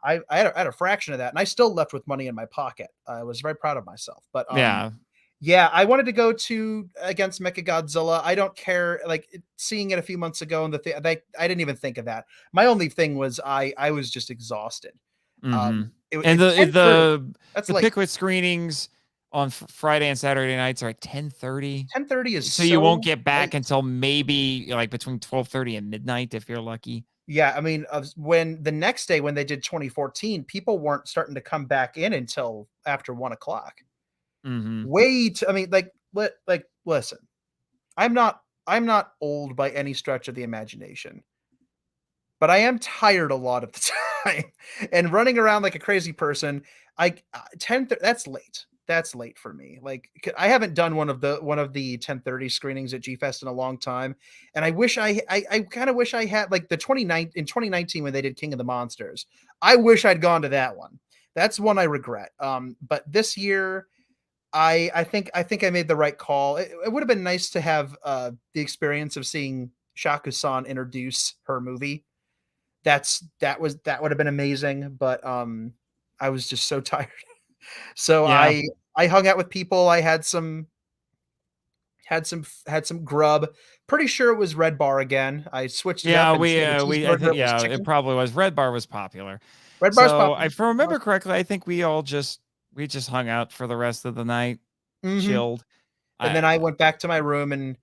A: I had a fraction of that, and I still left with money in my pocket. I was very proud of myself. But yeah, I wanted to go to Against Mechagodzilla. I don't care, like seeing it a few months ago, and I didn't even think of that. My only thing was I was just exhausted.
B: The Pickwick screenings on Friday and Saturday nights are at 10:30.
A: 10:30 is
B: so you won't get back until maybe like between 12:30 and midnight if you're lucky.
A: Yeah, I mean, when the next day when they did 2014, people weren't starting to come back in until after 1 o'clock.
B: Mm-hmm.
A: I mean, listen, I'm not old by any stretch of the imagination, but I am tired a lot of the time and running around like a crazy person. 10 that's late. That's late for me. Like I haven't done one of the 10:30 screenings at G-Fest in a long time, and I wish I kind of wish I had like the 29 in 2019 when they did King of the Monsters. I wish I'd gone to that one. That's one I regret. But this year I think I made the right call. It would have been nice to have the experience of seeing Shaku-san introduce her movie. That would have been amazing, but I was just so tired. So
B: Yeah.
A: I hung out with people. I had some grub. Pretty sure it was Red Bar again. I switched it up
B: Yeah,
A: instead of a
B: I
A: cheeseburger,
B: think
A: it was
B: it
A: chicken.
B: probably was. Red Bar was popular.
A: Red Bar's
B: So
A: popular.
B: if I remember correctly, I think we just hung out for the rest of the night,
A: Mhm.
B: chilled.
A: And then I went back to my room and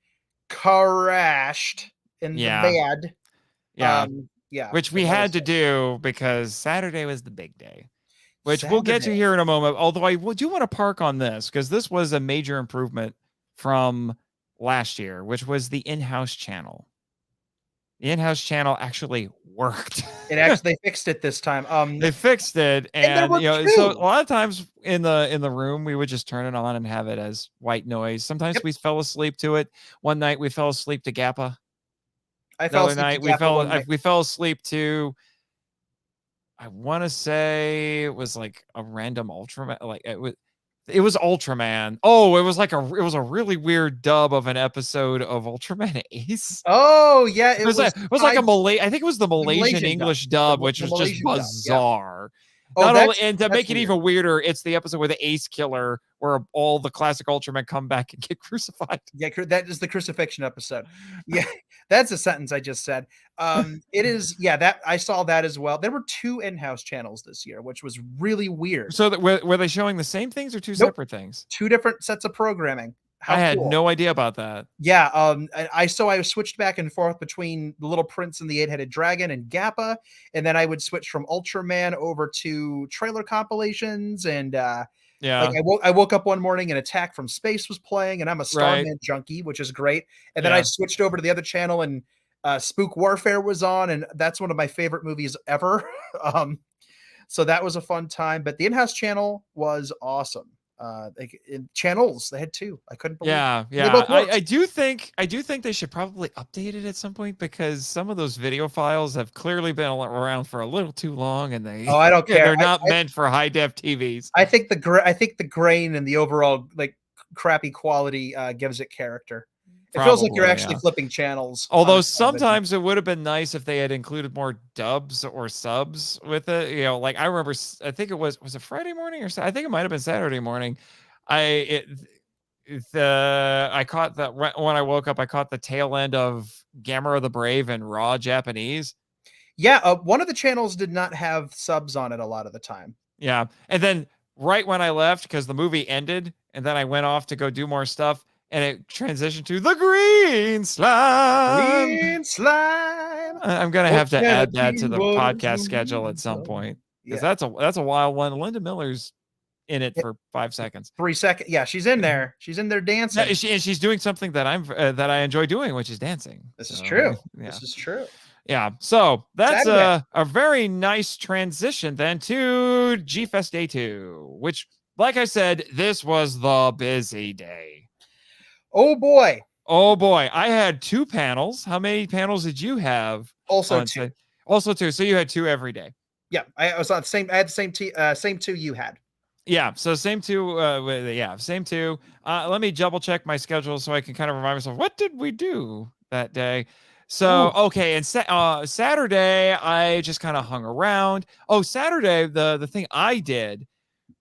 A: crashed in the
B: Yeah,
A: bed.
B: yeah,
A: Yeah,
B: which
A: so
B: we
A: that
B: had
A: was
B: to do because Saturday was the big day, which we'll get to
A: Saturday.
B: here in a moment. Although do want to park on this because this was a major improvement from last year, which was the in-house channel. The in-house channel actually worked.
A: They fixed it this time.
B: They fixed it,
A: And there
B: and
A: were
B: so a
A: 2.
B: lot of times in the room, we would just turn it on and have it as white noise. Sometimes
A: Yep.
B: we fell asleep to it. One night we fell asleep to Gappa.
A: I
B: The
A: fell
B: other
A: asleep to
B: night
A: Gappa one night.
B: we fell asleep to, I want to say it was like a random Ultraman, like it was Ultraman. Oh, it was a really weird dub of an episode of Ultraman Ace.
A: Oh, yeah, it was
B: It was like
A: tied
B: a Malay. I think it was the
A: the
B: Malaysian
A: Malaysian dub.
B: English dub, which
A: The
B: was just
A: Malaysian dub, yeah.
B: bizarre.
A: Oh,
B: Not only, and to
A: that's
B: make it
A: weird.
B: even weirder, it's the episode where the Ace Killer, where all the classic Ultramen come back and get crucified.
A: Yeah, that is the crucifixion episode. Yeah, that's a sentence I just said. It is, yeah, that I saw that as well. There were 2 in-house channels this year, which was really weird.
B: So that were they showing the same things or two
A: Nope,
B: separate things?
A: 2 different sets of programming.
B: I
A: How
B: had
A: cool.
B: no idea about that.
A: Yeah, I switched back and forth between The Little Prince and the Eight-Headed Dragon and Gappa, and then I would switch from Ultraman over to trailer compilations and like
B: Yeah,
A: I woke up one morning and Attack from Space was playing, and I'm a
B: right.
A: Starman junkie, which is great. And then I
B: Yeah.
A: switched over to the other channel and Spook Warfare was on, and that's one of my favorite movies ever. So that was a fun time. But the in-house channel was awesome. Channels, they had 2. I couldn't believe it.
B: Yeah,
A: They
B: yeah.
A: both worked.
B: I do think they should probably update it at some point because some of those video files have clearly been around for a little too long, and
A: Oh, I don't care.
B: they're not meant for high def TVs.
A: I think the grain and the overall like crappy quality gives it character. It feels like you're
B: Probably,
A: actually
B: yeah.
A: flipping channels. on
B: Although
A: a television.
B: sometimes it would have been nice if they had included more dubs or subs with it. Like I remember, I think it was it Friday morning or I think it might have been Saturday morning. I caught that when I woke up. I caught the tail end of Gamera the Brave in raw Japanese.
A: Yeah, one of the channels did not have subs on it a lot of the time.
B: Yeah, and then right when I left because the movie ended, and then I went off to go do more stuff. And it transitioned to the green slime.
A: Green slime.
B: I'm gonna have to add that to the podcast
A: podcast
B: schedule at some point because that's a wild one. Linda Miller's in it for 5 seconds.
A: 3 seconds. Yeah, she's in there. She's in there dancing.
B: Yeah, she's doing something that I enjoy doing, which is dancing.
A: This is true.
B: Yeah.
A: This is true.
B: Yeah. So that's
A: Saturday.
B: a very nice transition then to G-Fest Day 2, which, like I said, this was the busy day.
A: Oh boy.
B: Oh boy. I had 2 panels. How many panels did you have?
A: Also 2.
B: Also 2. So you had 2 every day.
A: Yeah, I was on the same. I had the same 2 you had.
B: Yeah, so same 2. Yeah, same 2. Let me double check my schedule so I can kind of remind myself what did we do that day. So okay, and Saturday I just kind of hung around. Oh, Saturday the thing I did,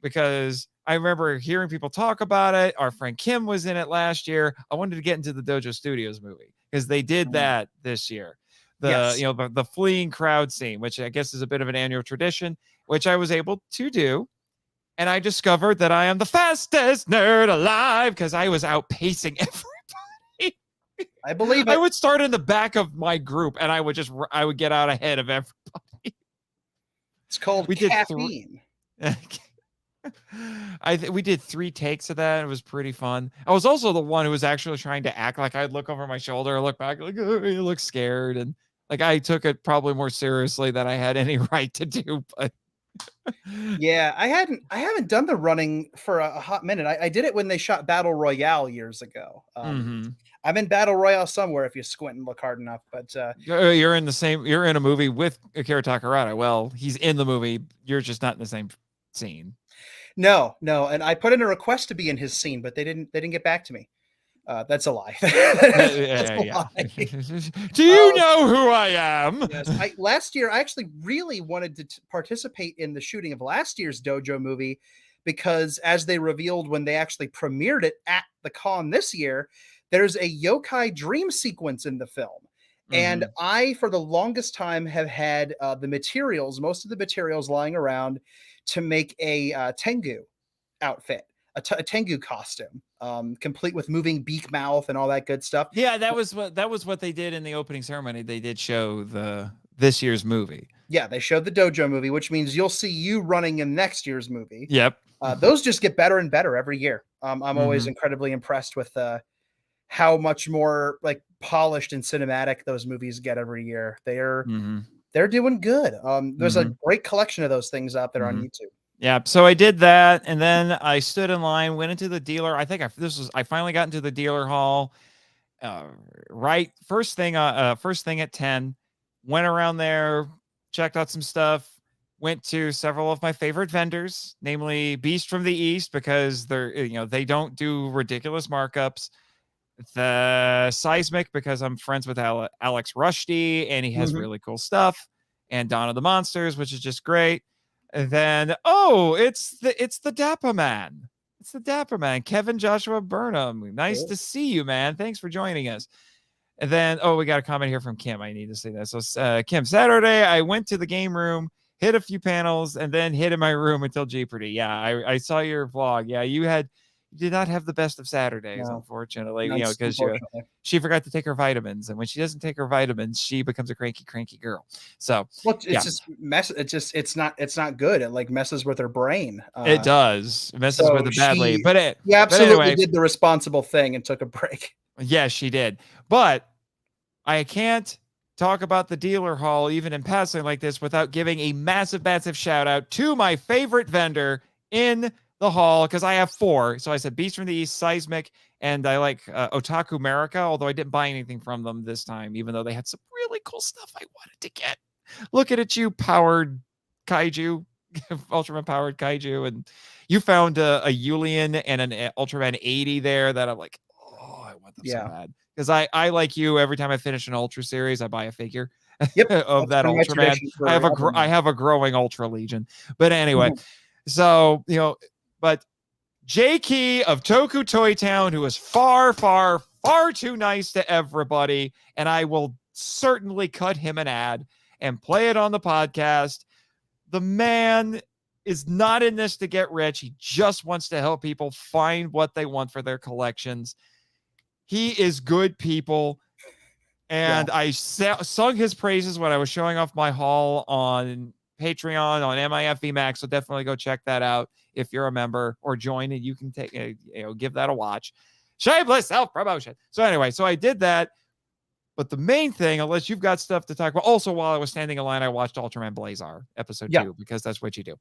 B: because I remember hearing people talk about it. Our friend Kim was in it last year. I wanted to get into the Dojo Studios movie because they did that this year. The fleeing crowd scene, which I guess is a bit of an annual tradition, which I was able to do. And I discovered that I am the fastest nerd alive because I was outpacing everybody.
A: I believe
B: I
A: it.
B: would start in the back of my group, and I would get out ahead of everybody.
A: It's called
B: We did
A: caffeine.
B: We did 3 takes of that. It was pretty fun. I was also the one who was actually trying to act like I'd look over my shoulder, look back, like, oh, you look scared, and like I took it probably more seriously than I had any right to do. But
A: Yeah, I haven't done the running for a hot minute. I did it when they shot Battle Royale years ago.
B: Mhm.
A: I'm in Battle Royale somewhere if you squint and look hard enough. But
B: You're in a movie with Akira Takarada. Well, he's in the movie. You're just not in the same scene.
A: no, and I put in a request to be in his scene, but they didn't get back to me. That's a lie. That's a lie.
B: Do you know who I am?
A: Yes, last year I actually really wanted to participate in the shooting of last year's Dojo movie because, as they revealed when they actually premiered it at the con this year, there's a yokai dream sequence in the film. And I, for the longest time, have had most of the materials lying around to make a Tengu outfit, a Tengu costume, complete with moving beak mouth and all that good stuff.
B: Yeah, that was what they did in the opening ceremony. They did show this year's movie.
A: Yeah, they showed the Dojo movie, which means you'll see you running in next year's movie.
B: Yep.
A: Those just get better and better every year. I'm always incredibly impressed with how much more like polished and cinematic those movies get every year. They're doing good. There's a great collection of those things out there on YouTube.
B: Yeah, so I did that, and then I stood in line, went into the dealer. I think I finally got into the dealer hall. Right, first thing at 10. Went around there, checked out some stuff. Went to several of my favorite vendors, namely Beast from the East, because they don't do ridiculous markups. The Seismic, because I'm friends with Alex Rushdie, and he has really cool stuff. And Dawn of the Monsters, which is just great. And then, it's the Dapper Man. It's the Dapper Man, Kevin Joshua Burnham. Nice to see you, man. Thanks for joining us. And then, we got a comment here from Kim. I need to say that. So, Kim, Saturday, I went to the game room, hit a few panels, and then hid in my room until Jeopardy. Yeah, I saw your vlog. Yeah, you did not have the best of Saturdays, unfortunately, because she forgot to take her vitamins, and when she doesn't take her vitamins, she becomes a cranky girl. So,
A: just it's not good. It like messes with her brain.
B: It does. It messes with it badly. But
A: you absolutely did the responsible thing and took a break.
B: Yeah, she did. But I can't talk about the dealer hall even in passing like this without giving a massive shout out to my favorite vendor in the hall, because I have 4. So I said Beast from the East, Seismic, and I like Otaku America, although I didn't buy anything from them this time, even though they had some really cool stuff I wanted to get. Looking at you, powered kaiju, Ultraman powered kaiju, and you found a Yulian and an Ultraman 80 there that I'm like, I want them so bad. Because I like you, every time I finish an Ultra series, I buy a figure of that Ultraman. I have a growing Ultra Legion. But anyway, so, but J Key of Toku Toy Town, who is far too nice to everybody, and I will certainly cut him an ad and play it on the podcast. The man is not in this to get rich. He just wants to help people find what they want for their collections. He is good people. And I sung his praises when I was showing off my haul on Patreon, on MIFV Max. So definitely go check that out if you're a member, or join, and you can take give that a watch. Shameless self-promotion. So anyway, I did that. But the main thing, unless you've got stuff to talk about, also while I was standing in line, I watched Ultraman Blazar episode 2, because that's what you do.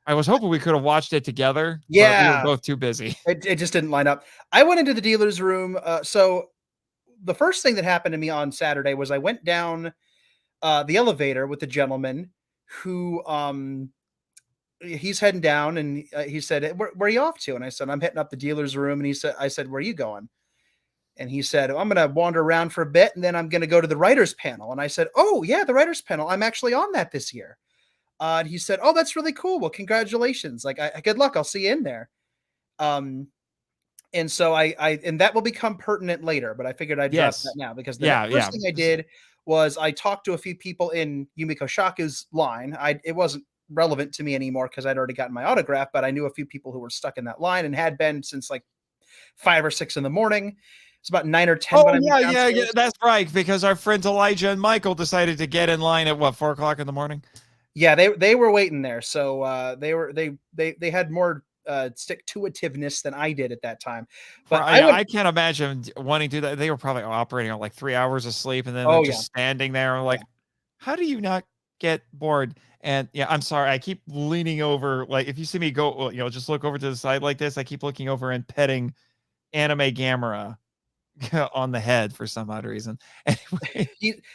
B: I was hoping we could have watched it together.
A: Yeah,
B: but we were both too busy.
A: It just didn't line up. I went into the dealer's room. So the first thing that happened to me on Saturday was I went down the elevator with the gentleman who he's heading down, and he said, where are you off to? And I said, I'm hitting up the dealer's room. And I said, where are you going? And he said, I'm going to wander around for a bit, and then I'm going to go to the writer's panel. And I said, oh, yeah, the writer's panel. I'm actually on that this year. And he said, oh, that's really cool. Well, congratulations. Like, good luck. I'll see you in there. And so and that will become pertinent later, but I figured I'd drop that now, because the first thing I did was I talked to a few people in Yumiko Shaku's line. It wasn't relevant to me anymore because I'd already gotten my autograph, but I knew a few people who were stuck in that line and had been since like 5 or 6 in the morning. It's about 9 or 10
B: Oh
A: when I went
B: yeah,
A: downstairs.
B: that's right. Because our friends Elijah and Michael decided to get in line at what 4:00 in the morning.
A: Yeah, they were waiting there, so they had more stick to itiveness than I did at that time. But
B: I can't imagine wanting to do that. They were probably operating on like 3 hours of sleep, and then they're
A: Oh
B: just
A: yeah,
B: standing there. Like, how do you not get bored? And yeah, I'm sorry. I keep leaning over. Like, if you see me go, just look over to the side like this. I keep looking over and petting Anime Gamera on the head for some odd reason. Anyway,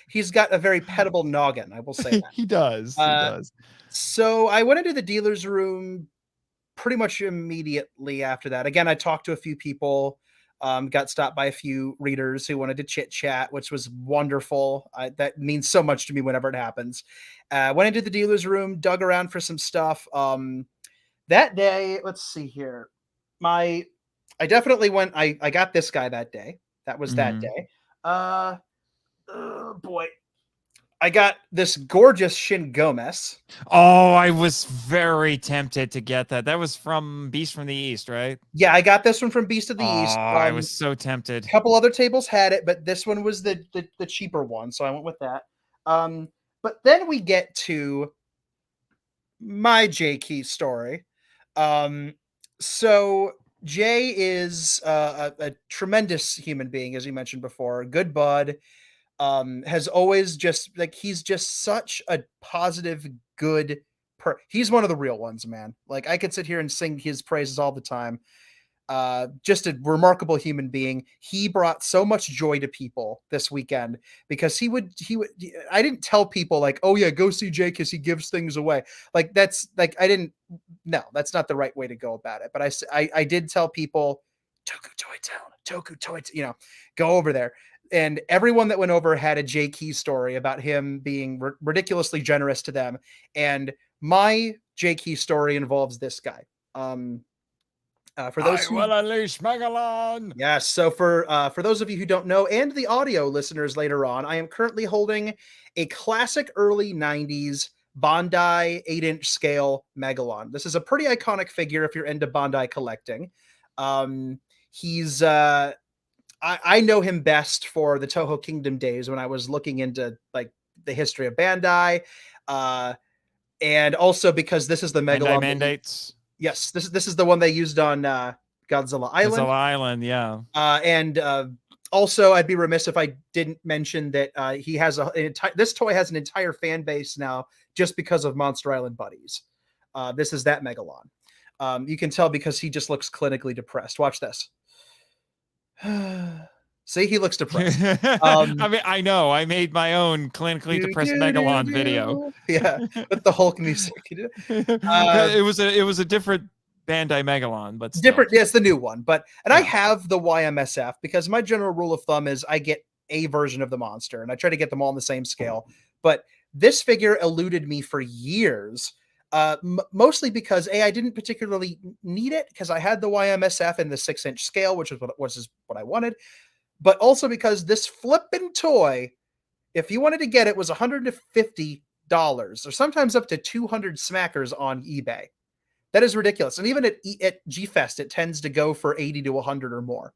A: he's got a very pettable noggin. I will say that.
B: he does. He does.
A: So I went into the dealer's room pretty much immediately after that. Again, I talked to a few people, got stopped by a few readers who wanted to chit chat, which was wonderful. That means so much to me whenever it happens. Went into the dealer's room, dug around for some stuff. That day, let's see here. I definitely went. I got this guy that day. That was that day. Boy. I got this gorgeous Shin Gomez.
B: Oh, I was very tempted to get that. That was from Beast from the East, right?
A: Yeah, I got this one from Beast of the East.
B: I was so tempted.
A: A couple other tables had it, but this one was the cheaper one, so I went with that. But then we get to my Jay Key story. So Jay is a tremendous human being, as you mentioned before, good bud. Has always just he's just such a positive, good he's one of the real ones, man. Like I could sit here and sing his praises all the time. Just a remarkable human being. He brought so much joy to people this weekend because he would I didn't tell people like, oh yeah, go see Jay because he gives things away. Like that's like no, that's not the right way to go about it. But I did tell people Toku Toy Town, go over there. And everyone that went over had a Jay Key story about him being ridiculously generous to them. And my Jay Key story involves this guy. For those who
B: will unleash Megalon.
A: Yes. So for those of you who don't know, and the audio listeners later on, I am currently holding a classic early 90s Bandai 8-inch scale Megalon. This is a pretty iconic figure if you're into Bandai collecting. He's I know him best for the Toho Kingdom days when I was looking into like the history of Bandai, and also because this is the Megalon
B: Bandai mandates.
A: Yes, this is the one they used on Godzilla Island.
B: Godzilla Island, yeah.
A: And also, I'd be remiss if I didn't mention that he has this toy has an entire fan base now just because of Monster Island Buddies. This is that Megalon. You can tell because he just looks clinically depressed. Watch this. See, he looks depressed.
B: I mean, I know. I made my own clinically depressed Megalon video.
A: Yeah, with the Hulk music.
B: It was a different Bandai Megalon, but still.
A: Different. Yes, the new one. I have the YMSF because my general rule of thumb is I get a version of the monster, and I try to get them all on the same scale. But this figure eluded me for years. Mostly because I didn't particularly need it because I had the YMSF in the 6-inch scale, which is what I wanted, but also because this flippin' toy, if you wanted to get it, was $150 or sometimes up to 200 smackers on eBay. That is ridiculous. And even at G-Fest, it tends to go for 80 to 100 or more.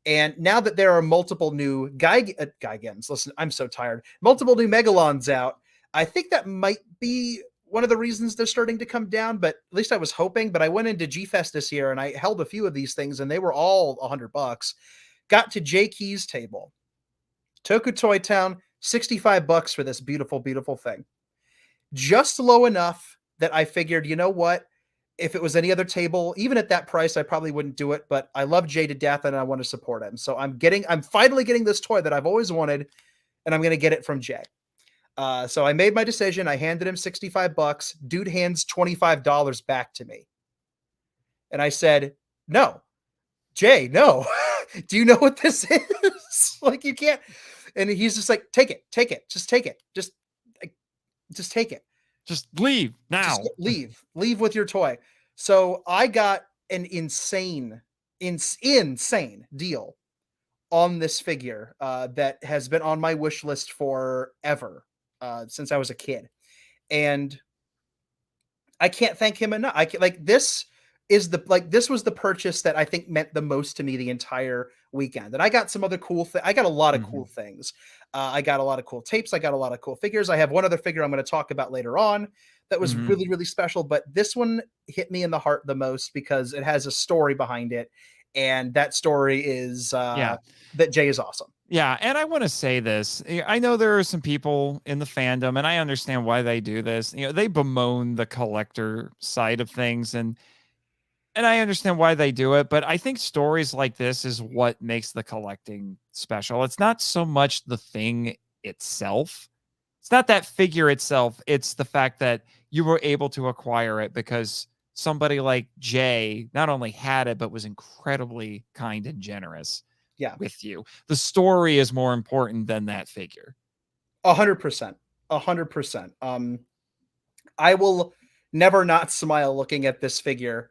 A: And now that there are multiple new Gaigans, listen, I'm so tired, multiple new Megalons out, I think that might be one of the reasons they're starting to come down, but at least I was hoping. But I went into G-Fest this year and I held a few of these things and they were all $100. Got to Jay Key's table. Toku Toy Town, $65 for this beautiful, beautiful thing. Just low enough that I figured, you know what? If it was any other table, even at that price, I probably wouldn't do it, but I love Jay to death and I want to support him. So I'm finally getting this toy that I've always wanted, and I'm going to get it from Jay. So I made my decision. I handed him $65. Dude hands $25 back to me. And I said, no, Jay, no. Do you know what this is? Like, you can't. And he's just like, take it. Just take it. Just take it.
B: Just leave now.
A: Just leave with your toy. So I got an insane deal on this figure that has been on my wish list forever. Since I was a kid, and I can't thank him enough. This is this was the purchase that I think meant the most to me the entire weekend. And I got some other cool I got a lot of cool things. I got a lot of cool tapes. I got a lot of cool figures. I have one other figure I'm going to talk about later on that was really, really special. But this one hit me in the heart the most because it has a story behind it. And that story is that Jay is awesome.
B: Yeah, and I want to say this. I know there are some people in the fandom, and I understand why they do this. They bemoan the collector side of things, and I understand why they do it, but I think stories like this is what makes the collecting special. It's not so much the thing itself. It's not that figure itself. It's the fact that you were able to acquire it because somebody like Jay not only had it, but was incredibly kind and generous with you. The story is more important than that figure.
A: 100%. 100%. I will never not smile looking at this figure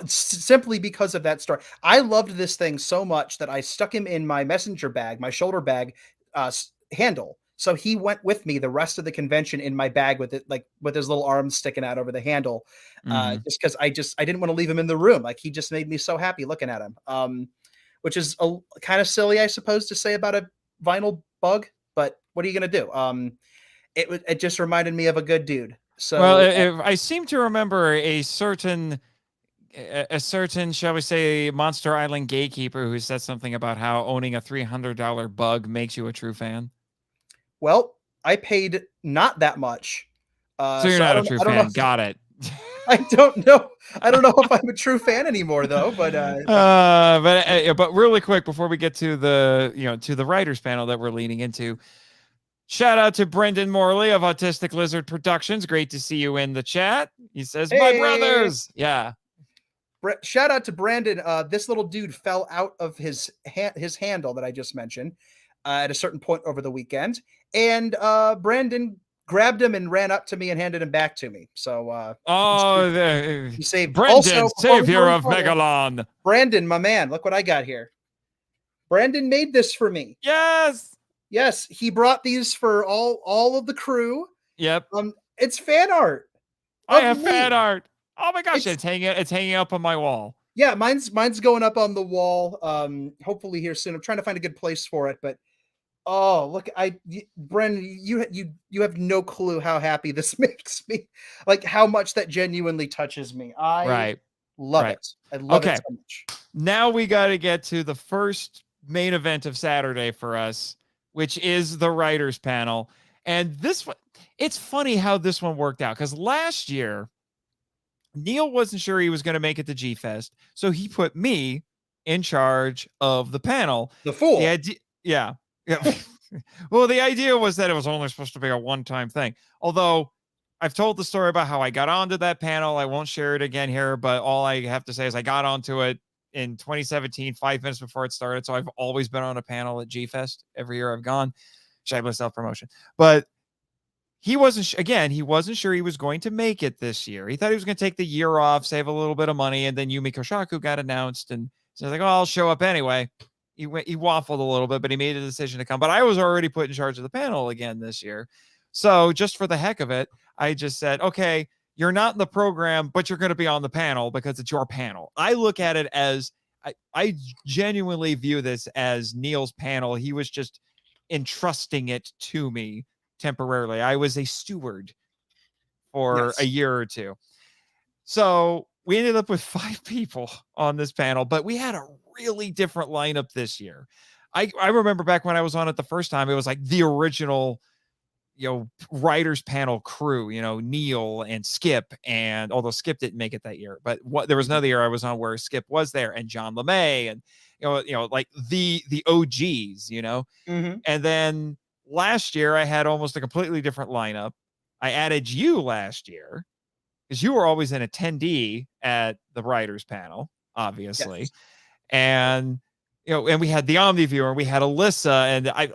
A: simply because of that story. I loved this thing so much that I stuck him in my messenger bag, my shoulder bag handle. So he went with me the rest of the convention in my bag with it, like with his little arms sticking out over the handle, just because I didn't want to leave him in the room. Like he just made me so happy looking at him, which is kind of silly, I suppose, to say about a vinyl bug. But what are you going to do? It just reminded me of a good dude. So
B: well, I seem to remember a certain, shall we say, Monster Island gatekeeper who said something about how owning a $300 bug makes you a true fan.
A: Well, I paid not that much.
B: So you're not a true fan. Got it.
A: I don't know. I don't know if I'm a true fan anymore, though. But
B: really quick before we get to the to the writers panel that we're leaning into, shout out to Brendan Morley of Autistic Lizard Productions. Great to see you in the chat. He says, "My brothers." Yeah.
A: Shout out to Brandon. This little dude fell out of his handle that I just mentioned at a certain point over the weekend, and Brandon grabbed him and ran up to me and handed him back to me. So, he saved
B: Brendan,
A: also,
B: savior of Megalon.
A: Brandon, my man, look what I got here. Brandon made this for me. Yes, he brought these for all of the crew.
B: Yep.
A: It's fan art.
B: I have fan art. Oh my gosh, it's hanging up on my wall.
A: Yeah, mine's going up on the wall. Hopefully here soon. I'm trying to find a good place for it, but oh, look, Bren, you have no clue how happy this makes me. Like how much that genuinely touches me. I love it. I love it so much.
B: Now we got to get to the first main event of Saturday for us, which is the writers panel. And this one, it's funny how this one worked out because last year Neil wasn't sure he was going to make it to G-Fest, so he put me in charge of the panel.
A: The fool.
B: Yeah. Well, the idea was that it was only supposed to be a one-time thing. Although I've told the story about how I got onto that panel. I won't share it again here, but all I have to say is I got onto it in 2017, 5 minutes before it started. So I've always been on a panel at G-Fest every year I've gone. Shameless self-promotion. But he wasn't sure he was going to make it this year. He thought he was going to take the year off, save a little bit of money, and then Yumi Koshaku got announced, and so he's like, "Oh, I'll show up anyway." He waffled a little bit, but he made a decision to come. But I was already put in charge of the panel again this year, so just for the heck of it, I just said, "Okay, you're not in the program, but you're going to be on the panel because it's your panel." I look at it as I genuinely view this as Neil's panel. He was just entrusting it to me temporarily. I was a steward for a year or two. So we ended up with 5 people on this panel, but we had a really different lineup this year. I remember back when I was on it the first time, it was like the original, writers panel crew, Neil and Skip, and although Skip didn't make it that year, but there was another year I was on where Skip was there, and John LeMay, and like the OGs, and then last year, I had almost a completely different lineup. I added you last year because you were always an attendee at the writers panel, obviously. Yes. And, and we had the Omni viewer, we had Alyssa,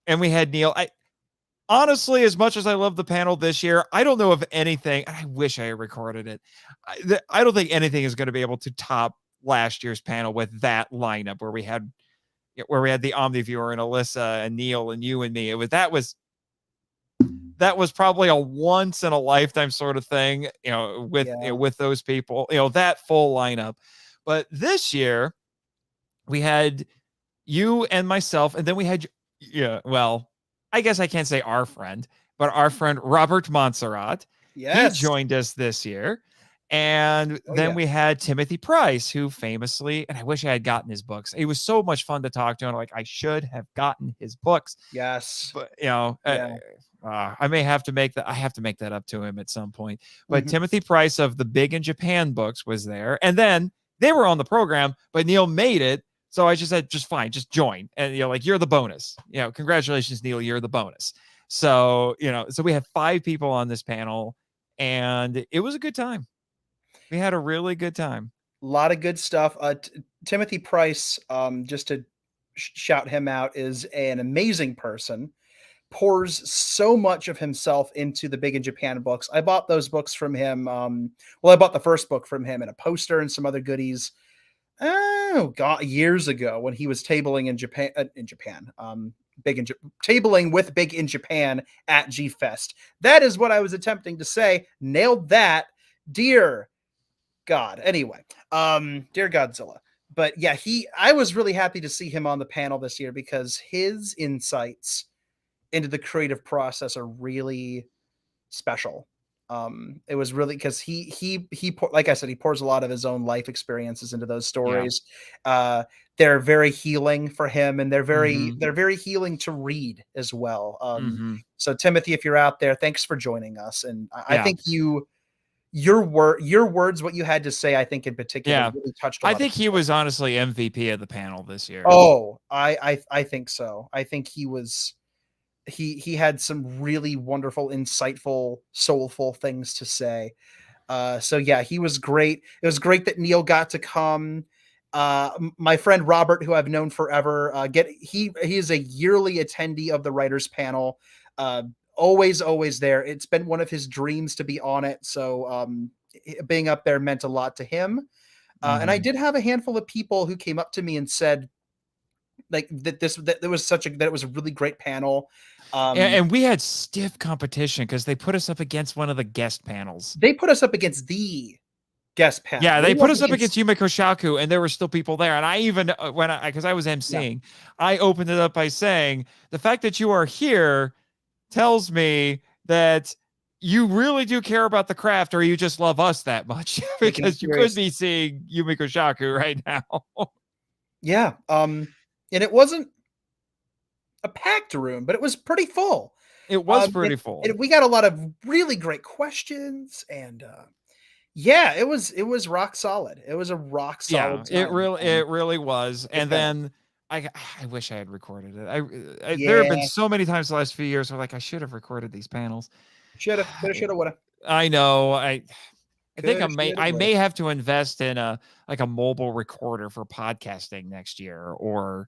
B: and we had Neil. Honestly, as much as I love the panel this year, I don't know of anything, and I wish I had recorded it. I don't think anything is going to be able to top last year's panel with that lineup where we had the Omni viewer and Alyssa and Neil and you and me. That that was probably a once in a lifetime sort of thing, with those people, that full lineup. But this year we had you and myself, and then we had, well, I guess I can't say our friend, but our friend Robert Montserrat.
A: Yes.
B: He joined us this year. And then we had Timothy Price, who famously, and I wish I had gotten his books. It was so much fun to talk to him. Like, I should have gotten his books.
A: Yes.
B: But, I may have to make that. I have to make that up to him at some point. But Timothy Price of the Big in Japan books was there. And then they were on the program, but Neil made it. So I just said, just fine, just join. And, you're the bonus. Congratulations, Neil, you're the bonus. So, so we had 5 people on this panel, and it was a good time. We had a really good time.
A: A lot of good stuff. Timothy Price, just to shout him out, is an amazing person. Pours so much of himself into the Big in Japan books. I bought those books from him. I bought the first book from him and a poster and some other goodies. Oh God, years ago when he was tabling in Japan, tabling with Big in Japan at G-Fest. That is what I was attempting to say. Nailed that, dear God. Anyway, dear Godzilla. But yeah, I was really happy to see him on the panel this year because his insights into the creative process are really special. It was really because he like I said, he pours a lot of his own life experiences into those stories. Yeah. They're very healing for him, and they're very healing to read as well. So Timothy, if you're out there, thanks for joining us. And I think your words, what you had to say, I think in particular really touched.
B: I think he was honestly MVP of the panel this year.
A: Oh, I think so. I think he was. He had some really wonderful, insightful, soulful things to say. So yeah, he was great. It was great that Neil got to come. My friend Robert, who I've known forever, he is a yearly attendee of the writers panel. Always there. It's been one of his dreams to be on it. So being up there meant a lot to him. And I did have a handful of people who came up to me and said, like that it was a really great panel.
B: And we had stiff competition because they put us up against one of the guest panels.
A: They put us up against the guest panel.
B: Yeah, they put us up against Yumiko Shaku, and there were still people there. And I even, because I was emceeing, I opened it up by saying, the fact that you are here tells me that you really do care about the craft, or you just love us that much, because you could be seeing Yumiko Shaku right now.
A: Yeah. And it wasn't a packed room, but it was pretty full.
B: It was pretty full.
A: We got a lot of really great questions, and it was rock solid. It was a rock solid time.
B: It really was. And then I wish I had recorded it. There have been so many times the last few years where I should have recorded these panels.
A: Shoulda, woulda.
B: I know. I think I may have to invest in a mobile recorder for podcasting next year, or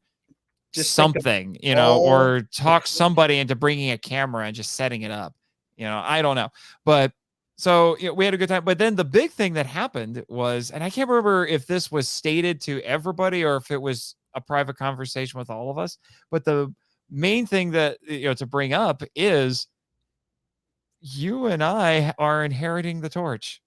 B: just something, or talk somebody into bringing a camera and just setting it up. I don't know. But so we had a good time. But then the big thing that happened was, and I can't remember if this was stated to everybody or if it was a private conversation with all of us, but the main thing that, to bring up is you and I are inheriting the torch.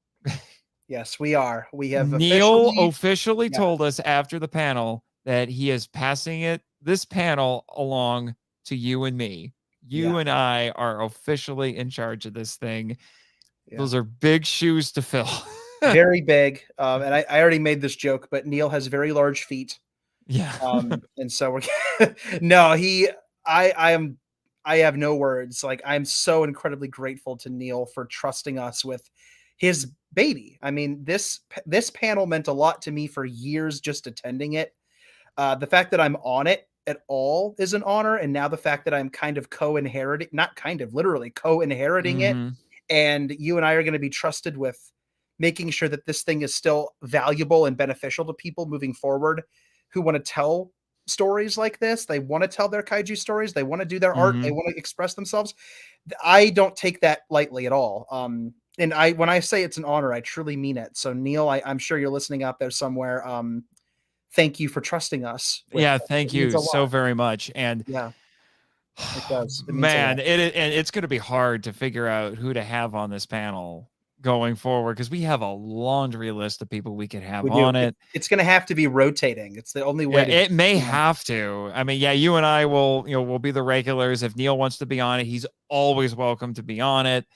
A: Yes, we are. We have
B: Neil officially told us after the panel that he is passing this panel along to you and me. You and I are officially in charge of this thing. Yeah. Those are big shoes to fill.
A: Very big. And I already made this joke, but Neil has very large feet.
B: Yeah.
A: And so we're no, I have no words. I'm so incredibly grateful to Neil for trusting us with his baby. I mean, this panel meant a lot to me for years, just attending it. The fact that I'm on it at all is an honor. And now the fact that I'm kind of literally co-inheriting it. And you and I are going to be trusted with making sure that this thing is still valuable and beneficial to people moving forward who want to tell stories like this. They want to tell their kaiju stories. They want to do their art. They want to express themselves. I don't take that lightly at all. And when I say it's an honor, I truly mean it. So Neil, I'm sure you're listening out there somewhere. Thank you for trusting us.
B: Thank you so very much. And
A: It does. It means a
B: Man,
A: lot.
B: and it's going to be hard to figure out who to have on this panel going forward because we have a laundry list of people we could have
A: We do.
B: on it.
A: It's going to have to be rotating. It's the only way
B: Yeah,
A: to.
B: it may have to. I mean, yeah, you and I will, we'll be the regulars. If Neil wants to be on it, he's always welcome to be on it.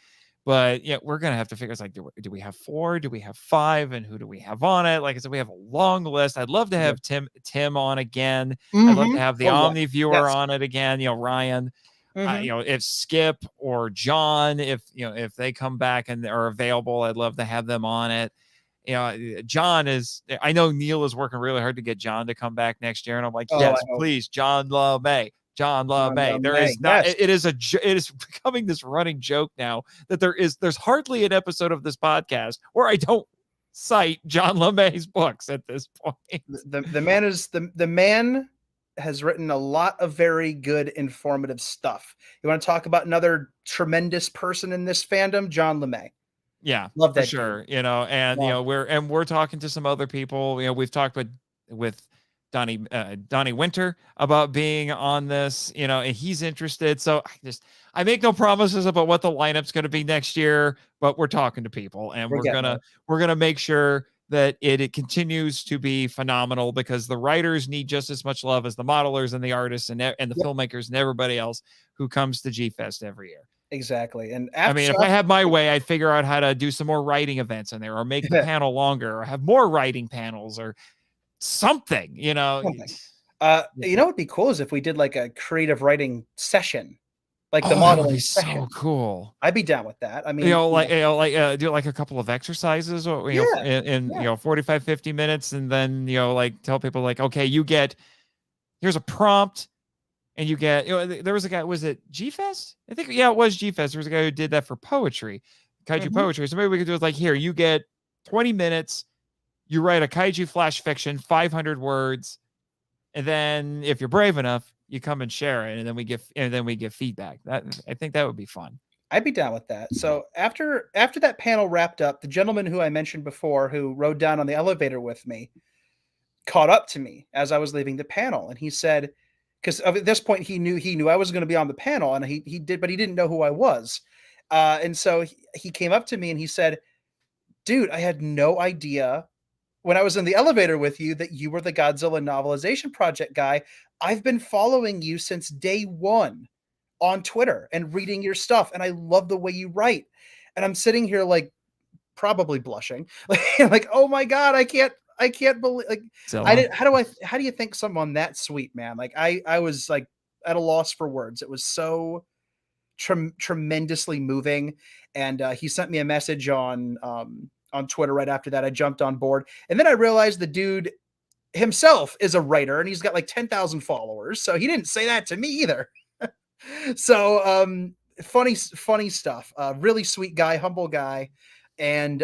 B: But yeah, we're gonna have to figure. It's like, do we have 4? Do we have 5? And who do we have on it? Like I said, we have a long list. I'd love to have Tim on again. I'd love to have the Omni viewer on it again. Ryan. If Skip or John, if they come back and are available, I'd love to have them on it. John is. I know Neil is working really hard to get John to come back next year, and I'm like, yes, please, John LeMay. John LeMay. There is not. Yes. It is becoming this running joke now that there's hardly an episode of this podcast where I don't cite John LeMay's books at this point.
A: The man is the man has written a lot of very good informative stuff. You want to talk about another tremendous person in this fandom, John LeMay.
B: Yeah,
A: love that.
B: For sure. We're talking to some other people. We've talked with Donnie Winter about being on this, and he's interested. So I make no promises about what the lineup's going to be next year, but we're talking to people, and we're gonna make sure that it continues to be phenomenal because the writers need just as much love as the modelers and the artists and the filmmakers and everybody else who comes to G-Fest every year.
A: Exactly. And
B: if I had my way, I'd figure out how to do some more writing events in there, or make the panel longer, or have more writing panels, or something.
A: You know what'd be cool is if we did like a creative writing session, like the modeling session.
B: So cool.
A: I'd be down with that. I mean,
B: do like a couple of exercises, or in 45, 50 minutes, and then tell people like, okay, here's a prompt. And you get, there was a guy, was it G-Fest? I think, it was G-Fest. There was a guy who did that for poetry, kaiju poetry. So maybe we could do it like, here, you get 20 minutes, you write a kaiju flash fiction, 500 words, and then if you're brave enough, you come and share it, and then we get feedback. I think that would be fun.
A: I'd be down with that. So after that panel wrapped up, the gentleman who I mentioned before, who rode down on the elevator with me, caught up to me as I was leaving the panel, and he said, because at this point he knew I was going to be on the panel, and he did, but he didn't know who I was. And so he came up to me and he said, dude, I had no idea when I was in the elevator with you that you were the Godzilla novelization project guy. I've been following you since day one on Twitter and reading your stuff, and I love the way you write. And I'm sitting here like probably blushing, like, oh my God, I can't believe, like, how do you think someone that sweet, man? Like I was like at a loss for words. It was so tremendously moving. And he sent me a message on Twitter right after that. I jumped on board, and then I realized the dude himself is a writer, and he's got like 10,000 followers. So he didn't say that to me either. So funny stuff. Really sweet guy, humble guy, and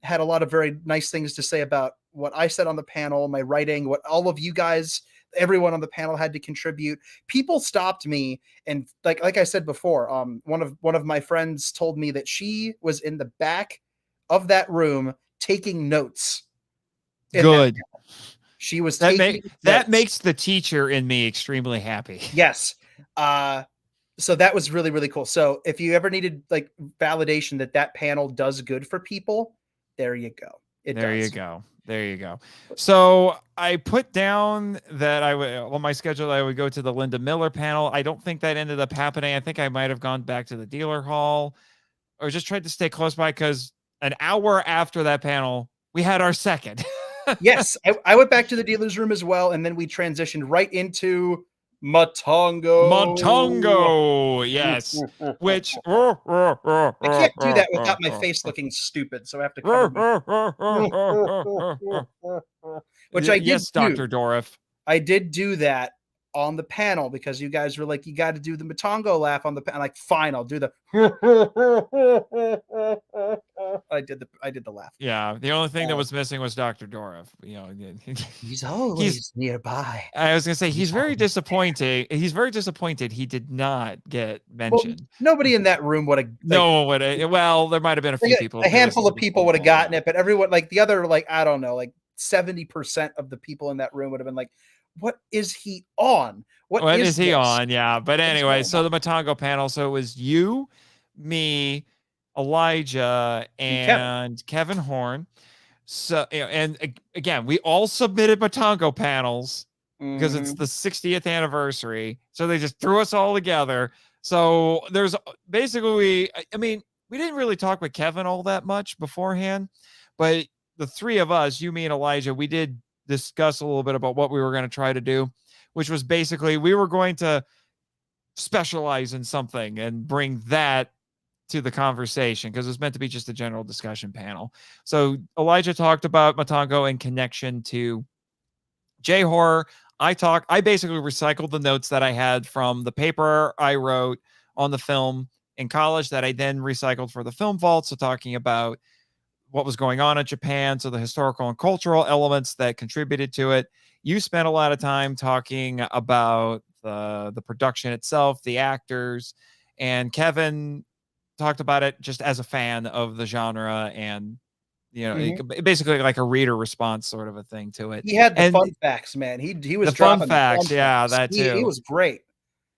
A: had a lot of very nice things to say about what I said on the panel, my writing, what all of you guys, everyone on the panel had to contribute. People stopped me, and like I said before, one of my friends told me that she was in the back of that room taking notes.
B: Good.
A: She was
B: that makes the teacher in me extremely happy.
A: Yes. So that was really, really cool. So if you ever needed like validation that panel does good for people, there you go. There you go.
B: So I put down that on my schedule, I would go to the Linda Miller panel. I don't think that ended up happening. I think I might have gone back to the dealer hall, or just tried to stay close by, because an hour after that panel, we had our second.
A: Yes. I went back to the dealer's room as well. And then we transitioned right into Matongo,
B: yes. Which
A: I can't do that without my face looking stupid, so I have to cover which I did.
B: Yes, Dr. Dorif.
A: I did do that on the panel because you guys were like, you got to do the Matongo laugh on the panel. Like, fine, I'll do the I did the laugh.
B: Yeah, the only thing that was missing was Dr. Dorif.
A: He's always nearby.
B: I was gonna say he's very disappointed. He's very disappointed he did not get mentioned.
A: Well, nobody in that room would have.
B: No one would have. Well, there might have been a few people.
A: A handful of people would have gotten it, but everyone, like the other, like I don't know, like 70% of the people in that room would have been like, what is he on?
B: What is he
A: this?
B: on? Yeah. But
A: What is
B: anyway,
A: going
B: so
A: on?
B: the Matango panel. So it was you, me, Elijah,
A: And Kevin.
B: and Kevin Horn. So, and again, we all submitted Matango panels because it's the 60th anniversary. So they just threw us all together. So there's basically, I mean, we didn't really talk with Kevin all that much beforehand, but the three of us, you, me, and Elijah, we did discuss a little bit about what we were going to try to do, which was basically we were going to specialize in something and bring that to the conversation because it's meant to be just a general discussion panel. So Elijah talked about Matango in connection to J-horror. I basically recycled the notes that I had from the paper I wrote on the film in college that I then recycled for the Film Vault. So talking about what was going on in Japan, so the historical and cultural elements that contributed to it. You spent a lot of time talking about the production itself, the actors, and Kevin talked about it just as a fan of the genre and basically like a reader response sort of a thing to it.
A: He had the
B: And
A: fun facts, man. He was
B: the fun
A: dropping
B: facts,
A: the fun
B: yeah,
A: facts.
B: that too.
A: He was great.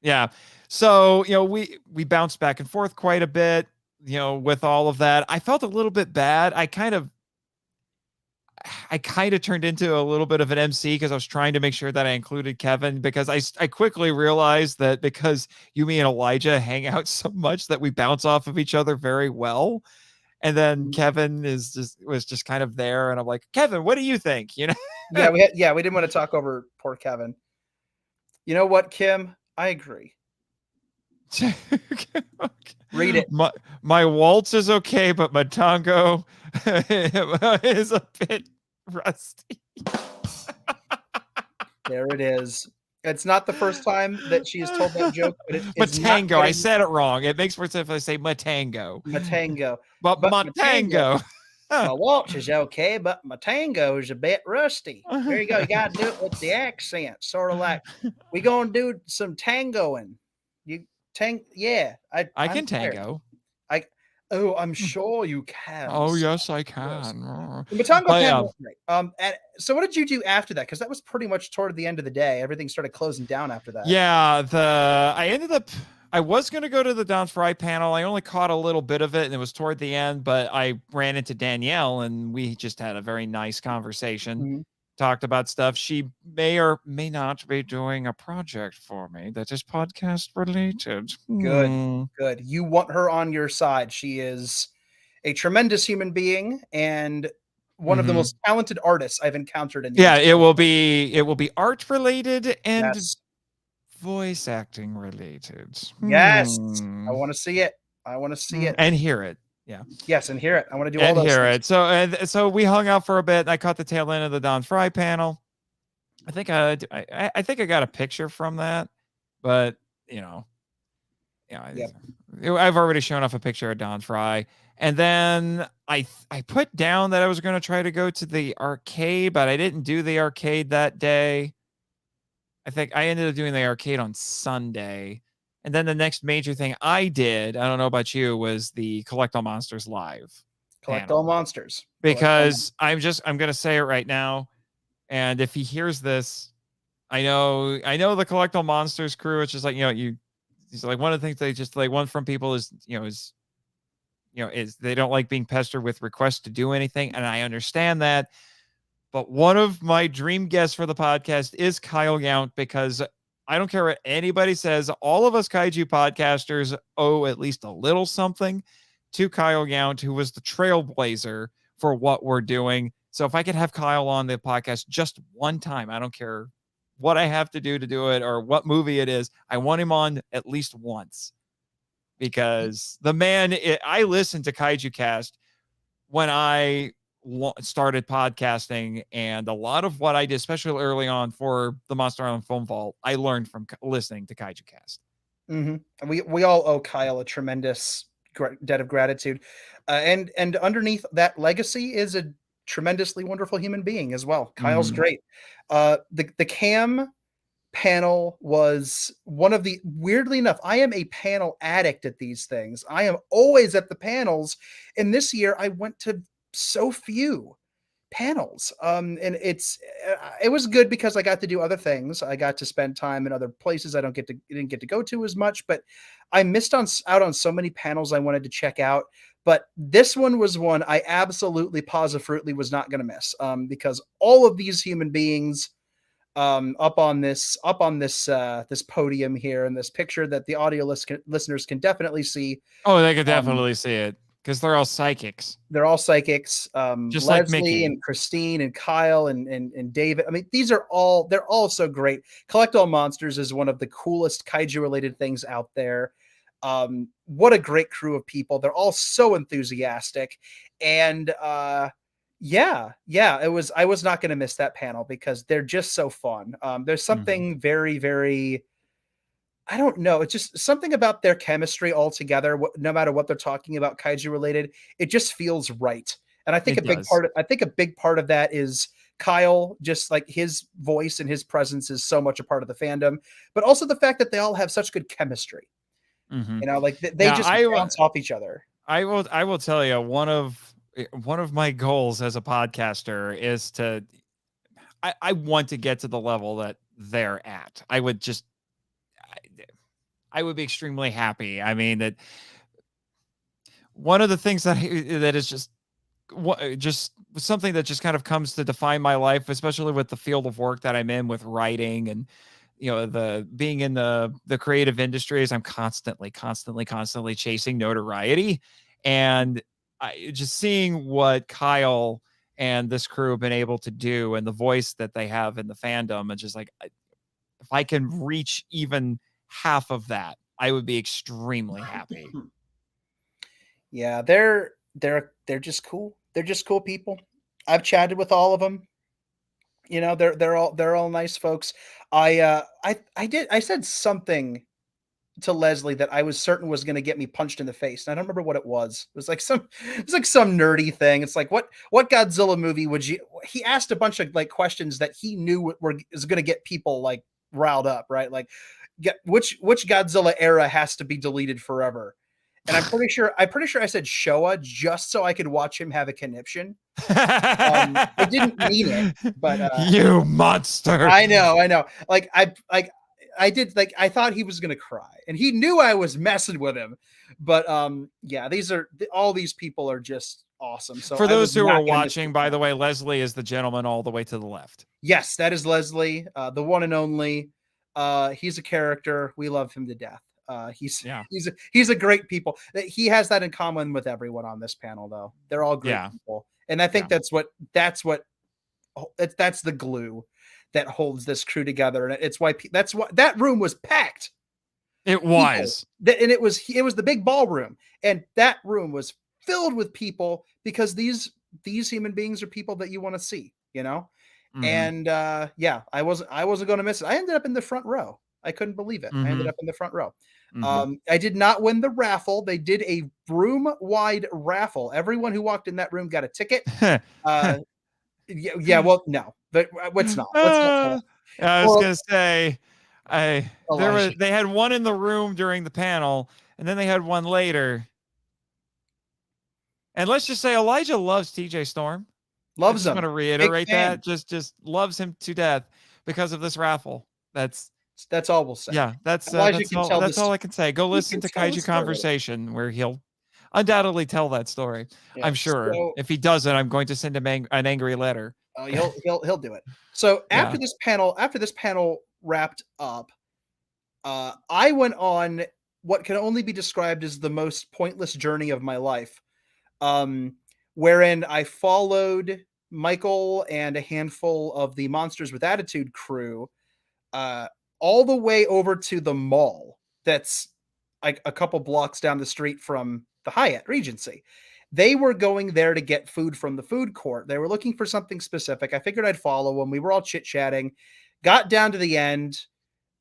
B: Yeah. So, we bounced back and forth quite a bit, with all of that. I felt a little bit bad. I kind of turned into a little bit of an MC because I was trying to make sure that I included Kevin because I quickly realized that because you, me, and Elijah hang out so much that we bounce off of each other very well. And then Kevin was just kind of there. And I'm like, Kevin, what do you think?
A: Yeah, we didn't want to talk over poor Kevin. You know what, Kim? I agree. Read it.
B: My waltz is okay, but my tango is a bit rusty.
A: There it is. It's not the first time that she has told that joke, but it is
B: Matango. I said it wrong. It makes more sense if I say Matango.
A: Matango.
B: But Matango.
A: My waltz is okay, my tango is a bit rusty. There you go. You got to do it with the accent, sort of like we gonna do some tangoing. Yeah,
B: I can tango.
A: I'm sure you can.
B: Oh yes, I can.
A: The Matango panel was great. So what did you do after that? Because that was pretty much toward the end of the day. Everything started closing down after that.
B: Yeah, I was going to go to the Don Fry panel. I only caught a little bit of it, and it was toward the end, but I ran into Danielle, and we just had a very nice conversation, talked about stuff. She may or may not be doing a project for me that is podcast related.
A: Good. You want her on your side. She is a tremendous human being and one of the most talented artists I've encountered in
B: years. It will be art related and voice acting related.
A: Yes. I want to see it. I want to see it
B: and hear it. Yeah.
A: Yes, and hear it. I want to do all those things.
B: It. So we hung out for a bit. I caught the tail end of the Don Fry panel. I think I got a picture from that, but I've already shown off a picture of Don Fry. And then I put down that I was going to try to go to the arcade, but I didn't do the arcade that day. I think I ended up doing the arcade on Sunday. And then the next major thing I did, I don't know about you, was the Collect All Monsters live.
A: Collect All Monsters.
B: Because I'm going to say it right now. And if he hears this, I know the Collect All Monsters crew. It's just like, he's like, one of the things they just like one from people is they don't like being pestered with requests to do anything. And I understand that. But one of my dream guests for the podcast is Kyle Yount, because I don't care what anybody says. All of us kaiju podcasters owe at least a little something to Kyle Yount, who was the trailblazer for what we're doing. So if I could have Kyle on the podcast just one time, I don't care what I have to do it or what movie it is. I want him on at least once, because the man, I listened to Kaiju Cast when I started podcasting, and a lot of what I did, especially early on for the Monster Island Film Vault, I learned from listening to Kaiju Cast.
A: We all owe Kyle a tremendous debt of gratitude, and underneath that legacy is a tremendously wonderful human being as well. Kyle's great. The Cam panel was one of the, weirdly enough, I am a panel addict at these things. I am always at the panels, and this year I went to so few panels. And it was good because I got to do other things. I got to spend time in other places I didn't get to go to as much, but I missed out on so many panels I wanted to check out. But this one was one I absolutely positively was not going to miss, because all of these human beings up on this this podium here in this picture that the audio listeners can definitely see.
B: Oh, they could
A: Um,
B: definitely see it because they're all psychics.
A: They're all psychics.
B: Just like
A: Leslie
B: Mickey.
A: and Christine and Kyle and David. I mean, they're all so great. Collect All Monsters is one of the coolest kaiju related things out there. What a great crew of people. They're all so enthusiastic. And I was not going to miss that panel because they're just so fun. There's something very, very, I don't know. It's just something about their chemistry altogether. No matter what they're talking about, kaiju related, it just feels right. And I think a big part of that is Kyle. Just like his voice and his presence is so much a part of the fandom, but also the fact that they all have such good chemistry. You know, like they just bounce off each other.
B: I will tell you one of my goals as a podcaster is I want to get to the level that they're at. I would be extremely happy. I mean, that one of the things that is just something that just kind of comes to define my life, especially with the field of work that I'm in with writing and, the being in the creative industries, I'm constantly chasing notoriety. And just seeing what Kyle and this crew have been able to do and the voice that they have in the fandom, and just like, if I can reach even half of that, I would be extremely happy.
A: Yeah, they're just cool. They're just cool people. I've chatted with all of them. They're all nice folks. I said something to Leslie that I was certain was going to get me punched in the face. And I don't remember what it was. It was like some nerdy thing. It's like, what Godzilla movie would you, he asked a bunch of like questions that he knew is going to get people like riled up, right? Like which Godzilla era has to be deleted forever. And I'm pretty sure I said Showa just so I could watch him have a conniption. I didn't mean it, but
B: you monster.
A: I know. Like I did, like I thought he was gonna cry, and he knew I was messing with him. But yeah, all these people are just awesome. So
B: for those who are watching, by the way, Leslie is the gentleman all the way to the left.
A: Yes, that is Leslie, the one and only. He's a character. We love him to death. He's a great people. He has that in common with everyone on this panel, though. They're all great people, and I think that's the glue that holds this crew together, and it's why that room was packed.
B: It was,
A: and it was the big ballroom, and that room was filled with people because these human beings are people that you want to see, And I wasn't going to miss it. I ended up in the front row. I couldn't believe it. I ended up in the front row. I did not win the raffle. They did a room-wide raffle. Everyone who walked in that room got a ticket. Well, no, but what's not?
B: I was gonna say, they had one in the room during the panel, and then they had one later. And let's just say Elijah loves TJ Storm.
A: Loves him.
B: I'm going to reiterate that. Just loves him to death because of this raffle. That's all we'll say. Yeah, that's all I can say. Go listen to Kaiju Conversation, where he'll undoubtedly tell that story. Yeah, I'm sure. So, if he doesn't, I'm going to send him an angry letter.
A: He'll do it. So after this panel wrapped up, I went on what can only be described as the most pointless journey of my life, wherein I followed Michael and a handful of the Monsters with Attitude crew all the way over to the mall that's like a couple blocks down the street from the Hyatt Regency. They were going there to get food from the food court. They were looking for something specific. I figured I'd follow them. We were all chit-chatting, got down to the end,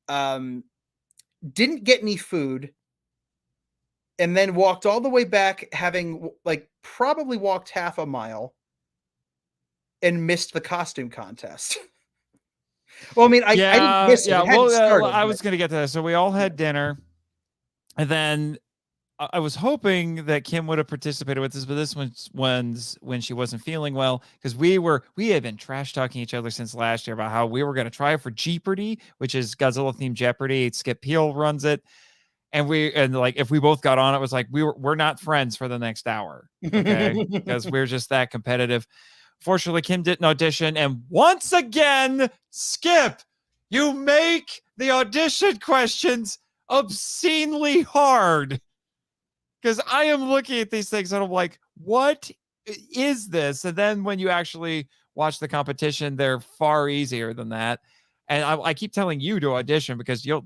A: didn't get any food, and then walked all the way back, having like probably walked half a mile, and missed the costume contest. Well, I mean, I didn't miss it.
B: I was going to get to that. So we all had dinner, and then I was hoping that Kim would have participated with this, but this one's when she wasn't feeling well, because we had been trash talking each other since last year about how we were going to try for Jeopardy, which is Godzilla themed Jeopardy. Skip Peel runs it, and like if we both got on, it was like we're not friends for the next hour, okay? Because we're just that competitive. Fortunately, Kim didn't audition, and once again, Skip, you make the audition questions obscenely hard. Because I am looking at these things and I'm like, what is this? And then when you actually watch the competition, they're far easier than that. And I keep telling you to audition because you'll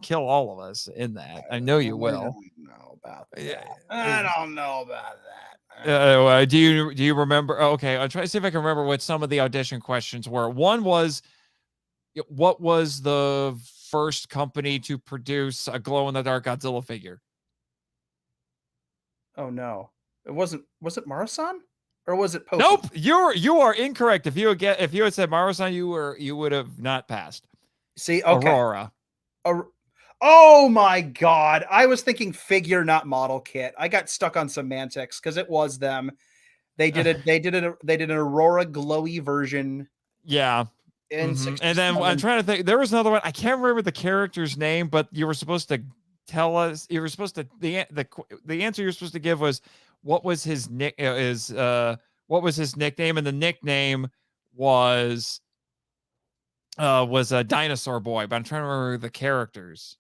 B: kill all of us in that. I know you will.
A: I don't know about that. I don't know about that.
B: Do you remember? Okay, I'll try to see if I can remember what some of the audition questions were. One was, what was the first company to produce a glow-in-the-dark Godzilla figure?
A: Oh no, was it Marasan or was it Poki?
B: Nope, you are incorrect. If you had said Marasan, you would have not passed.
A: See, okay.
B: Aurora.
A: Oh my God, I was thinking figure, not model kit. I got stuck on semantics because it was them. They did an Aurora glowy version.
B: Yeah. And then I'm trying to think. There was another one. I can't remember the character's name, but you were supposed to tell us. You were supposed to the answer you're supposed to give was what was his nickname, and the nickname was a Dinosaur Boy. But I'm trying to remember the characters.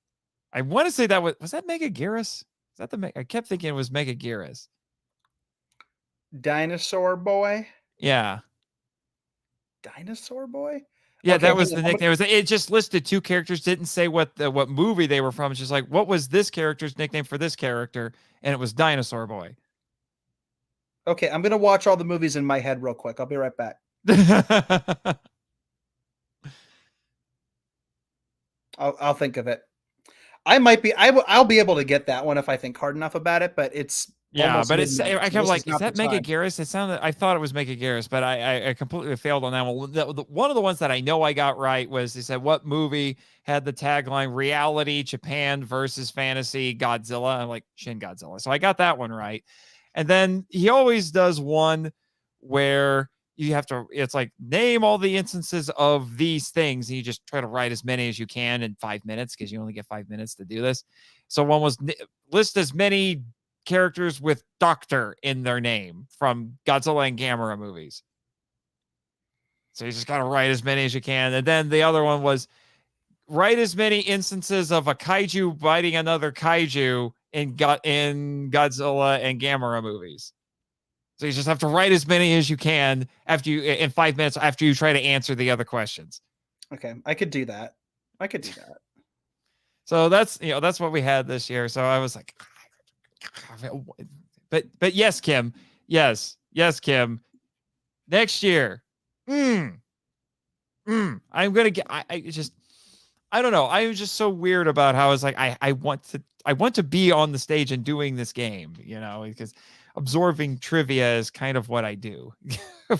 B: I want to say that was that Mega Garrus? Is that I kept thinking it was Mega Garrus.
A: Dinosaur Boy.
B: Yeah.
A: Dinosaur Boy.
B: Yeah, okay, that was the nickname. It just listed two characters, didn't say what movie they were from. It's just like, what was this character's nickname for this character? And it was Dinosaur Boy.
A: Okay, I'm gonna watch all the movies in my head real quick. I'll be right back. I'll think of it. I'll be able to get that one if I think hard enough about it, but it's
B: but it's I kind of like, is that Mega Garrus? I thought it was Mega Garrus, but I completely failed on that one. One of the ones that I know I got right was they said what movie had the tagline reality Japan versus fantasy Godzilla. I'm like Shin Godzilla, so I got that one right. And then he always does one where you have to, it's like name all the instances of these things, and you just try to write as many as you can in 5 minutes because you only get 5 minutes to do this. So one was list as many characters with Doctor in their name from Godzilla and Gamera movies. So you just got to write as many as you can. And then the other one was write as many instances of a kaiju biting another kaiju in Godzilla and Gamera movies. So you just have to write as many as you can in 5 minutes after you try to answer the other questions.
A: Okay, I could do that.
B: So that's what we had this year. So I was like, but yes, Kim, yes, Kim. Next year, I'm gonna get. I don't know. I was just so weird about how it's like I want to be on the stage and doing this game, because absorbing trivia is kind of what I do. But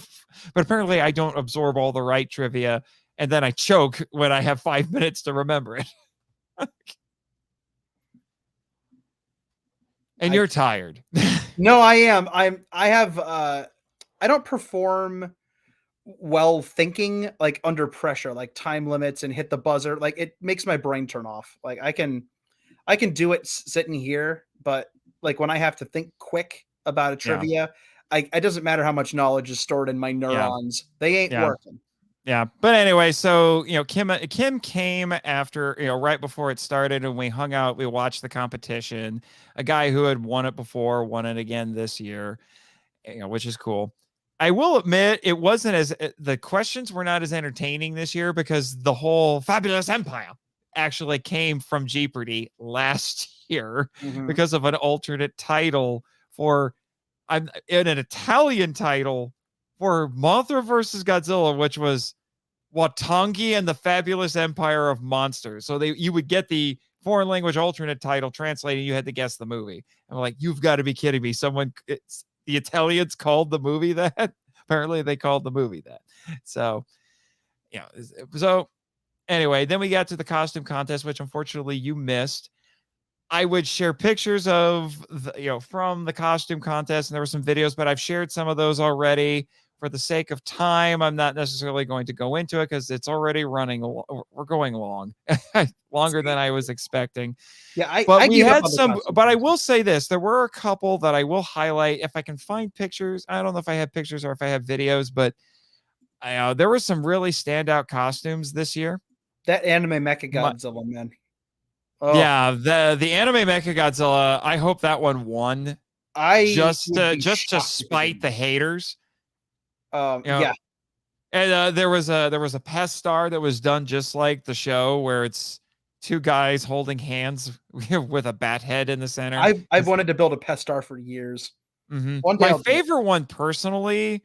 B: apparently I don't absorb all the right trivia, and then I choke when I have 5 minutes to remember it. And you're tired.
A: No, I am. I don't perform well thinking like under pressure, like time limits and hit the buzzer. Like it makes my brain turn off. Like I can do it sitting here, but like when I have to think quick about a trivia, it doesn't matter how much knowledge is stored in my neurons. They ain't working.
B: Yeah. But anyway, so, Kim came after, right before it started, and we hung out, we watched the competition. A guy who had won it before won it again this year, which is cool. I will admit the questions were not as entertaining this year because the whole Fabulous Empire actually came from Jeopardy last year because of an alternate title an Italian title for Mothra versus Godzilla, which was Watangi and the Fabulous Empire of Monsters. So you would get the foreign language alternate title translated, and you had to guess the movie. I'm like, you've got to be kidding me. The Italians called the movie that? Apparently they called the movie that. So, so anyway, then we got to the costume contest, which unfortunately you missed. I would share pictures of from the costume contest, and there were some videos, but I've shared some of those already. For the sake of time, I'm not necessarily going to go into it because it's already running. We're going long, longer than I was expecting.
A: Yeah,
B: But
A: I
B: we
A: gave up
B: had
A: on the
B: some.
A: costume
B: But I
A: contest.
B: will say this: there were a couple that I will highlight if I can find pictures. I don't know if I have pictures or if I have videos, but there were some really standout costumes this year.
A: That anime Mecha
B: My-
A: Godzilla, man. Oh,
B: Yeah, the anime Mechagodzilla. I hope that one won
A: I
B: just
A: would be
B: to
A: shocked if it
B: spite
A: didn't.
B: the haters.
A: Yeah.
B: And there was a pest star that was done just like the show, where it's two guys holding hands with a bat head in the center.
A: I've wanted to build a Pestar for years.
B: Mhm.
A: One day
B: My
A: I'll do it.
B: favorite one personally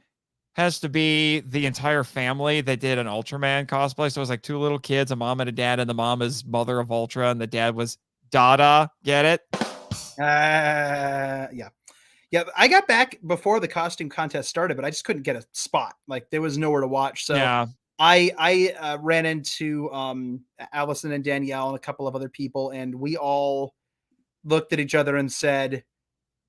B: has to be the entire family that did an Ultraman cosplay. So it was like two little kids, a mom and a dad, and the mom is Mother of Ultra, and the dad was Dada. Get it?
A: Yeah. Yeah, I got back before the costume contest started, but I just couldn't get a spot. Like there was nowhere to watch. So
B: Yeah.
A: I ran into Allison and Danielle and a couple of other people, and we all looked at each other and said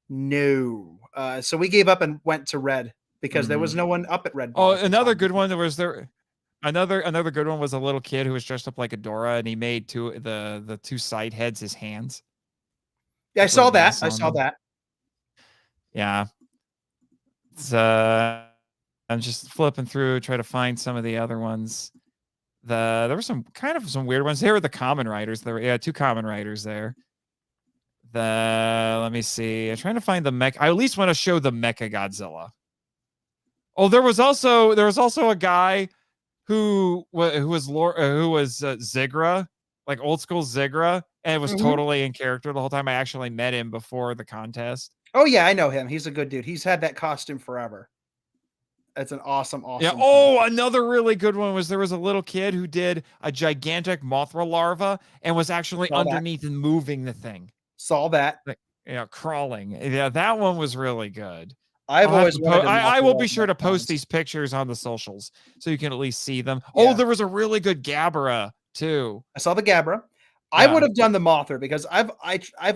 A: no. So we gave up and went to Red because there was no one up at Red.
B: Oh, another good one. Another good one was a little kid who was dressed up like Adora, and he made the two side heads his hands.
A: Yeah, I
B: Put
A: saw
B: a
A: that.
B: mask
A: I
B: on
A: saw
B: them.
A: that.
B: Yeah. It's I'm just flipping through, try to find some of the other ones. There were some weird ones. They were the common riders. There were two common riders there. Let me see. I'm trying to find the mech. I at least want to show the Mecha Godzilla. Oh, there was also a guy who was Zigra, like old school Zigra, and it was totally in character the whole time. I actually met him before the contest.
A: Oh yeah, I know him. He's a good dude. He's had that costume forever. That's an awesome.
B: Yeah. Oh, another really good one was there was a little kid who did a gigantic Mothra larva and was actually underneath and moving the thing.
A: Saw that.
B: Like, crawling. Yeah, that one was really good.
A: I've always wanted to
B: I will be sure to post these pictures on the socials so you can at least see them.
A: Yeah.
B: Oh, there was a really good Gabra too.
A: I saw the Gabra. I would have done the Mothra because I've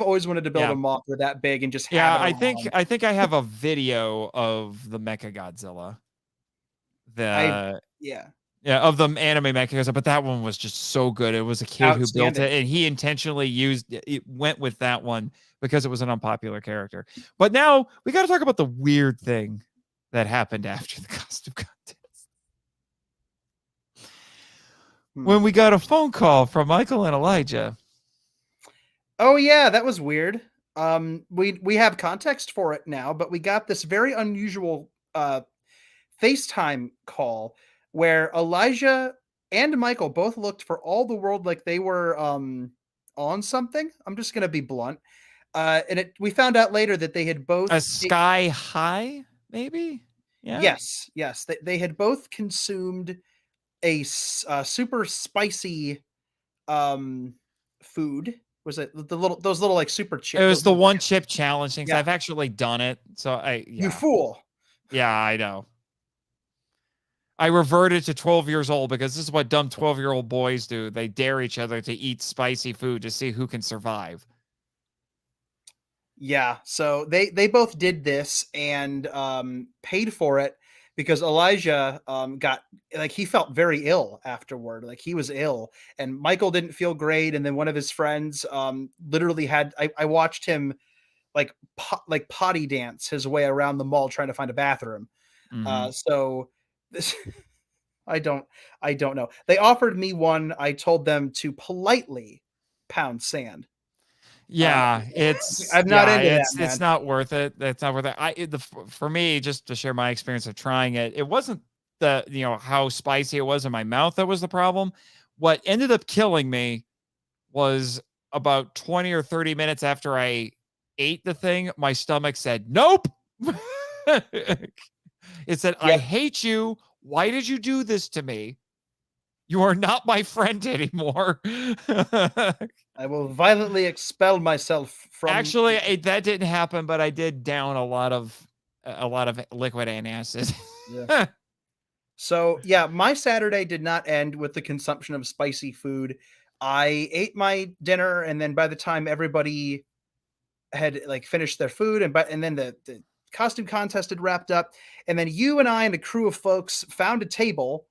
A: always wanted to build a Mothra that big and just have it
B: I
A: around.
B: think I have a video of the Mecha Godzilla. Of the anime Mecha, but that one was just so good. It was a kid who built it, and he intentionally went with that one because it was an unpopular character. But now we got to talk about the weird thing that happened after the costume contest. When we got a phone call from Michael and Elijah.
A: Oh yeah, that was weird. We have context for it now, but we got this very unusual FaceTime call where Elijah and Michael both looked for all the world like they were on something. I'm just gonna be blunt. And we found out later that they had both
B: a sky high, maybe. Yeah.
A: Yes. They had both consumed a super spicy food. Was it those little like super chips?
B: It was the one chip challenge things.
A: Yeah.
B: I've actually done it. So
A: You fool.
B: Yeah, I know. I reverted to 12 years old because this is what dumb 12-year-old boys do. They dare each other to eat spicy food to see who can survive.
A: Yeah, so they both did this and paid for it because Elijah got he felt very ill afterward. Like he was ill, and Michael didn't feel great. And then one of his friends literally had I watched him like potty dance his way around the mall trying to find a bathroom. So this I don't know. They offered me one. I told them to politely pound sand.
B: Yeah,
A: I'm not into that, man.
B: It's not worth it. It's not worth it. For me, just to share my experience of trying it, it wasn't how spicy it was in my mouth that was the problem. What ended up killing me was about 20 or 30 minutes after I ate the thing, my stomach said, "Nope." It said, "I hate you. Why did you do this to me? You are not my friend anymore."
A: I will violently expel myself from.
B: Actually, that didn't happen, but I did down a lot of liquid antacid.
A: So yeah, my Saturday did not end with the consumption of spicy food. I ate my dinner, and then by the time everybody had like finished their food, and then the costume contest had wrapped up, and then you and I and a crew of folks found a table,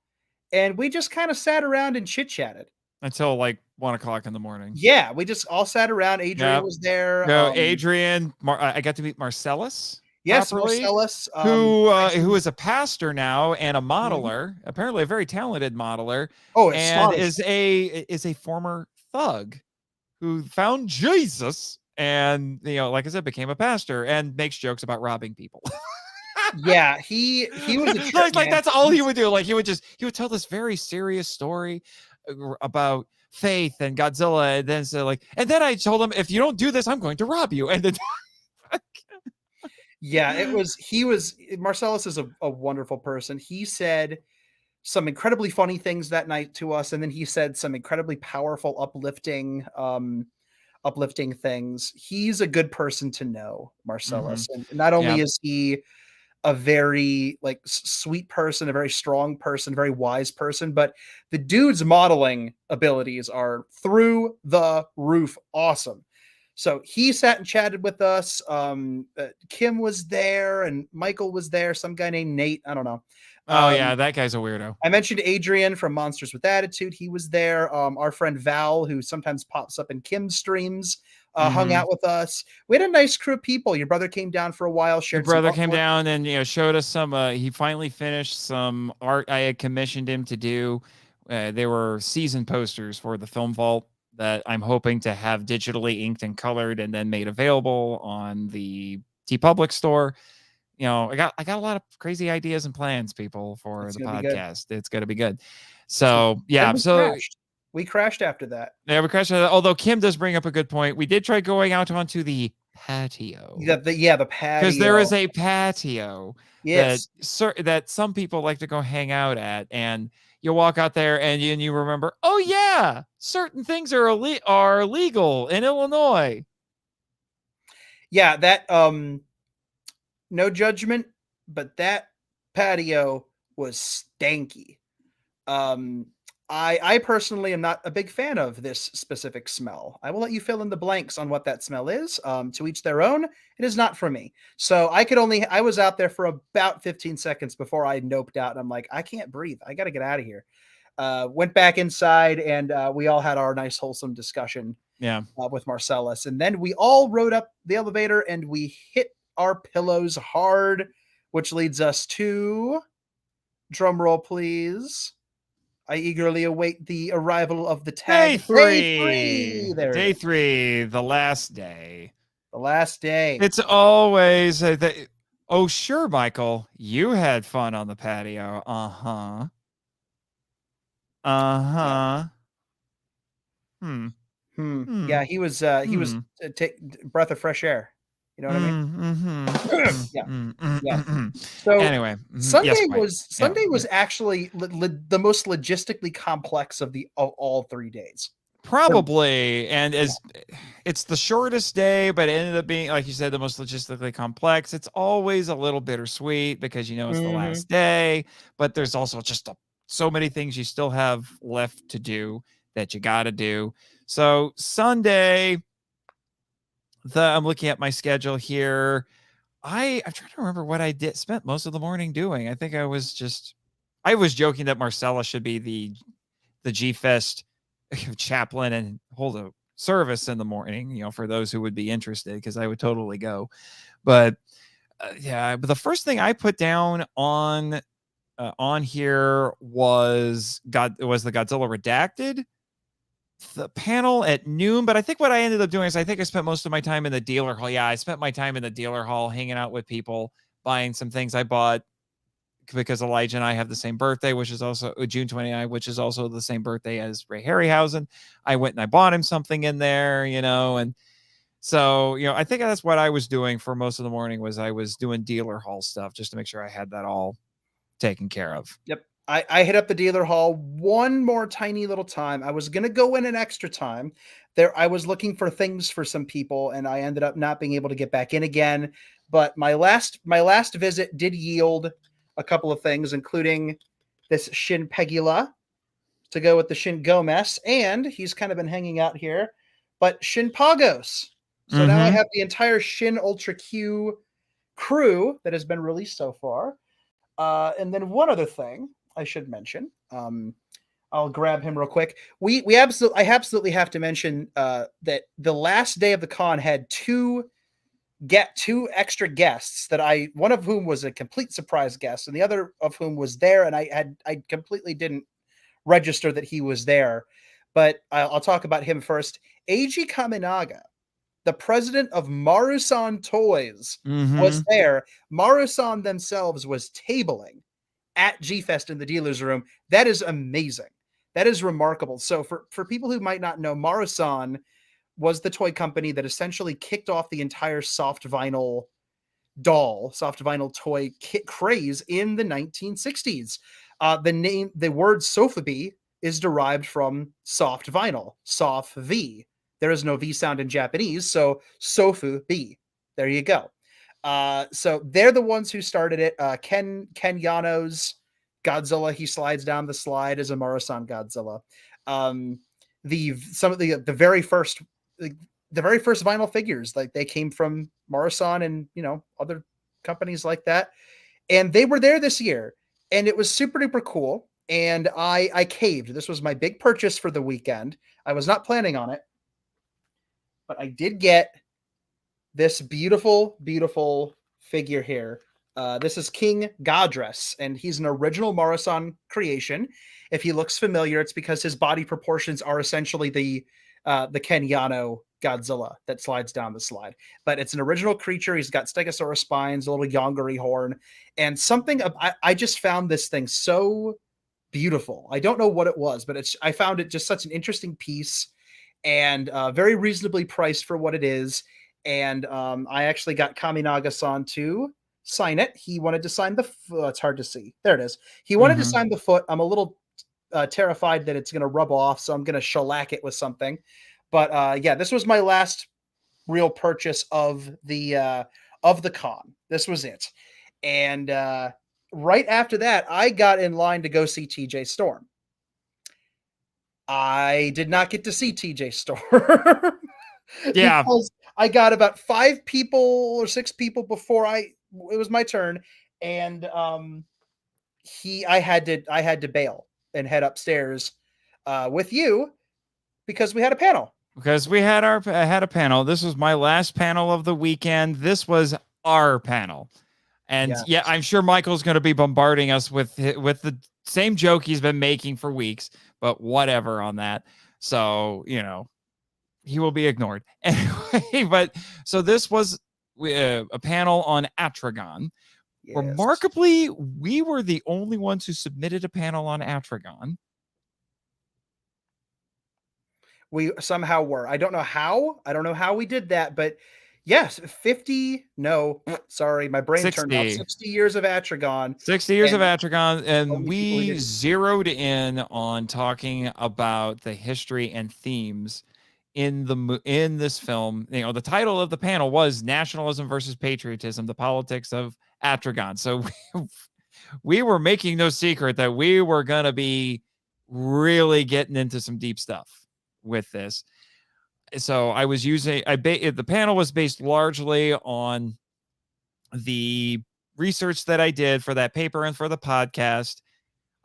A: and we just kind of sat around and chit chatted
B: until like 1 o'clock in the morning.
A: Yeah, we just all sat around. Adrian was there.
B: No, Adrian. I got to meet Marcellus.
A: Yes,
B: properly,
A: Marcellus,
B: who is a pastor now and a modeler, apparently a very talented modeler.
A: Oh,
B: and is a former thug who found Jesus and, you know, like I said, became a pastor and makes jokes about robbing people.
A: Yeah, he was a
B: like that's all he would do. Like he would tell this very serious story about faith and Godzilla, and then and then I told him, if you don't do this, I'm going to rob you. And then
A: yeah, Marcellus is a wonderful person. He said some incredibly funny things that night to us, and then he said some incredibly powerful, uplifting things. He's a good person to know, Marcellus. And not only is he a very like sweet person, a very strong person, very wise person, but the dude's modeling abilities are through the roof awesome. So he sat and chatted with us. Kim was there and Michael was there. Some guy named Nate. I don't know.
B: Oh yeah, that guy's a weirdo.
A: I mentioned Adrian from Monsters with Attitude. He was there. Our friend Val, who sometimes pops up in Kim's streams, hung out with us. We had a nice crew of people. Your brother came down for a while.
B: Your brother came down and showed us some. He finally finished some art I had commissioned him to do. They were season posters for the Film Vault that I'm hoping to have digitally inked and colored and then made available on the TeePublic store. You know, I got a lot of crazy ideas and plans, people, for the podcast. It's going to be good. So yeah,
A: we crashed after that.
B: Yeah, we crashed. Although Kim does bring up a good point. We did try going out onto the patio.
A: The patio.
B: Because there is a patio
A: yes.
B: that some people like to go hang out at, and you walk out there and you remember, oh yeah, certain things are legal in Illinois.
A: Yeah, that no judgment, but that patio was stanky. I personally am not a big fan of this specific smell. I will let you fill in the blanks on what that smell is. To each their own. It is not for me. So I was out there for about 15 seconds before I noped out. And I'm like, I can't breathe. I got to get out of here. Went back inside and we all had our nice wholesome discussion with Marcellus. And then we all rode up the elevator and we hit our pillows hard, which leads us to, drum roll please, I eagerly await the arrival of the tag.
B: Day 3. Day 3, the last day.
A: The last day.
B: It's always oh sure, Michael, you had fun on the patio.
A: Yeah, he was breath of fresh air. You know what I mean? Yeah. So
B: anyway,
A: Sunday was actually the most logistically complex of all 3 days.
B: Probably, and it's the shortest day, but it ended up being, like you said, the most logistically complex. It's always a little bittersweet because it's the last day, but there's also just so many things you still have left to do that you got to do. So Sunday, I'm looking at my schedule here. I'm trying to remember what I spent most of the morning doing. I think I was joking that Marcella should be the G-Fest chaplain and hold a service in the morning, for those who would be interested, because I would totally go. But but the first thing I put down on here was the Godzilla Redacted, the panel at noon. But I think what I ended up doing is I spent most of my time in the dealer hall. Yeah, I spent my time in the dealer hall hanging out with people, buying some things I bought because Elijah and I have the same birthday, which is also June 29th, which is also the same birthday as Ray Harryhausen. I went and I bought him something in there, and so, I think that's what I was doing for most of the morning, was I was doing dealer hall stuff just to make sure I had that all taken care of.
A: Yep. I hit up the dealer hall one more tiny little time. I was going to go in an extra time there. I was looking for things for some people and I ended up not being able to get back in again. But my last visit did yield a couple of things, including this Shinpegula to go with the Shin Gomez, and he's kind of been hanging out here, but Shin Pagos. So now I have the entire Shin Ultra Q crew that has been released so far. And then one other thing I should mention. I'll grab him real quick. I absolutely have to mention that the last day of the con had two extra guests that one of whom was a complete surprise guest, and the other of whom was there, and I completely didn't register that he was there. But I'll talk about him first. Eiji Kaminaga, the president of Marusan Toys, was there. Marusan themselves was tabling at G-Fest in the dealer's room. That is amazing. That is remarkable. So for people who might not know, Marusan was the toy company that essentially kicked off the entire soft vinyl toy craze in the 1960s. The word Sofubi is derived from soft vinyl, soft V. There is no V sound in Japanese, so Sofu-bi. There you go. So they're the ones who started it. Ken Yano's Godzilla, he slides down the slide as a Marusan Godzilla. The very first vinyl figures, like they came from Marusan and other companies like that, and they were there this year, and it was super duper cool. And I caved. This was my big purchase for the weekend. I was not planning on it, but I did get this beautiful, beautiful figure here. This is King Gadres, and he's an original Marusan creation. If he looks familiar, it's because his body proportions are essentially the Ken Yano Godzilla that slides down the slide. But it's an original creature. He's got Stegosaurus spines, a little Yongari horn, and something. I just found this thing so beautiful. I don't know what it was, but I found it just such an interesting piece, and very reasonably priced for what it is. And I actually got Kaminaga-san to sign it. He wanted to sign the it's hard to see. There it is. He wanted to sign the foot. I'm a little terrified that it's going to rub off, so I'm going to shellac it with something. But yeah, this was my last real purchase of the con. This was it. And right after that, I got in line to go see TJ Storm. I did not get to see TJ Storm.
B: Yeah.
A: Because I got about 5 people or 6 people before it was my turn, and I had to bail and head upstairs with you because we had a panel.
B: Because we had a panel. This was my last panel of the weekend. This was our panel. And yeah, I'm sure Michael's going to be bombarding us with the same joke he's been making for weeks, but whatever on that. So, he will be ignored. Anyway, but so this was a panel on Atragon. Yes. Remarkably, we were the only ones who submitted a panel on Atragon.
A: We somehow were. I don't know how we did that, but yes, 50. No, sorry, my brain
B: 60.
A: turned off. 60 years of Atragon.
B: 60 years of Atragon, and we zeroed in on talking about the history and themes in this film. The title of the panel was Nationalism versus Patriotism: The Politics of Atragon. So we were making no secret that we were going to be really getting into some deep stuff with this. So I was using the panel was based largely on the research that I did for that paper and for the podcast.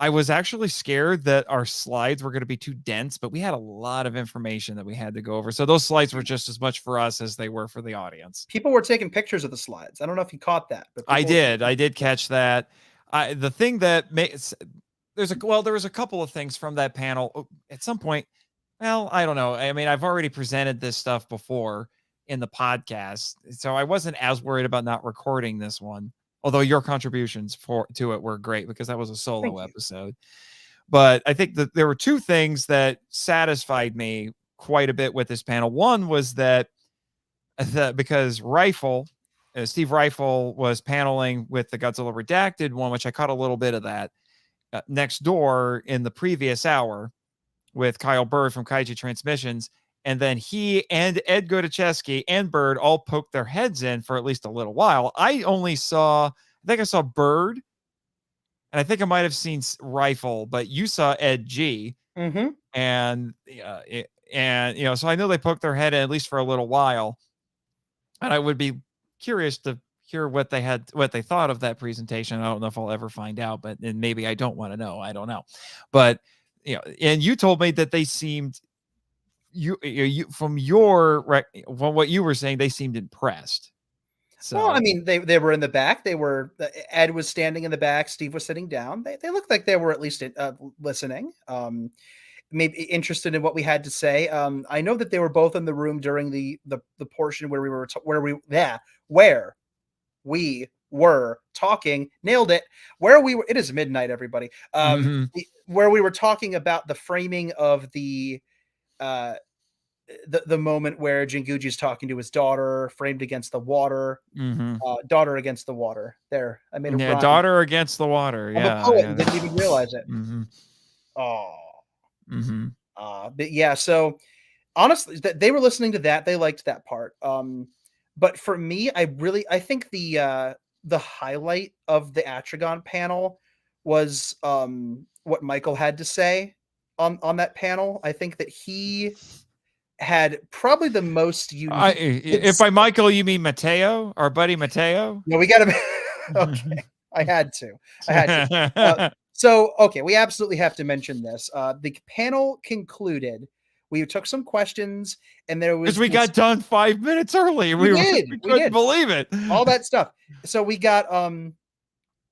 B: I was actually scared that our slides were going to be too dense, but we had a lot of information that we had to go over. So those slides were just as much for us as they were for the audience.
A: People were taking pictures of the slides. I don't know if you caught that, but
B: I did catch that. The thing that makes there was a couple of things from that panel at some point. Well, I don't know. I mean, I've already presented this stuff before in the podcast, so I wasn't as worried about not recording this one. Although your contributions to it were great because that was a solo episode. But I think that there were 2 things that satisfied me quite a bit with this panel. One was that because Steve Rifle was paneling with the Godzilla Redacted one, which I caught a little bit of that next door in the previous hour with Kyle Bird from Kaiji Transmissions. And then he and Ed Godacheski and Bird all poked their heads in for at least a little while. I think I saw Bird, and I think I might have seen Rifle, but you saw Ed G.
A: Mhm.
B: And so I know they poked their head in at least for a little while, and I would be curious to hear what they thought of that presentation. I don't know if I'll ever find out, but and maybe I don't want to know. I don't know, but and you told me that they seemed from what you were saying, they seemed impressed. So
A: Well, I mean, they were in the back. Ed was standing in the back. Steve was sitting down. They looked like they were at least listening. Maybe interested in what we had to say. I know that they were both in the room during the portion where we were talking. Nailed it. Where we were. It is midnight, everybody. Where we were talking about the framing of the moment where Jinguji's talking to his daughter, framed against the water. Daughter against the water. There, I made a rhyme.
B: Daughter against the water.
A: I'm a poet and didn't even realize it. Oh. But yeah, so honestly, they were listening to that. They liked that part. But for me, I think the highlight of the Atragon panel was what Michael had to say on that panel. I think that he had probably the most unique.
B: If by Michael you mean Mateo, our buddy Mateo?
A: No, we got to. Okay, I had to. So, okay, we absolutely have to mention this. The panel concluded. We took some questions, and there was
B: because we got done 5 minutes early. We couldn't believe it.
A: All that stuff. So we got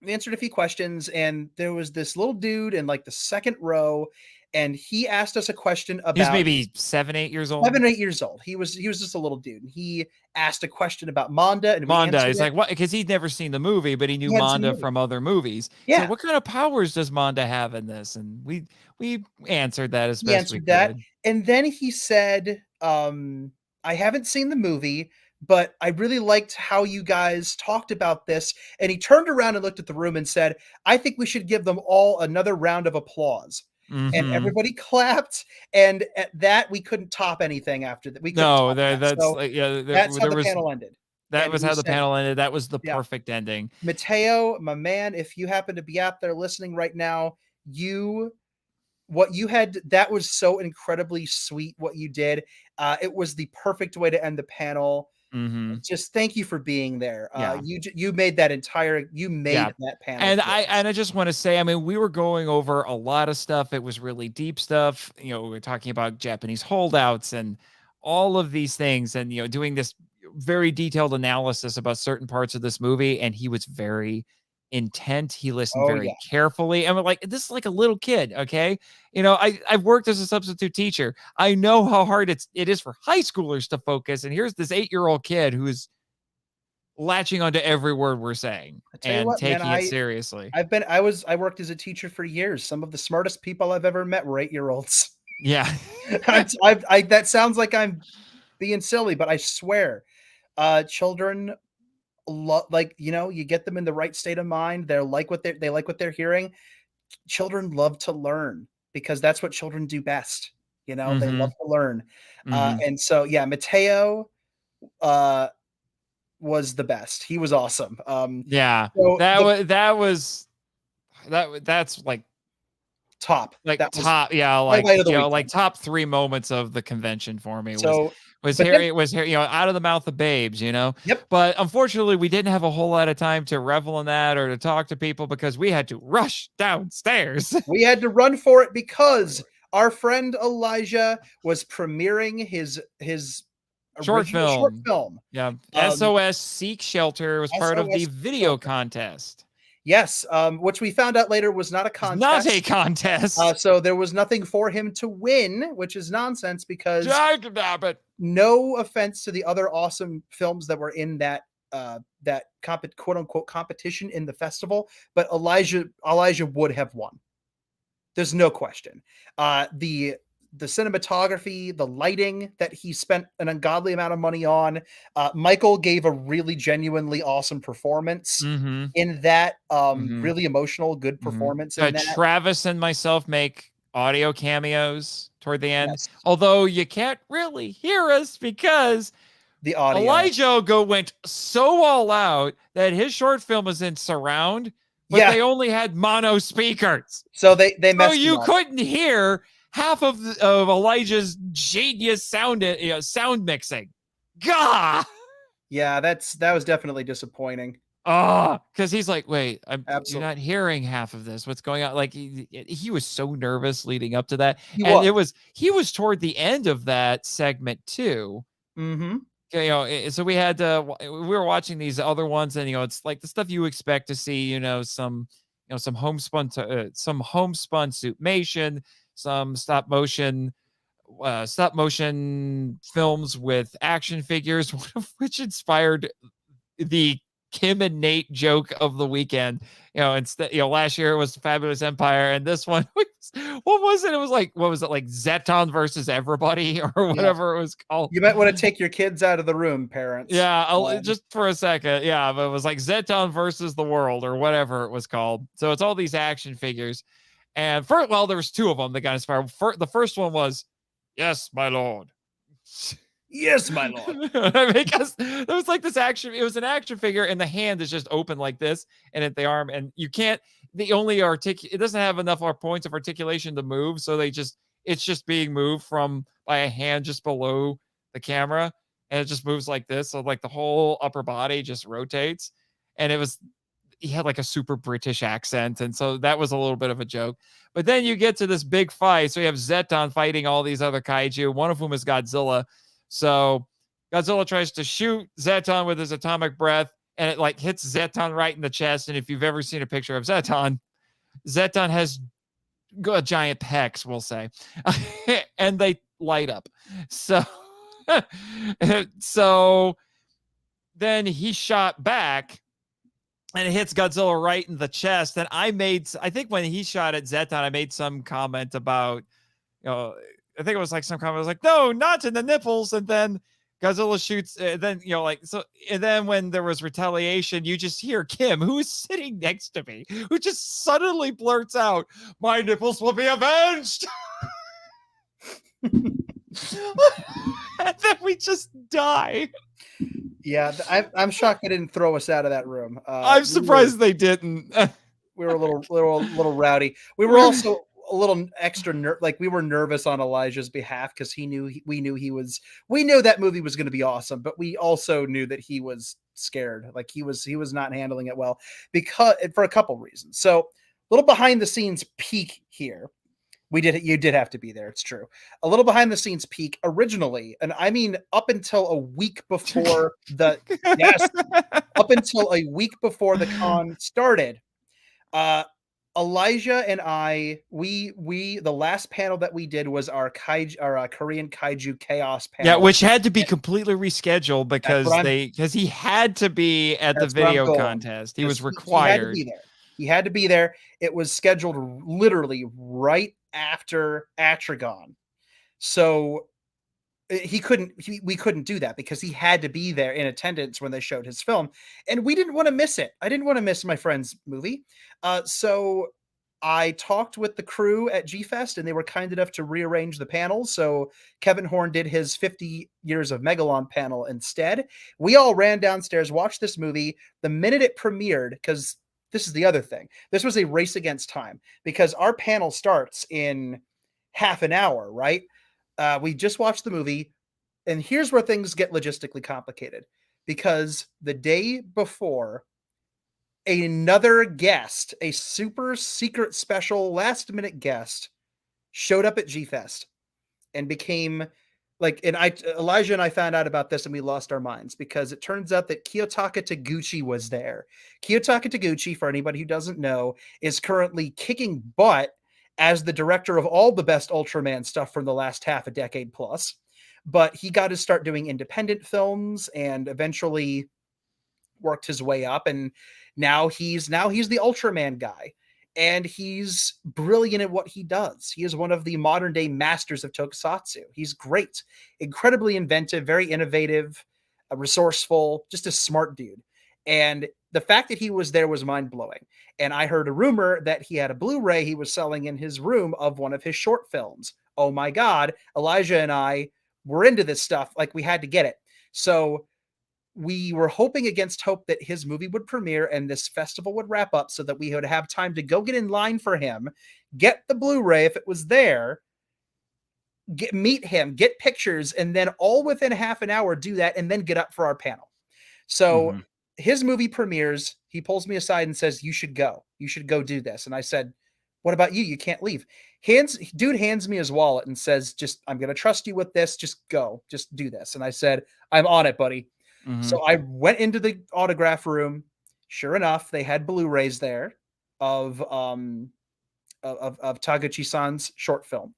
A: we answered a few questions, and there was this little dude in like the second row, and he asked us a question about.
B: He's maybe 7, 8 years old.
A: 7, 8 years old. He was just a little dude, and he asked a question about Manda. And
B: Manda, he's like, what? Because he'd never seen the movie, but he knew Manda from other movies.
A: Yeah.
B: So what kind of powers does Manda have in this? And we answered that as best we could.
A: And then he said, I haven't seen the movie, but I really liked how you guys talked about this. And he turned around and looked at the room and said, I think we should give them all another round of applause. And everybody clapped, and at that we couldn't top anything after that.
B: That's how the
A: panel ended.
B: That was how the panel ended. That was the perfect ending.
A: Mateo, my man, if you happen to be out there listening right now, what you had, that was so incredibly sweet what you did. It was the perfect way to end the panel. Just thank you for being there. You made that that panel.
B: And I just want to say, I mean, we were going over a lot of stuff. It was really deep stuff. We were talking about Japanese holdouts and all of these things, and doing this very detailed analysis about certain parts of this movie. And he was very intent. He listened very carefully, and we're like, this is like a little kid. Okay, I've worked as a substitute teacher. I know how hard it is for high schoolers to focus, and here's this 8-year-old kid who's latching onto every word we're saying and taking it seriously.
A: I worked as a teacher for years. Some of the smartest people I've ever met were 8-year-olds.
B: Yeah.
A: That sounds like I'm being silly, but I swear, children, you get them in the right state of mind. They like what they're hearing. Children love to learn because that's what children do best. They love to learn. And so, Mateo was the best. He was awesome.
B: That's like
A: top,
B: top 3 moments of the convention for me. Was out of the mouth of babes,
A: Yep.
B: But unfortunately, we didn't have a whole lot of time to revel in that or to talk to people because we had to rush downstairs.
A: We had to run for it because our friend Elijah was premiering his
B: short film. Yeah. SOS Seek Shelter was part of the video contest.
A: Yes, which we found out later was not a contest.
B: Not a contest.
A: So there was nothing for him to win, which is nonsense because no offense to the other awesome films that were in that quote unquote competition in the festival, but Elijah would have won. There's no question. The cinematography, the lighting that he spent an ungodly amount of money on. Michael gave a really genuinely awesome performance in that, really emotional, good performance. In that.
B: Travis and myself make audio cameos toward the end, although you can't really hear us because
A: the audio.
B: Elijah went so all out that his short film was in surround, but they only had mono speakers.
A: So they messed
B: you couldn't hear half of Elijah's genius sound mixing. Gah!
A: Yeah, that was definitely disappointing.
B: Because he's like, wait, you're
A: Absolutely.
B: not hearing half of this. What's going on? Like he was so nervous leading up to that,
A: He
B: and
A: was.
B: he was toward the end of that segment too.
A: Mm-hmm.
B: So we had we were watching these other ones, and it's like the stuff you expect to see. Some homespun suitmation, some stop motion films with action figures, one of which inspired the Kim and Nate joke of the weekend. Instead, last year it was Fabulous Empire, and this one was, what was it? It was like, what was it, like Zeton versus everybody or whatever it was called.
A: You might want to take your kids out of the room, parents.
B: Yeah, just for a second. Yeah, but it was like Zeton versus the world or whatever it was called. So it's all these action figures. And there was two of them that got inspired. The first one was, "Yes, my lord."
A: Yes, my lord.
B: Because there was like this action, it was an action figure, and the hand is just open like this, and at the arm, and you can't, it doesn't have enough points of articulation to move, so it's just being moved by a hand just below the camera, and it just moves like this, so like the whole upper body just rotates, and he had like a super British accent, and so that was a little bit of a joke. But then you get to this big fight, so you have Zeton fighting all these other kaiju, one of whom is Godzilla. So Godzilla tries to shoot Zeton with his atomic breath, and it like hits Zeton right in the chest. And if you've ever seen a picture of Zeton has giant pecs, we'll say, and they light up. So, so then he shot back, and it hits Godzilla right in the chest. And I think when he shot at Zeton, I made some comment about, I think it was like some comment. I was like, no, not in the nipples. And then Godzilla shoots. And then when there was retaliation, you just hear Kim, who is sitting next to me, who just suddenly blurts out, "My nipples will be avenged." And then we just die.
A: Yeah, I'm shocked they didn't throw us out of that room.
B: I'm surprised they didn't.
A: We were a little rowdy. We were also a little extra we were nervous on Elijah's behalf because we knew that movie was going to be awesome, but we also knew that he was scared. Like he was not handling it well for a couple reasons. So a little behind the scenes peek here. You did have to be there. It's true. A little behind the scenes peek originally. And I mean, up until a week before up until a week before the con started, Elijah and I, the last panel that we did was our Korean Kaiju Chaos panel.
B: Yeah, which had to be completely rescheduled because he had to be at the video contest. He was required.
A: He had to be there. It was scheduled literally right after Atragon. So we couldn't do that because he had to be there in attendance when they showed his film, and we didn't want to miss it. I didn't want to miss my friend's movie. So I talked with the crew at G-Fest, and they were kind enough to rearrange the panels. So Kevin Horn did his 50 Years of Megalon panel instead. We all ran downstairs, watched this movie. The minute it premiered, because this is the other thing, this was a race against time because our panel starts in half an hour, right? We just watched the movie, and here's where things get logistically complicated because the day before, another guest, a super secret special last minute guest, showed up at G-Fest and became Elijah and I found out about this and we lost our minds because it turns out that Kiyotaka Taguchi was there. Kiyotaka Taguchi, for anybody who doesn't know, is currently kicking butt as the director of all the best Ultraman stuff from the last half a decade plus. But he got to start doing independent films and eventually worked his way up. And now he's the Ultraman guy. And he's brilliant at what he does. He is one of the modern day masters of tokusatsu. He's great, incredibly inventive, very innovative, resourceful, just a smart dude. And the fact that he was there was mind-blowing. And I heard a rumor that he had a Blu-ray he was selling in his room of one of his short films. Oh my God, Elijah and I were into this stuff. Like, we had to get it. So we were hoping against hope that his movie would premiere and this festival would wrap up so that we would have time to go get in line for him, get the Blu-ray if it was there, meet him, get pictures, and then all within half an hour do that, and then get up for our panel. So his movie premieres. He pulls me aside and says, "You should go. You should go do this." And I said, "What about you? You can't leave." Dude hands me his wallet and says, "Just, I'm going to trust you with this. Just go. Just do this." And I said, "I'm on it, buddy." So I went into the autograph room. Sure enough, they had Blu-rays there of Taguchi-san's short film.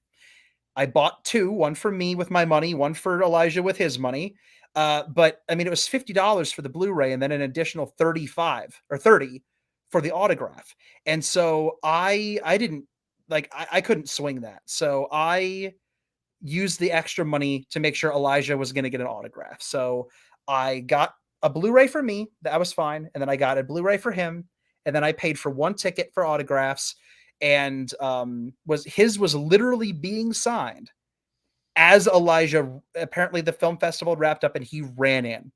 A: I bought 2, one for me with my money, one for Elijah with his money. But I mean, it was $50 for the Blu-ray and then an additional 35 or 30 for the autograph. And so I didn't like, I couldn't swing that. So I used the extra money to make sure Elijah was going to get an autograph. So I got a Blu-ray for me. That was fine. And then I got a Blu-ray for him. And then I paid for 1 ticket for autographs. And was literally being signed as Elijah, apparently the film festival wrapped up and he ran in.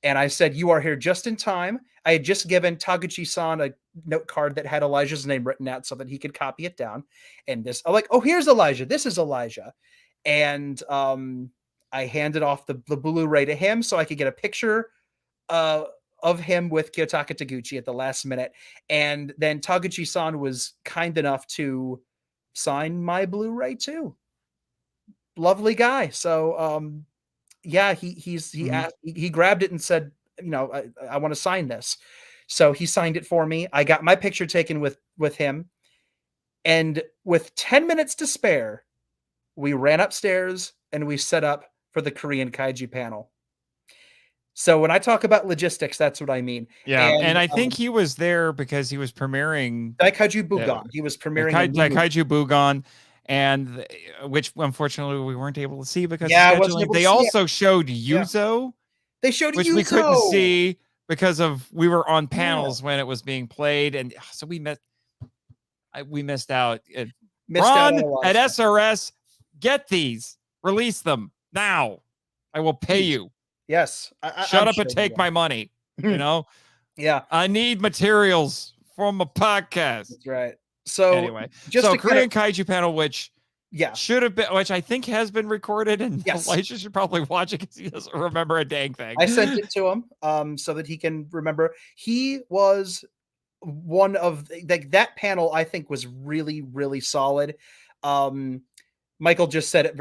A: And I said, "You are here just in time." I had just given Taguchi-san a note card that had Elijah's name written out so that he could copy it down. And this, I'm like, "Oh, here's Elijah. This is Elijah." And I handed off the Blu-ray to him so I could get a picture of him with Kiyotaka Taguchi at the last minute. And then Taguchi-san was kind enough to sign my Blu-ray too. Lovely guy. So yeah, he grabbed it and said, I want to sign this. So he signed it for me. I got my picture taken with him. And with 10 minutes to spare, we ran upstairs and we set up for the Korean Kaiju panel. So when I talk about logistics, that's what I mean.
B: Yeah, and I think he was there because he was premiering
A: Daikaiju Bugon. He was premiering
B: Daikaiju Bugon, and which unfortunately we weren't able to see because
A: I
B: of
A: wasn't
B: scheduling.
A: able to
B: They
A: see
B: also showed Yuzo.
A: Yeah. They showed
B: which
A: Yuzo.
B: we couldn't see because we were on panels when it was being played, and so we missed out. Ron at SRS, get these, release them now. I will pay you.
A: Yes.
B: Shut up and take my money.
A: Yeah.
B: I need materials from a podcast.
A: That's right. So
B: anyway, Korean Kaiju panel, which should have been, which I think has been recorded, and Elijah should probably watch it because he doesn't remember a dang thing.
A: I sent it to him so that he can remember. He was one of that panel. I think was really, really solid. Michael just said it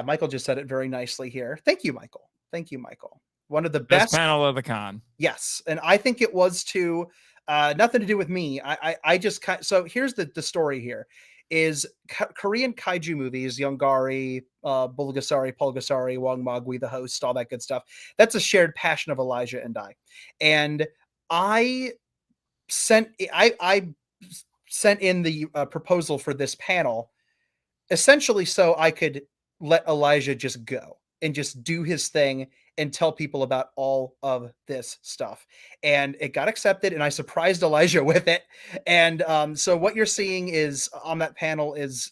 A: Michael just said it very nicely here. Thank you, Michael. Thank you, Michael. One of the best
B: panel of the con.
A: Yes. And I think it was too, nothing to do with me. I just so here's the story here is Korean kaiju movies, Yongari, Bulgasari, Pulgasari, Wong Magui, the host, all that good stuff. That's a shared passion of Elijah and I. And I sent in the proposal for this panel essentially so I could let Elijah just go and just do his thing and tell people about all of this stuff. And it got accepted, and I surprised Elijah with it. And so what you're seeing is on that panel is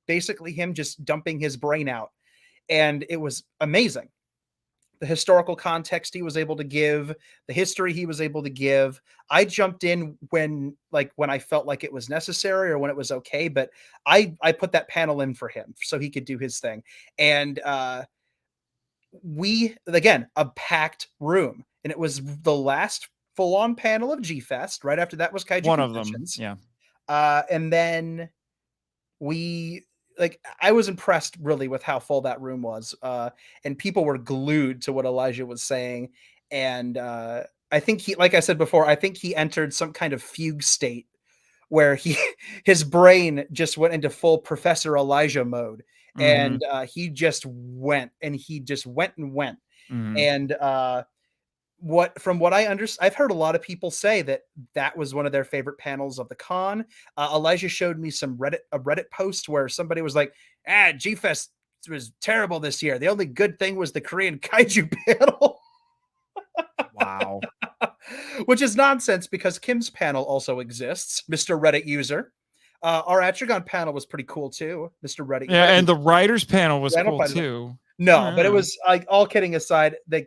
A: basically him just dumping his brain out. And it was amazing. The historical context he was able to give, the history he was able to give. I jumped in when I felt like it was necessary or when it was okay, but I put that panel in for him so he could do his thing. And we, again, a packed room, and it was the last full-on panel of G-Fest. Right after that was Kaiju
B: One Conventions. Of them,
A: yeah. And then I was impressed really with how full that room was. And people were glued to what Elijah was saying. And I think like I said before, I think he entered some kind of fugue state where his brain just went into full Professor Elijah mode. And he just went and went. And from what I understand, I've heard a lot of people say that was one of their favorite panels of the con. Elijah showed me a Reddit post where somebody was like, G-Fest was terrible this year. The only good thing was the Korean Kaiju panel.
B: Wow.
A: Which is nonsense because Kim's panel also exists, Mr. Reddit user. Our Atragon panel was pretty cool too, Mr. Reddit.
B: Yeah, and the writers panel was cool too.
A: No, but it was like, all kidding aside, an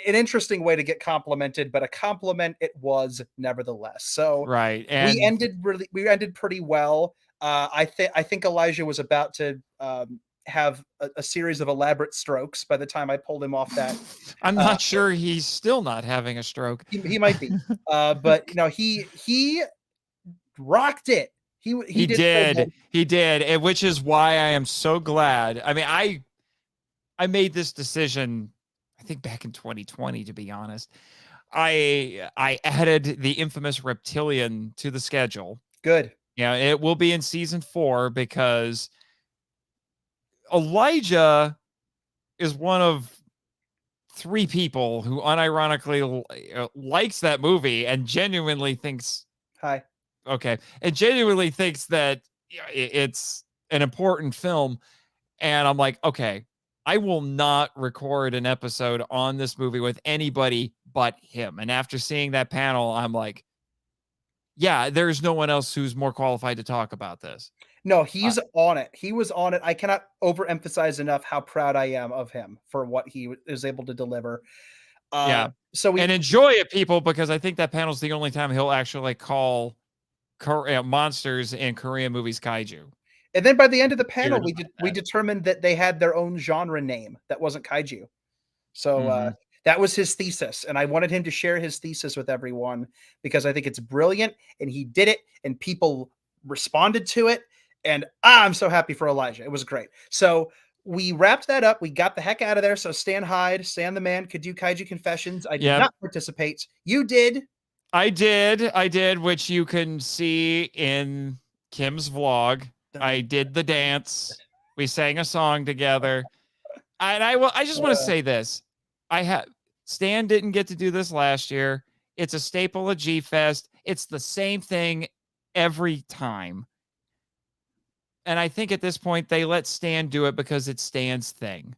A: interesting way to get complimented, but a compliment it was nevertheless. So
B: right, and
A: we ended pretty well. I think Elijah was about to have a series of elaborate strokes by the time I pulled him off that.
B: I'm not sure he's still not having a stroke.
A: He might be, but he rocked it. He did so good.
B: He did, and which is why I am so glad. I mean, I made this decision, I think back in 2020, to be honest. I added the infamous Reptilian to the schedule.
A: Good.
B: Yeah, it will be in season 4 because Elijah is one of 3 people who unironically likes that movie and genuinely thinks
A: Hi.
B: Okay. And genuinely thinks that it's an important film. And I'm like, okay, I will not record an episode on this movie with anybody but him. And after seeing that panel, I'm like, yeah, there's no one else who's more qualified to talk about this.
A: No, he's on it. He was on it. I cannot overemphasize enough how proud I am of him for what he is able to deliver.
B: Yeah.
A: So
B: and enjoy it, people, because I think that panel's the only time he'll actually call monsters in Korean movies kaiju.
A: And then by the end of the panel, we determined that they had their own genre name that wasn't kaiju. So that was his thesis, and I wanted him to share his thesis with everyone because I think it's brilliant, and he did it, and people responded to it, and I'm so happy for Elijah. It was great. So we wrapped that up. We got the heck out of there. So Stan the man, could do Kaiju Confessions. I did not participate. You did.
B: I did, which you can see in Kim's vlog. I did the dance. We sang a song together. And I just want to say this. Stan didn't get to do this last year. It's a staple of G-Fest. It's the same thing every time. And I think at this point, they let Stan do it because it's Stan's thing.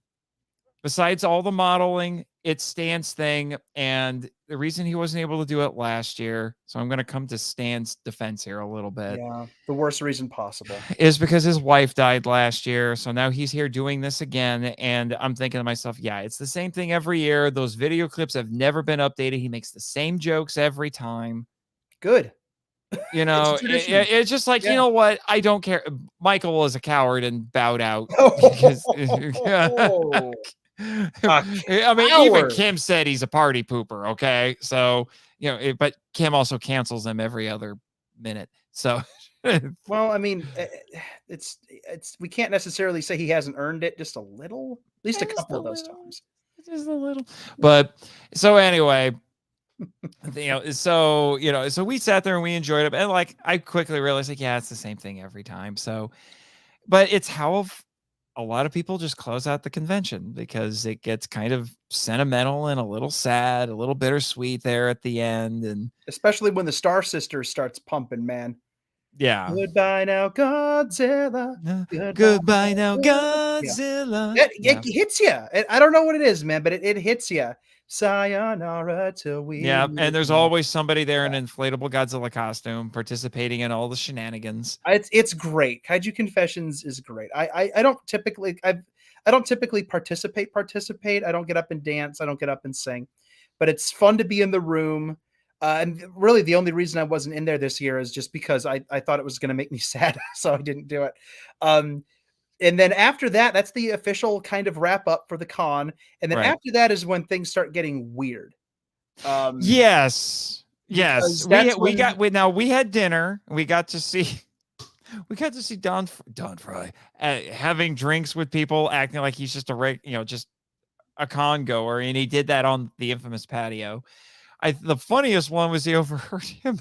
B: Besides all the modeling, it's Stan's thing. And the reason he wasn't able to do it last year, so I'm going to come to Stan's defense here a little bit.
A: Yeah, the worst reason possible.
B: Is because his wife died last year. So now he's here doing this again. And I'm thinking to myself, yeah, it's the same thing every year. Those video clips have never been updated. He makes the same jokes every time.
A: Good.
B: You know, it's just like, you know what? I don't care. Michael was a coward and bowed out. Because, I mean, even Kim said he's a party pooper. Okay. So, you know, but Kim also cancels them every other minute. So,
A: well, I mean, it's we can't necessarily say he hasn't earned it, just a little, at least a couple of those times.
B: Just a little. But so anyway, so we sat there and we enjoyed it. And like, I quickly realized, like, yeah, it's the same thing every time. So, but it's how a lot of people just close out the convention because it gets kind of sentimental and a little sad, a little bittersweet there at the end. And
A: especially when the Star Sisters starts pumping, man.
B: Yeah.
A: Goodbye now, Godzilla.
B: Goodbye now, Godzilla.
A: It hits you. I don't know what it is, man, but it hits you. Sayonara till we.
B: Yeah, and there's always somebody there in an inflatable Godzilla costume participating in all the shenanigans.
A: It's great. Kaiju Confessions is great. I don't typically participate. I don't get up and dance. I don't get up and sing, but it's fun to be in the room. And really, the only reason I wasn't in there this year is just because I thought it was going to make me sad, so I didn't do it. And then after that, that's the official kind of wrap up for the con. And then after that is when things start getting weird.
B: Yes. We had dinner. We got to see Don Fry having drinks with people, acting like he's just just a con goer, and he did that on the infamous patio. The funniest one was he overheard him.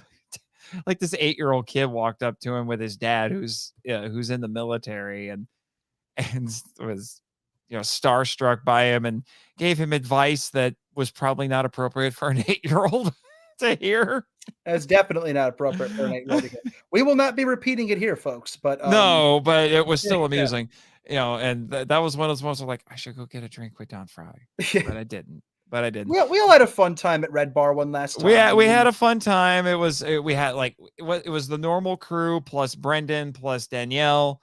B: Like this 8-year-old kid walked up to him with his dad, who's in the military, and was starstruck by him and gave him advice that was probably not appropriate for an 8-year-old to hear.
A: That's definitely not appropriate for an 8-year-old to hear. We will not be repeating it here, folks. But
B: no, but it was still amusing, and that was one of those moments of like, I should go get a drink with Don Fry, but I didn't. We all had a fun time at Red Bar one last time. We had a fun time. We had it was the normal crew plus Brendan plus Danielle.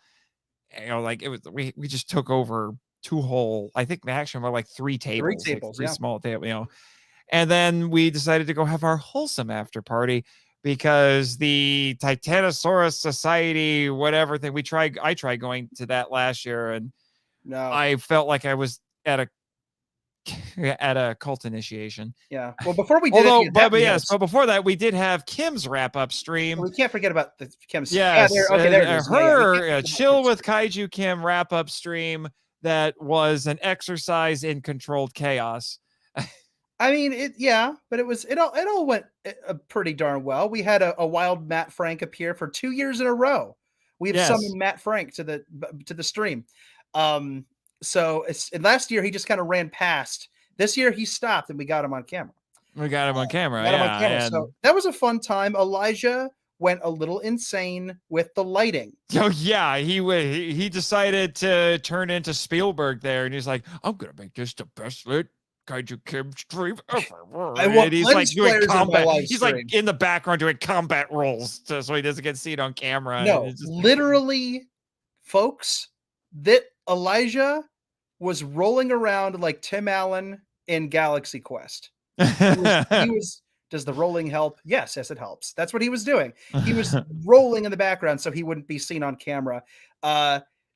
B: We just took over 2 whole, I think actually more like 3 tables. 3 small tables, and then we decided to go have our wholesome after party because the Titanosaurus Society, whatever thing I tried going to that last year, and
A: No.
B: I felt like I was at a cult initiation.
A: Yeah. Well, before we did
B: Although,
A: any of that,
B: but yes, but before that, we did have Kim's wrap up stream.
A: we can't forget about the chemistry.
B: Yes,
A: Yeah, there it is.
B: her Chill with Kaiju Kim wrap up stream that was an exercise in controlled chaos.
A: I mean, but it all went pretty darn well. We had a wild Matt Frank appear for 2 years in a row. We've summoned Matt Frank to the stream. So last year he just kind of ran past. This year he stopped and we got him on camera.
B: We got him on camera.
A: So that was a fun time. Elijah went a little insane with the lighting.
B: Oh yeah, he decided to turn into Spielberg there, and he's like, "I'm gonna make this the best lit Kaiju Kim stream ever." And he's like doing combat. He's like in the background doing combat rolls, so he doesn't get seen on camera.
A: No, literally, folks, that Elijah was rolling around like Tim Allen in Galaxy Quest. He was. Does the rolling help? Yes, it helps. That's what he was doing. He was rolling in the background so he wouldn't be seen on camera.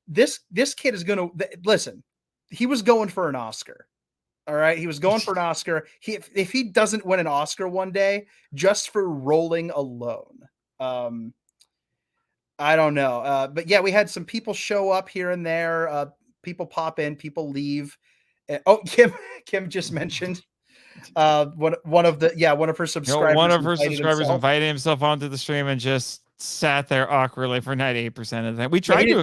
A: This kid is going to listen. He was going for an Oscar. All right, he was going for an Oscar. If he doesn't win an Oscar one day just for rolling alone, I don't know. But yeah, we had some people show up here and there. People pop in, people leave. Kim just mentioned one of her subscribers
B: invited himself onto the stream and just sat there awkwardly for 98% of the time. We tried to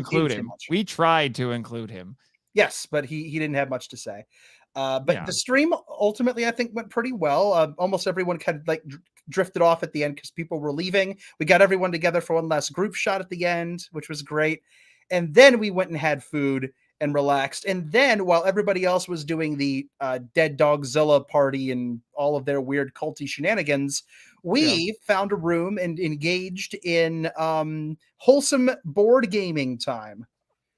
B: include him.
A: Yes, but he didn't have much to say. But the stream ultimately I think went pretty well. Almost everyone kind of like drifted off at the end because people were leaving. We got everyone together for one last group shot at the end, which was great. And then we went and had food and relaxed. And then while everybody else was doing the Dead Dogzilla party and all of their weird culty shenanigans, we found a room and engaged in wholesome board gaming time.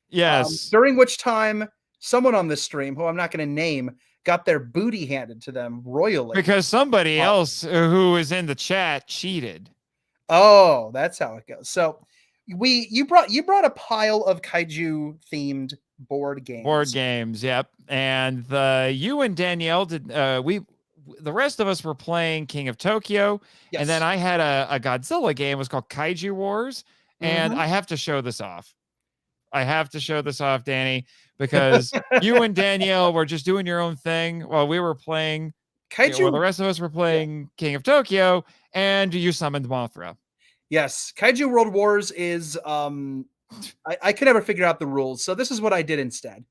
B: Yes.
A: During which time someone on this stream, who I'm not going to name, got their booty handed to them royally.
B: Because somebody else who was in the chat cheated.
A: Oh, that's how it goes. So you brought a pile of kaiju themed board games.
B: Yep. And you and Danielle did the rest of us were playing King of Tokyo. Yes. And then I had a Godzilla game. It was called Kaiju Wars. And I have to show this off. Danny, because you and Danielle were just doing your own thing while we were playing Kaiju. Well, the rest of us were playing King of Tokyo, and you summoned Mothra.
A: Yes, Kaiju World Wars is I could never figure out the rules, so this is what I did instead.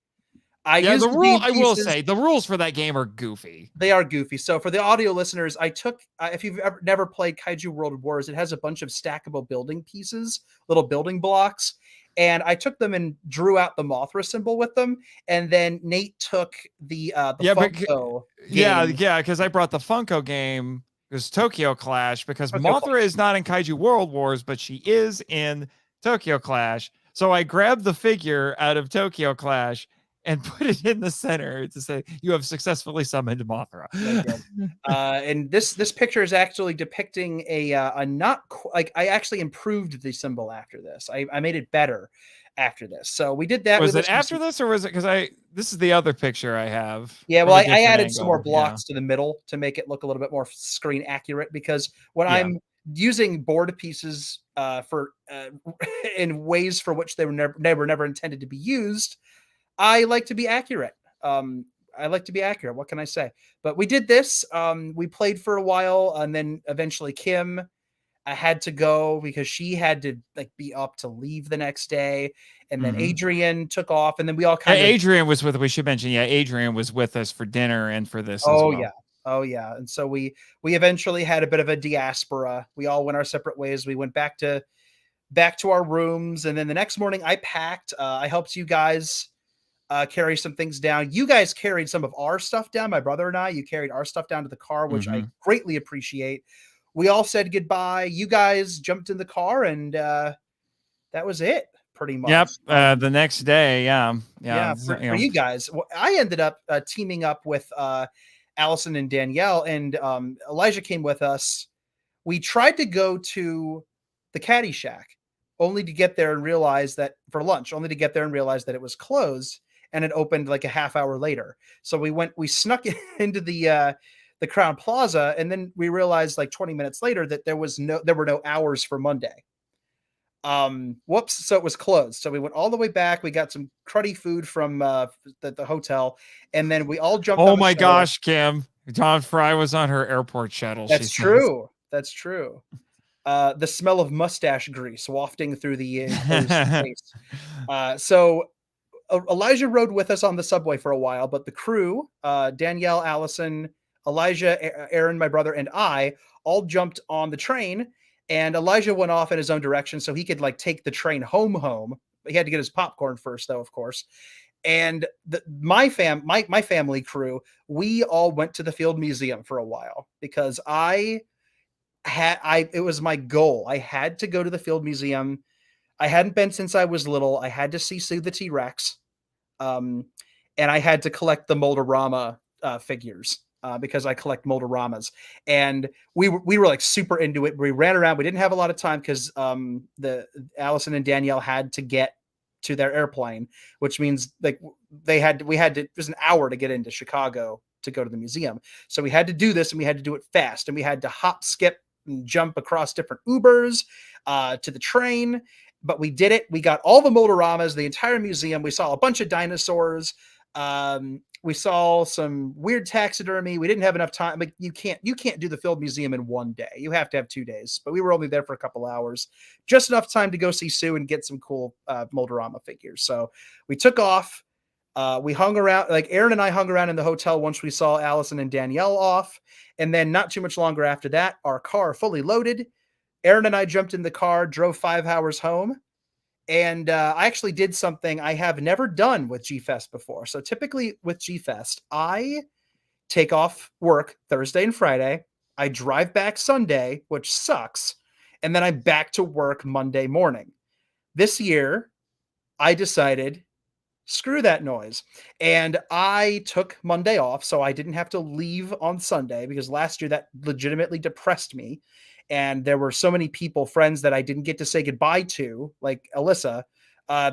A: I will say the rules for that game are goofy. They are goofy. So for the audio listeners, I took if you've never played Kaiju World Wars, it has a bunch of stackable building pieces, little building blocks, and I took them and drew out the Mothra symbol with them. And then Nate took the Funko game.
B: Because I brought the Funko game. It was Tokyo Clash, because Mothra is not in Kaiju World Wars, but she is in Tokyo Clash. So I grabbed the figure out of Tokyo Clash and put it in the center to say, you have successfully summoned Mothra.
A: And this picture is actually depicting I actually improved the symbol after this. I made it better after this. So we did that.
B: Was it after this, or was it because this is the other picture I have?
A: Yeah, well, I added some more blocks to the middle to make it look a little bit more screen accurate, because when I'm using board pieces for in ways for which they were never intended to be used, I like to be accurate. What can I say? But we did this. We played for a while, and then eventually Kim had to go because she had to be up to leave the next day, and then Adrian took off, and then we all
B: Adrian was with. We should mention, Adrian was with us for dinner and for this.
A: Oh yeah, and so we eventually had a bit of a diaspora. We all went our separate ways. We went back to our rooms, and then the next morning I packed. I helped you guys carry some things down. You guys carried some of our stuff down. My brother and you carried our stuff down to the car, which I greatly appreciate. We all said goodbye. You guys jumped in the car, and that was it, pretty much.
B: Yep. The next day,
A: for you guys, I ended up teaming up with Allison and Danielle, and Elijah came with us. We tried to go to the Caddy Shack, only to get there and realize that it was closed. and it opened like a half hour later. So we snuck into the Crown Plaza, and then we realized like 20 minutes later that there were no hours for Monday. Whoops. So it was closed. So we went all the way back. We got some cruddy food from the hotel, and then we all jumped on
B: Oh
A: the
B: my
A: shuttle.
B: gosh, Kim. Dawn Fry was on her airport shuttle.
A: That's true. That's true. The smell of mustache grease wafting through the enclosed space. So Elijah rode with us on the subway for a while, but the crew, Danielle, Allison, Elijah, Aaron, my brother, and I all jumped on the train, and Elijah went off in his own direction so he could like take the train home. He had to get his popcorn first, though, of course. And my family crew, we all went to the Field Museum for a while because it was my goal. I had to go to the Field Museum. I hadn't been since I was little. I had to see Sue the T-Rex. And I had to collect the Mold-A-Rama figures because I collect Mold-A-Ramas. And we were like super into it. We ran around. We didn't have a lot of time because the Allison and Danielle had to get to their airplane, which means like it was an hour to get into Chicago to go to the museum. So we had to do this, and we had to do it fast, and we had to hop, skip, and jump across different Ubers to the train. But we did it. We got all the Mold-A-Ramas, the entire museum. We saw a bunch of dinosaurs. We saw some weird taxidermy. We didn't have enough time. Like you can't do the Field Museum in one day. You have to have 2 days. But we were only there for a couple hours, just enough time to go see Sue and get some cool Mold-A-Rama figures. So we took off. We hung around. Like Aaron and I hung around in the hotel once we saw Allison and Danielle off, and then not too much longer after that, our car fully loaded. Aaron and I jumped in the car, drove 5 hours home. And I actually did something I have never done with G-Fest before. So typically with G-Fest, I take off work Thursday and Friday. I drive back Sunday, which sucks. And then I'm back to work Monday morning. This year, I decided, screw that noise. And I took Monday off, so I didn't have to leave on Sunday, because last year that legitimately depressed me. And there were so many people, friends that I didn't get to say goodbye to, like Alyssa,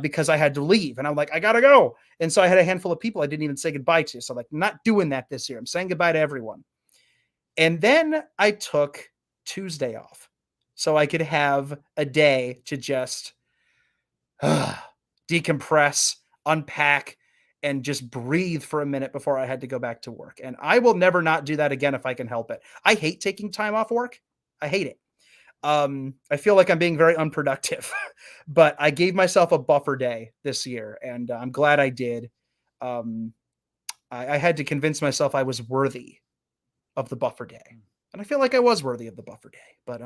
A: because I had to leave. And I'm like, I gotta go. And so I had a handful of people I didn't even say goodbye to. So like, I'm not doing that this year. I'm saying goodbye to everyone. And then I took Tuesday off so I could have a day to just decompress, unpack, and just breathe for a minute before I had to go back to work. And I will never not do that again if I can help it. I hate taking time off work. I hate it. I feel like I'm being very unproductive, but I gave myself a buffer day this year, and I'm glad I did. I had to convince myself I was worthy of the buffer day, and I feel like I was worthy of the buffer day. But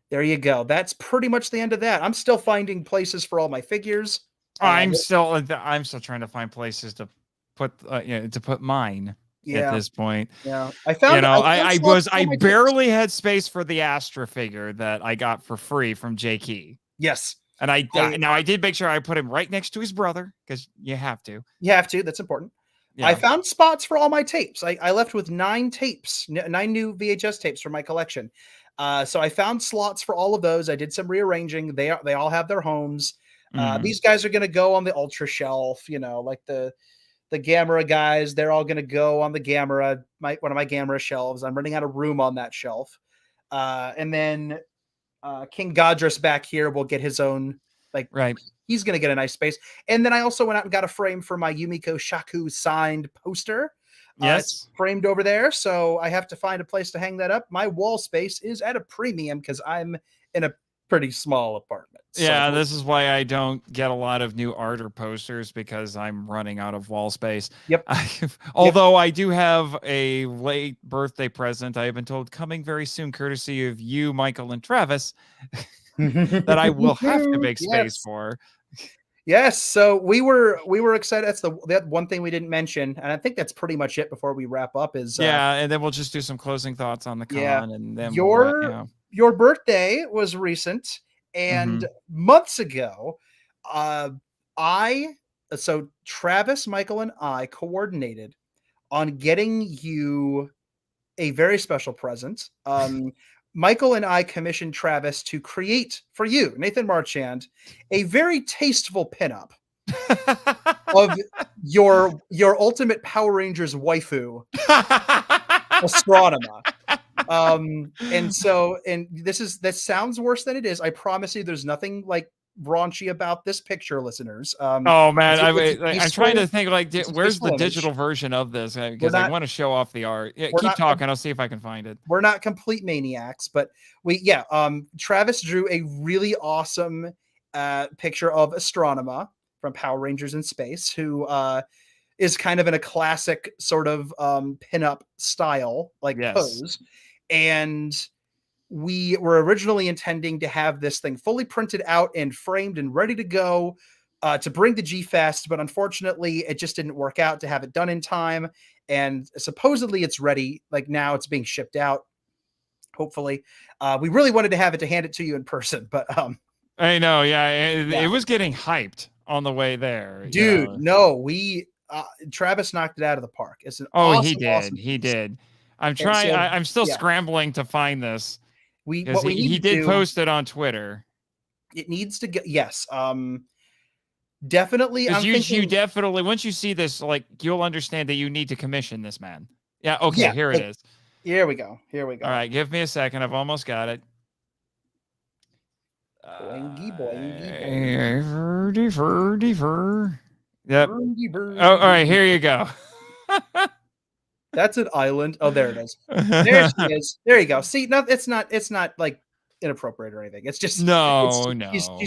A: there you go. That's pretty much the end of that. I'm still finding places for all my figures.
B: I'm still trying to find places to put mine. At this point.
A: Yeah. I found,
B: I barely had space for the Astra figure that I got for free from J Key.
A: Yes.
B: And I did make sure I put him right next to his brother, because you have to.
A: You have to. That's important. Yeah. I found spots for all my tapes. I left with 9 tapes, 9 new VHS tapes for my collection. So I found slots for all of those. I did some rearranging. They all have their homes. These guys are going to go on the Ultra shelf, like the Gamera guys. They're all going to go on the Gamera, one of my Gamera shelves. I'm running out of room on that shelf. And then King Godress back here will get his own, he's going to get a nice space. And then I also went out and got a frame for my Yumiko Shaku signed poster.
B: Yes.
A: It's framed over there. So I have to find a place to hang that up. My wall space is at a premium because I'm in a pretty small apartment.
B: Yeah, this is why I don't get a lot of new art or posters, because I'm running out of wall space.
A: Yep.
B: Although I do have a late birthday present, I have been told, coming very soon, courtesy of you, Michael, and Travis, that I will have to make space for.
A: Yes, so we were excited. That's that one thing we didn't mention, and I think that's pretty much it before we wrap up.
B: And then we'll just do some closing thoughts on the con, and then
A: your birthday was recent, and months ago, Travis, Michael, and I coordinated on getting you a very special present. Michael and I commissioned Travis to create for you, Nathan Marchand, a very tasteful pinup of your ultimate Power Rangers waifu, Astronema. And this sounds worse than it is. I promise you, there's nothing like raunchy about this picture, listeners.
B: Oh man,
A: it's
B: I'm trying to think like,
A: it's a
B: where's the
A: peaceful image.
B: digital version of this? Because I want to show off the art. Yeah,
A: we're
B: keep
A: not-
B: talking. I'll see if I can find it.
A: We're not complete maniacs, but Travis drew a really awesome picture of Astronema from Power Rangers in Space, who is kind of in a classic sort of pinup style, like pose. And we were originally intending to have this thing fully printed out and framed and ready to go to bring to G-Fest, but unfortunately it just didn't work out to have it done in time. And supposedly it's ready. Like now it's being shipped out. Hopefully, we really wanted to have it to hand it to you in person, but
B: I know. Yeah, it was getting hyped on the way there,
A: dude. No, Travis knocked it out of the park. It's an
B: he did. I'm trying. I'm still scrambling to find this. He did post it on Twitter.
A: It needs to get definitely.
B: You definitely, once you see this, like, you'll understand that you need to commission this man. Yeah. Okay. Here it is.
A: Here we go.
B: All right. Give me a second. I've almost got it.
A: Boingy.
B: Yep. Oh, all right. Here you go.
A: That's an island. Oh, there it is. There she is. There you go. See, it's not like inappropriate or anything. It's just She's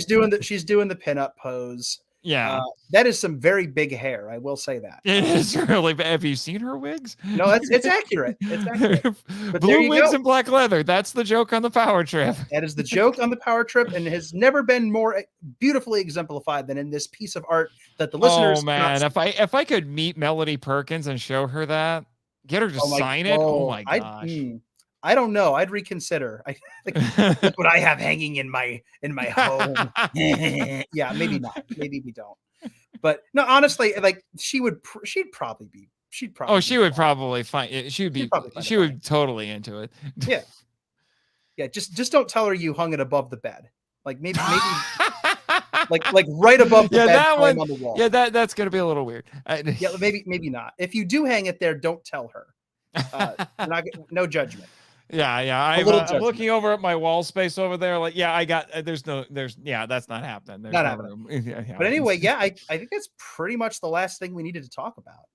A: doing the pinup pose.
B: Yeah,
A: that is some very big hair. I will say that.
B: It is really. Have you seen her wigs?
A: No, it's accurate. It's accurate. But
B: blue wigs and black leather. That's the joke on the power trip.
A: That is the joke on the power trip, and has never been more beautifully exemplified than in this piece of art that the listeners.
B: Oh man, if I could meet Melody Perkins and show her that, get her to sign it. Oh my gosh.
A: I don't know. I'd reconsider. I think look what I have hanging in my home. Yeah, maybe not. Maybe we don't. But no, honestly, like she would probably.
B: Oh, she would probably find it. She would totally into it.
A: Yeah. Yeah. Just don't tell her you hung it above the bed. Like maybe like right above the bed
B: that one,
A: on the wall.
B: Yeah, that's gonna be a little weird.
A: Yeah, maybe not. If you do hang it there, don't tell her. No judgment.
B: Yeah. I'm looking over at my wall space over there. Like, that's not happening. There's
A: not
B: no
A: happening.
B: Yeah.
A: But anyway, I think that's pretty much the last thing we needed to talk about.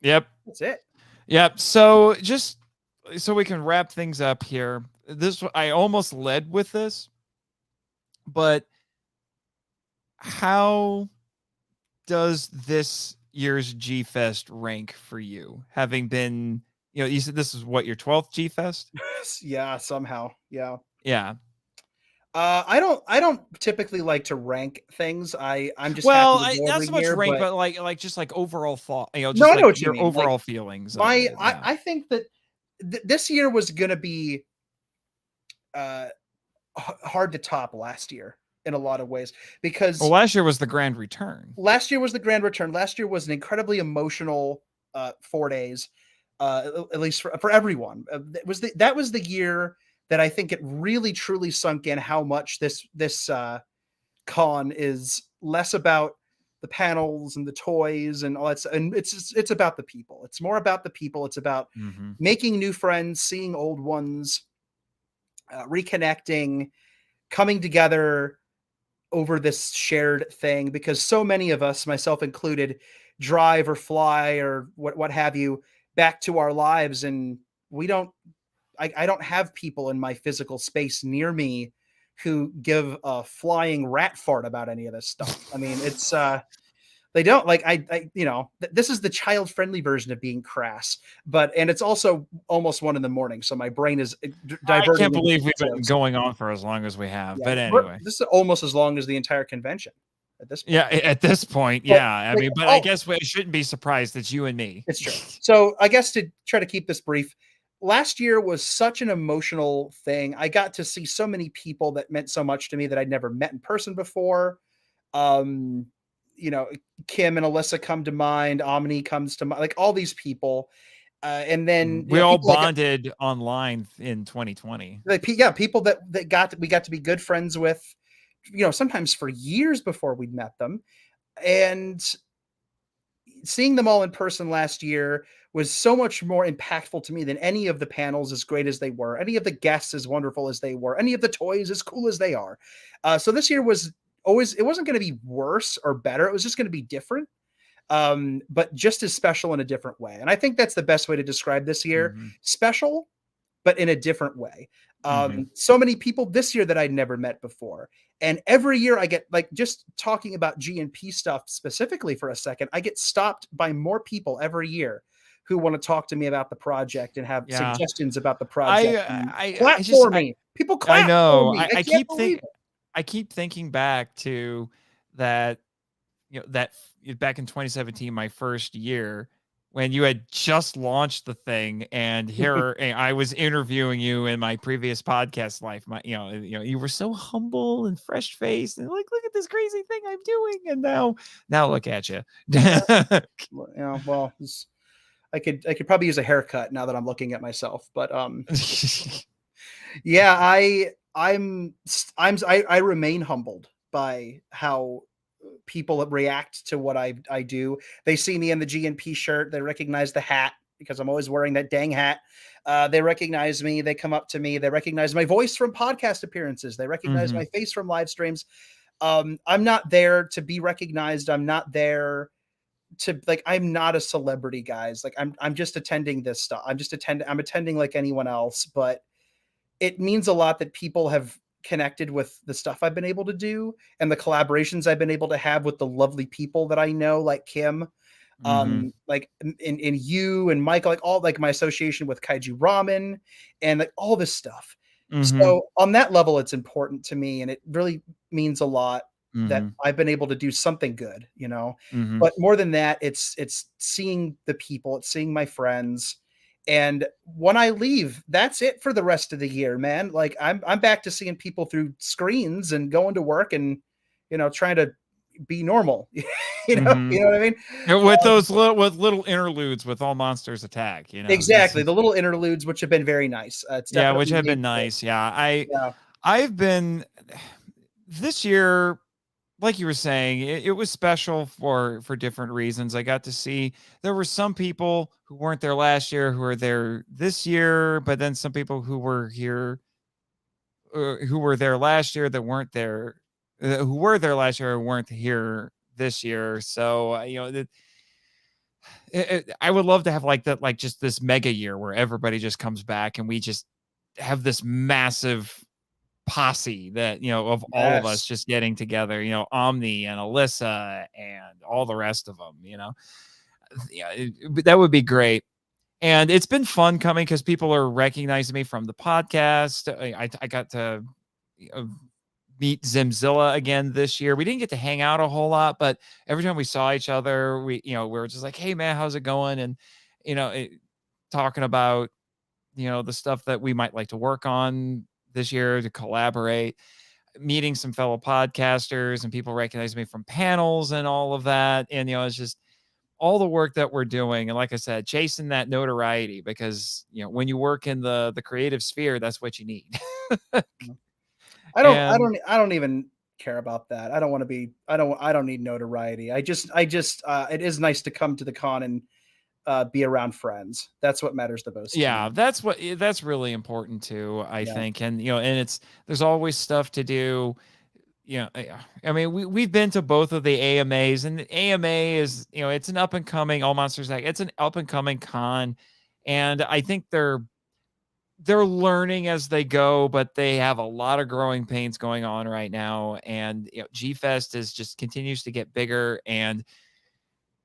B: Yep.
A: That's it.
B: Yep. So just so we can wrap things up here. I almost led with this, but how does this year's G-Fest rank for you? Having been, you said this is what, your 12th G-Fest?
A: Yeah, somehow. Yeah.
B: Yeah.
A: I don't typically like to rank things. I'm just
B: not so much rank, but like just like overall thought.
A: I know what you mean.
B: Overall feelings.
A: I think that this year was going to be hard to top last year in a lot of ways, because
B: last year was the grand return.
A: Last year was an incredibly emotional 4 days, at least for everyone. That was the year that I think it really truly sunk in how much this con is less about the panels and the toys and all that stuff. And it's about the people. It's more about the people. It's about making new friends, seeing old ones, reconnecting, coming together over this shared thing, because so many of us, myself included, drive or fly or what have you back to our lives, and I don't have people in my physical space near me who give a flying rat fart about any of this stuff. I mean, it's they don't like this is the child friendly version of being crass, and it's also almost 1 a.m, so my brain is diverting.
B: I can't believe we've been going on for as long as we have. But anyway,
A: this is almost as long as the entire convention at this point.
B: Yeah, at this point, yeah. I guess we shouldn't be surprised it's you and me.
A: It's true. So I guess to try to keep this brief, last year was such an emotional thing. I got to see so many people that meant so much to me that I'd never met in person before. Kim and Alyssa come to mind. Omni comes to mind. Like all these people. And then
B: we all bonded online in 2020.
A: People that we got to be good friends with, sometimes for years before we'd met them. And seeing them all in person last year was so much more impactful to me than any of the panels, as great as they were, any of the guests as wonderful as they were, any of the toys as cool as they are. So this year was always, it wasn't going to be worse or better. It was just going to be different, but just as special in a different way. And I think that's the best way to describe this year. Special, but in a different way. So many people this year that I'd never met before. And every year I get, like, just talking about G&P stuff specifically for a second, I get stopped by more people every year who want to talk to me about the project and have suggestions about the project. Clap for me. People clap
B: I know.
A: for me.
B: I keep thinking. I keep thinking back to that, that back in 2017, my first year, when you had just launched the thing, and here I was interviewing you in my previous podcast life. You were so humble and fresh faced, and like, look at this crazy thing I'm doing, and now look at you.
A: Well, I could probably use a haircut now that I'm looking at myself, but yeah, I remain humbled by how people react to what I do. They see me in the G&P shirt. They recognize the hat because I'm always wearing that dang hat. They recognize me. They come up to me. They recognize my voice from podcast appearances. They recognize my face from live streams. I'm not there to be recognized. I'm not there to, like, I'm not a celebrity, guys. Like, I'm just attending this stuff. I'm attending like anyone else, but it means a lot that people have connected with the stuff I've been able to do and the collaborations I've been able to have with the lovely people that I know, like Kim, like in you and Mike, like all, like my association with Kaiju Ramen and like all this stuff. So on that level, it's important to me, and it really means a lot that I've been able to do something good, but more than that, it's seeing the people, it's seeing my friends. And when I leave, that's it for the rest of the year, man. Like, I'm back to seeing people through screens and going to work and, trying to be normal. You know what I mean?
B: With those little interludes with All Monsters Attack,
A: Exactly. The little interludes, which have been very nice.
B: Which have been nice. Yeah. I've been this year, like you were saying, it was special for different reasons. I got to see, there were some people who weren't there last year who are there this year, but then some people who were here, who were there last year that weren't there, who were there last year or weren't here this year. So, I would love to have like that, like just this mega year where everybody just comes back and we just have this massive posse that, of all of us just getting together, Omni and Alyssa and all the rest of them, that would be great. And it's been fun coming because people are recognizing me from the podcast. I got to meet Zimzilla again this year. We didn't get to hang out a whole lot, but every time we saw each other, we were just like, hey man, how's it going? And, talking about, the stuff that we might like to work on this year to collaborate, meeting some fellow podcasters, and people recognize me from panels and all of that. And, it's just all the work that we're doing. And like I said, chasing that notoriety, because, when you work in the creative sphere, that's what you need.
A: I don't even care about that. I don't want to be, I don't need notoriety. I just, it is nice to come to the con and be around friends. That's what matters the most.
B: Yeah, that's really important too, I think. And and there's always stuff to do. I mean, we've been to both of the AMAs, and the AMA is, it's an up and coming All Monsters Act. It's an up and coming con, and I think they're learning as they go, but they have a lot of growing pains going on right now. And G-Fest just continues to get bigger, and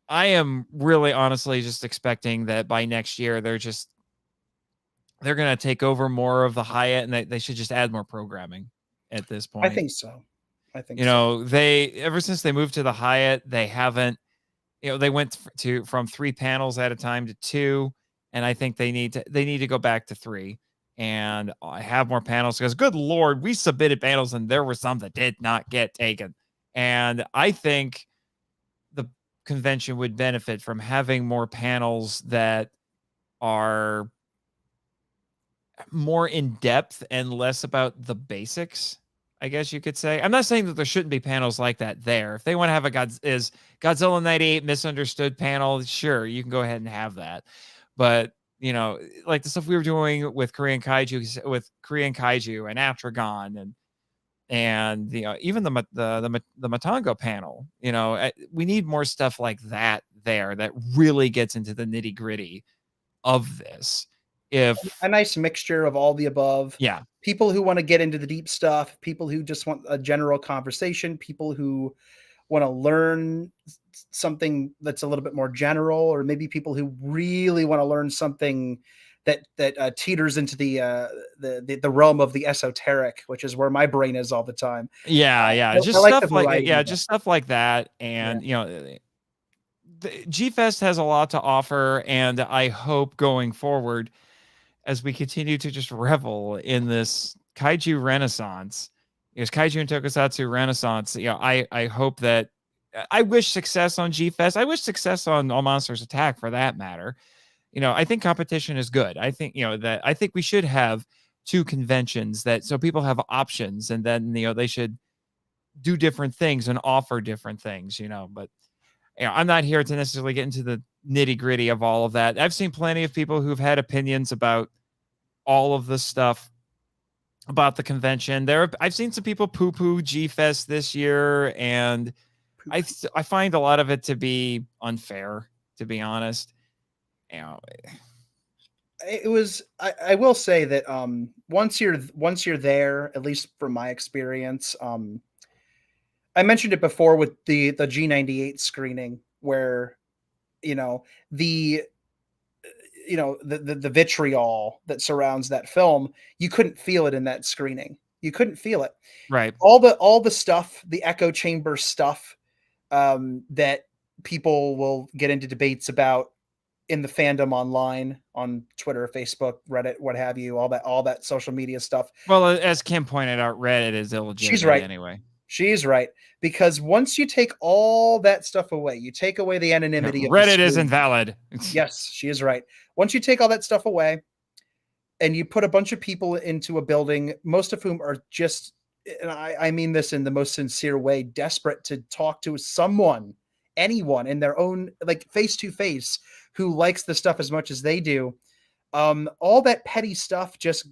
B: I am really honestly just expecting that by next year they're going to take over more of the Hyatt, and they should just add more programming at this point.
A: I think so.
B: They, ever since they moved to the Hyatt, they haven't, they went from 3 panels at a time to 2, and I think they need to go back to 3 and have more panels, because good Lord, we submitted panels and there were some that did not get taken. And I think the convention would benefit from having more panels that are more in depth and less about the basics. I guess you could say. I'm not saying that there shouldn't be panels like that there. If they want to have a Godzilla 98 misunderstood panel, sure, you can go ahead and have that. But, like the stuff we were doing with Korean Kaiju and Atragon and even the Matango panel, we need more stuff like that there that really gets into the nitty-gritty of this. If
A: a nice mixture of all the above.
B: Yeah.
A: People who want to get into the deep stuff, people who just want a general conversation, people who want to learn something that's a little bit more general, or maybe people who really want to learn something that teeters into the realm of the esoteric, which is where my brain is all the time.
B: Just
A: like
B: stuff like
A: variety
B: just stuff like that. And the G-Fest has a lot to offer, and I hope going forward, as we continue to just revel in this kaiju renaissance, kaiju and tokusatsu renaissance, I hope that I wish success on G-Fest. I wish success on All Monsters Attack, for that matter. I think competition is good. I think, I think we should have 2 conventions so people have options, and then, they should do different things and offer different things, but I'm not here to necessarily get into the nitty-gritty of all of that. I've seen plenty of people who've had opinions about all of the stuff about the convention. I've seen some people poo-poo G-Fest this year, and I find a lot of it to be unfair, to be honest.
A: It was. I will say that once you're there, at least from my experience, I mentioned it before with the G98 screening, where the vitriol that surrounds that film, you couldn't feel it in that screening. You couldn't feel it.
B: Right.
A: All the stuff, the echo chamber stuff, that people will get into debates about in the fandom online, on Twitter, Facebook, Reddit, what have you, all that social media stuff.
B: Well, as Kim pointed out, Reddit is illegitimate.
A: She's right.
B: Anyway.
A: She's right, because once you take all that stuff away, you take away the anonymity of
B: Reddit is invalid.
A: Yes, she is right. Once you take all that stuff away and you put a bunch of people into a building, most of whom are just, and I mean this in the most sincere way, desperate to talk to anyone in their own, like, face to face, who likes the stuff as much as they do, all that petty stuff just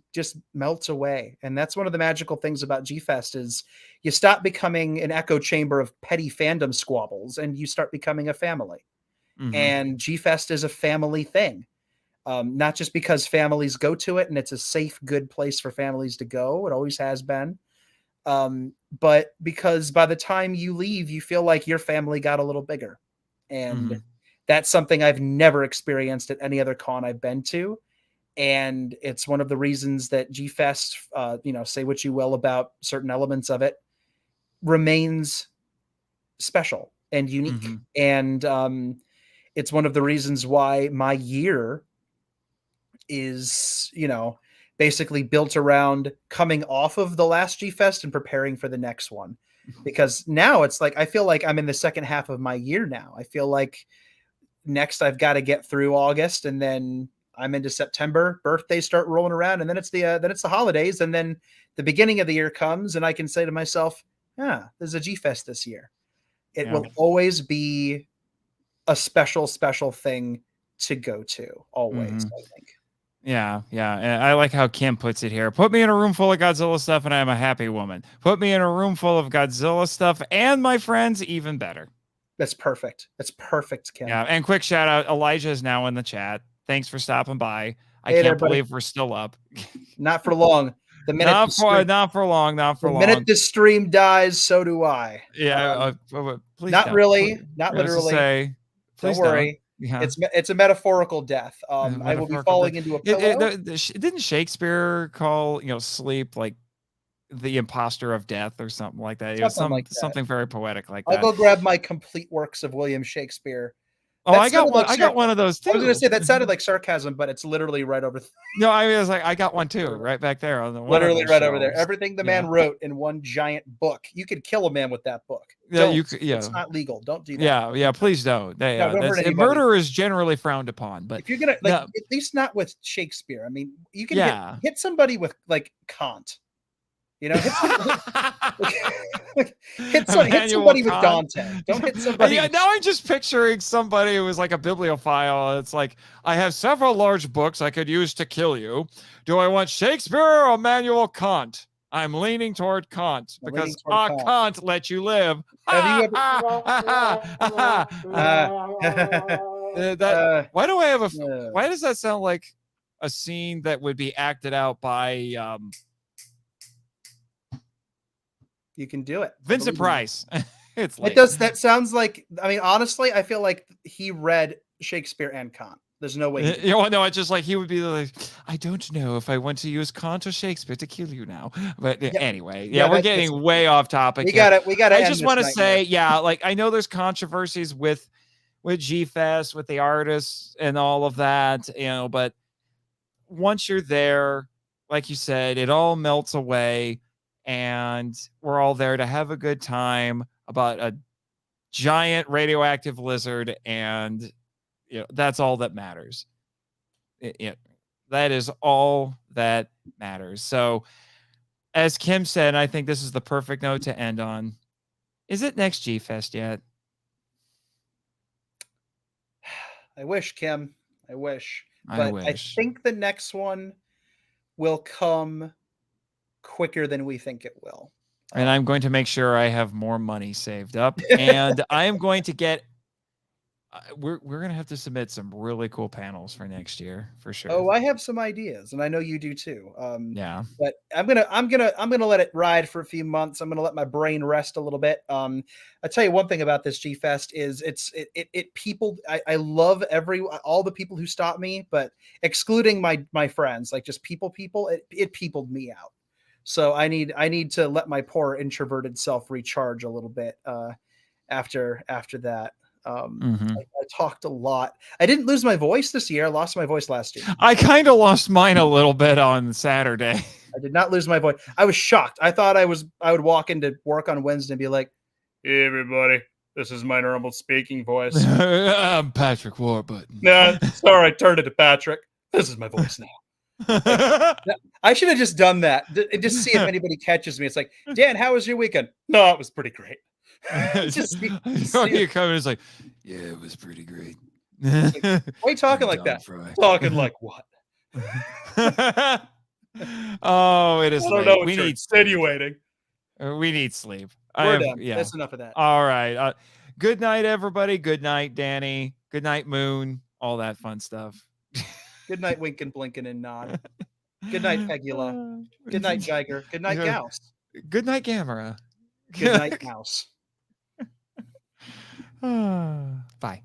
A: melts away. And that's one of the magical things about G-Fest, is you stop becoming an echo chamber of petty fandom squabbles, and you start becoming a family. Mm-hmm. And G-Fest is a family thing. Not just because families go to it and it's a safe, good place for families to go. It always has been. But because by the time you leave, you feel like your family got a little bigger. And that's something I've never experienced at any other con I've been to. And it's one of the reasons that G-Fest, say what you will about certain elements of it, remains special and unique. And it's one of the reasons why my year is, basically built around coming off of the last G-Fest and preparing for the next one. Because now it's like, I feel like I'm in the second half of my year now. I feel like next I've got to get through August, and then I'm into September. Birthdays start rolling around, and then it's the holidays, and then the beginning of the year comes, and I can say to myself, there's a G-Fest this year. It will always be a special thing to go to, always, I think.
B: Yeah. And I like how Kim puts it here. Put me in a room full of Godzilla stuff and I'm a happy woman. Put me in a room full of Godzilla stuff and my friends, even better.
A: That's perfect. That's perfect, Kim.
B: Yeah, and quick shout out. Elijah is now in the chat. Thanks for stopping by. I can't believe we're still up.
A: Not for long. The minute
B: not for long.
A: The minute the stream dies, so do I.
B: Yeah, please.
A: Not
B: don't.
A: really.
B: Please,
A: not literally.
B: Please
A: don't worry.
B: Yeah.
A: It's a metaphorical death. I will be falling into a pillow.
B: Didn't Shakespeare call sleep like the imposter of death or something like that? It was something very poetic like that.
A: I'll go grab my complete works of William Shakespeare.
B: Oh, I got one. I got one of those too.
A: I was going to say that sounded like sarcasm, but it's literally right over.
B: No, I was like, I got one too, right back there on the
A: literally right over there. Everything the man wrote in one giant book. You could kill a man with that book.
B: Yeah, you could. Yeah,
A: it's not legal. Don't do that.
B: Yeah. Please don't. Murder is generally frowned upon, but
A: if you're gonna at least not with Shakespeare. I mean, you can hit somebody with like Kant. You know, hit hit
B: Immanuel
A: somebody with
B: Kant.
A: Dante. Don't hit somebody.
B: Yeah, now I'm just picturing somebody who was like a bibliophile. It's like, I have several large books I could use to kill you. Do I want Shakespeare or Immanuel Kant? I'm leaning toward Kant because Kant let you live.
A: Have you ever?
B: Why do I have a? Why does that sound like a scene that would be acted out by
A: You can do it,
B: Vincent Price? It
A: does. That sounds like. I mean, honestly, I feel like he read Shakespeare and Kant. There's no way.
B: You know, no, it's just like he would be like, I don't know if I want to use Kant or Shakespeare to kill you now. But anyway, we're getting way off topic.
A: We got it.
B: I just want to say, like, I know there's controversies with G-Fest, with the artists and all of that, you know, but once you're there, like you said, it all melts away and we're all there to have a good time about a giant radioactive lizard, and you know, that's all that matters. That is all that matters. So as Kim said, I think this is the perfect note to end on. Is it next G-Fest yet?
A: I wish, Kim. I wish. But I think the next one will come quicker than we think it will.
B: And I'm going to make sure I have more money saved up. And I am going to get... We're going to have to submit some really cool panels for next year, for sure.
A: Oh, I have some ideas, and I know you do too.
B: Yeah.
A: But I'm gonna let it ride for a few months. I'm gonna let my brain rest a little bit. I'll tell you one thing about this G-Fest is it people. I love all the people who stop me, but excluding my friends, like just people, it peopled me out. So I need to let my poor introverted self recharge a little bit after that. I talked a lot. I didn't lose my voice this year. I lost my voice last year.
B: I kind of lost mine a little bit on Saturday.
A: I did not lose my voice. I was shocked. I thought I would walk into work on Wednesday and be like, "Hey, everybody, this is my normal speaking voice.
B: I'm Patrick Warburton."
A: Nah, sorry, I turned it to Patrick. This is my voice now. I should have just done that. Just see if anybody catches me. It's like, Dan, how was your weekend? No, it was pretty great.
B: Just you come it's like, yeah, it was pretty great.
A: Like, why are you talking like that? Talking like what?
B: Oh, it is late. We need
A: insinuating.
B: We need sleep.
A: We're done. Yeah. That's enough of that.
B: All right. Good night, everybody. Good night, Danny. Good night, Moon. All that fun stuff.
A: Good night, Winkin', Blinkin', and Nod. Good night, Pegula. Good night, Jiger. Good night, Gauss.
B: Good night, Gamera.
A: Good night, Mouse.
B: Bye.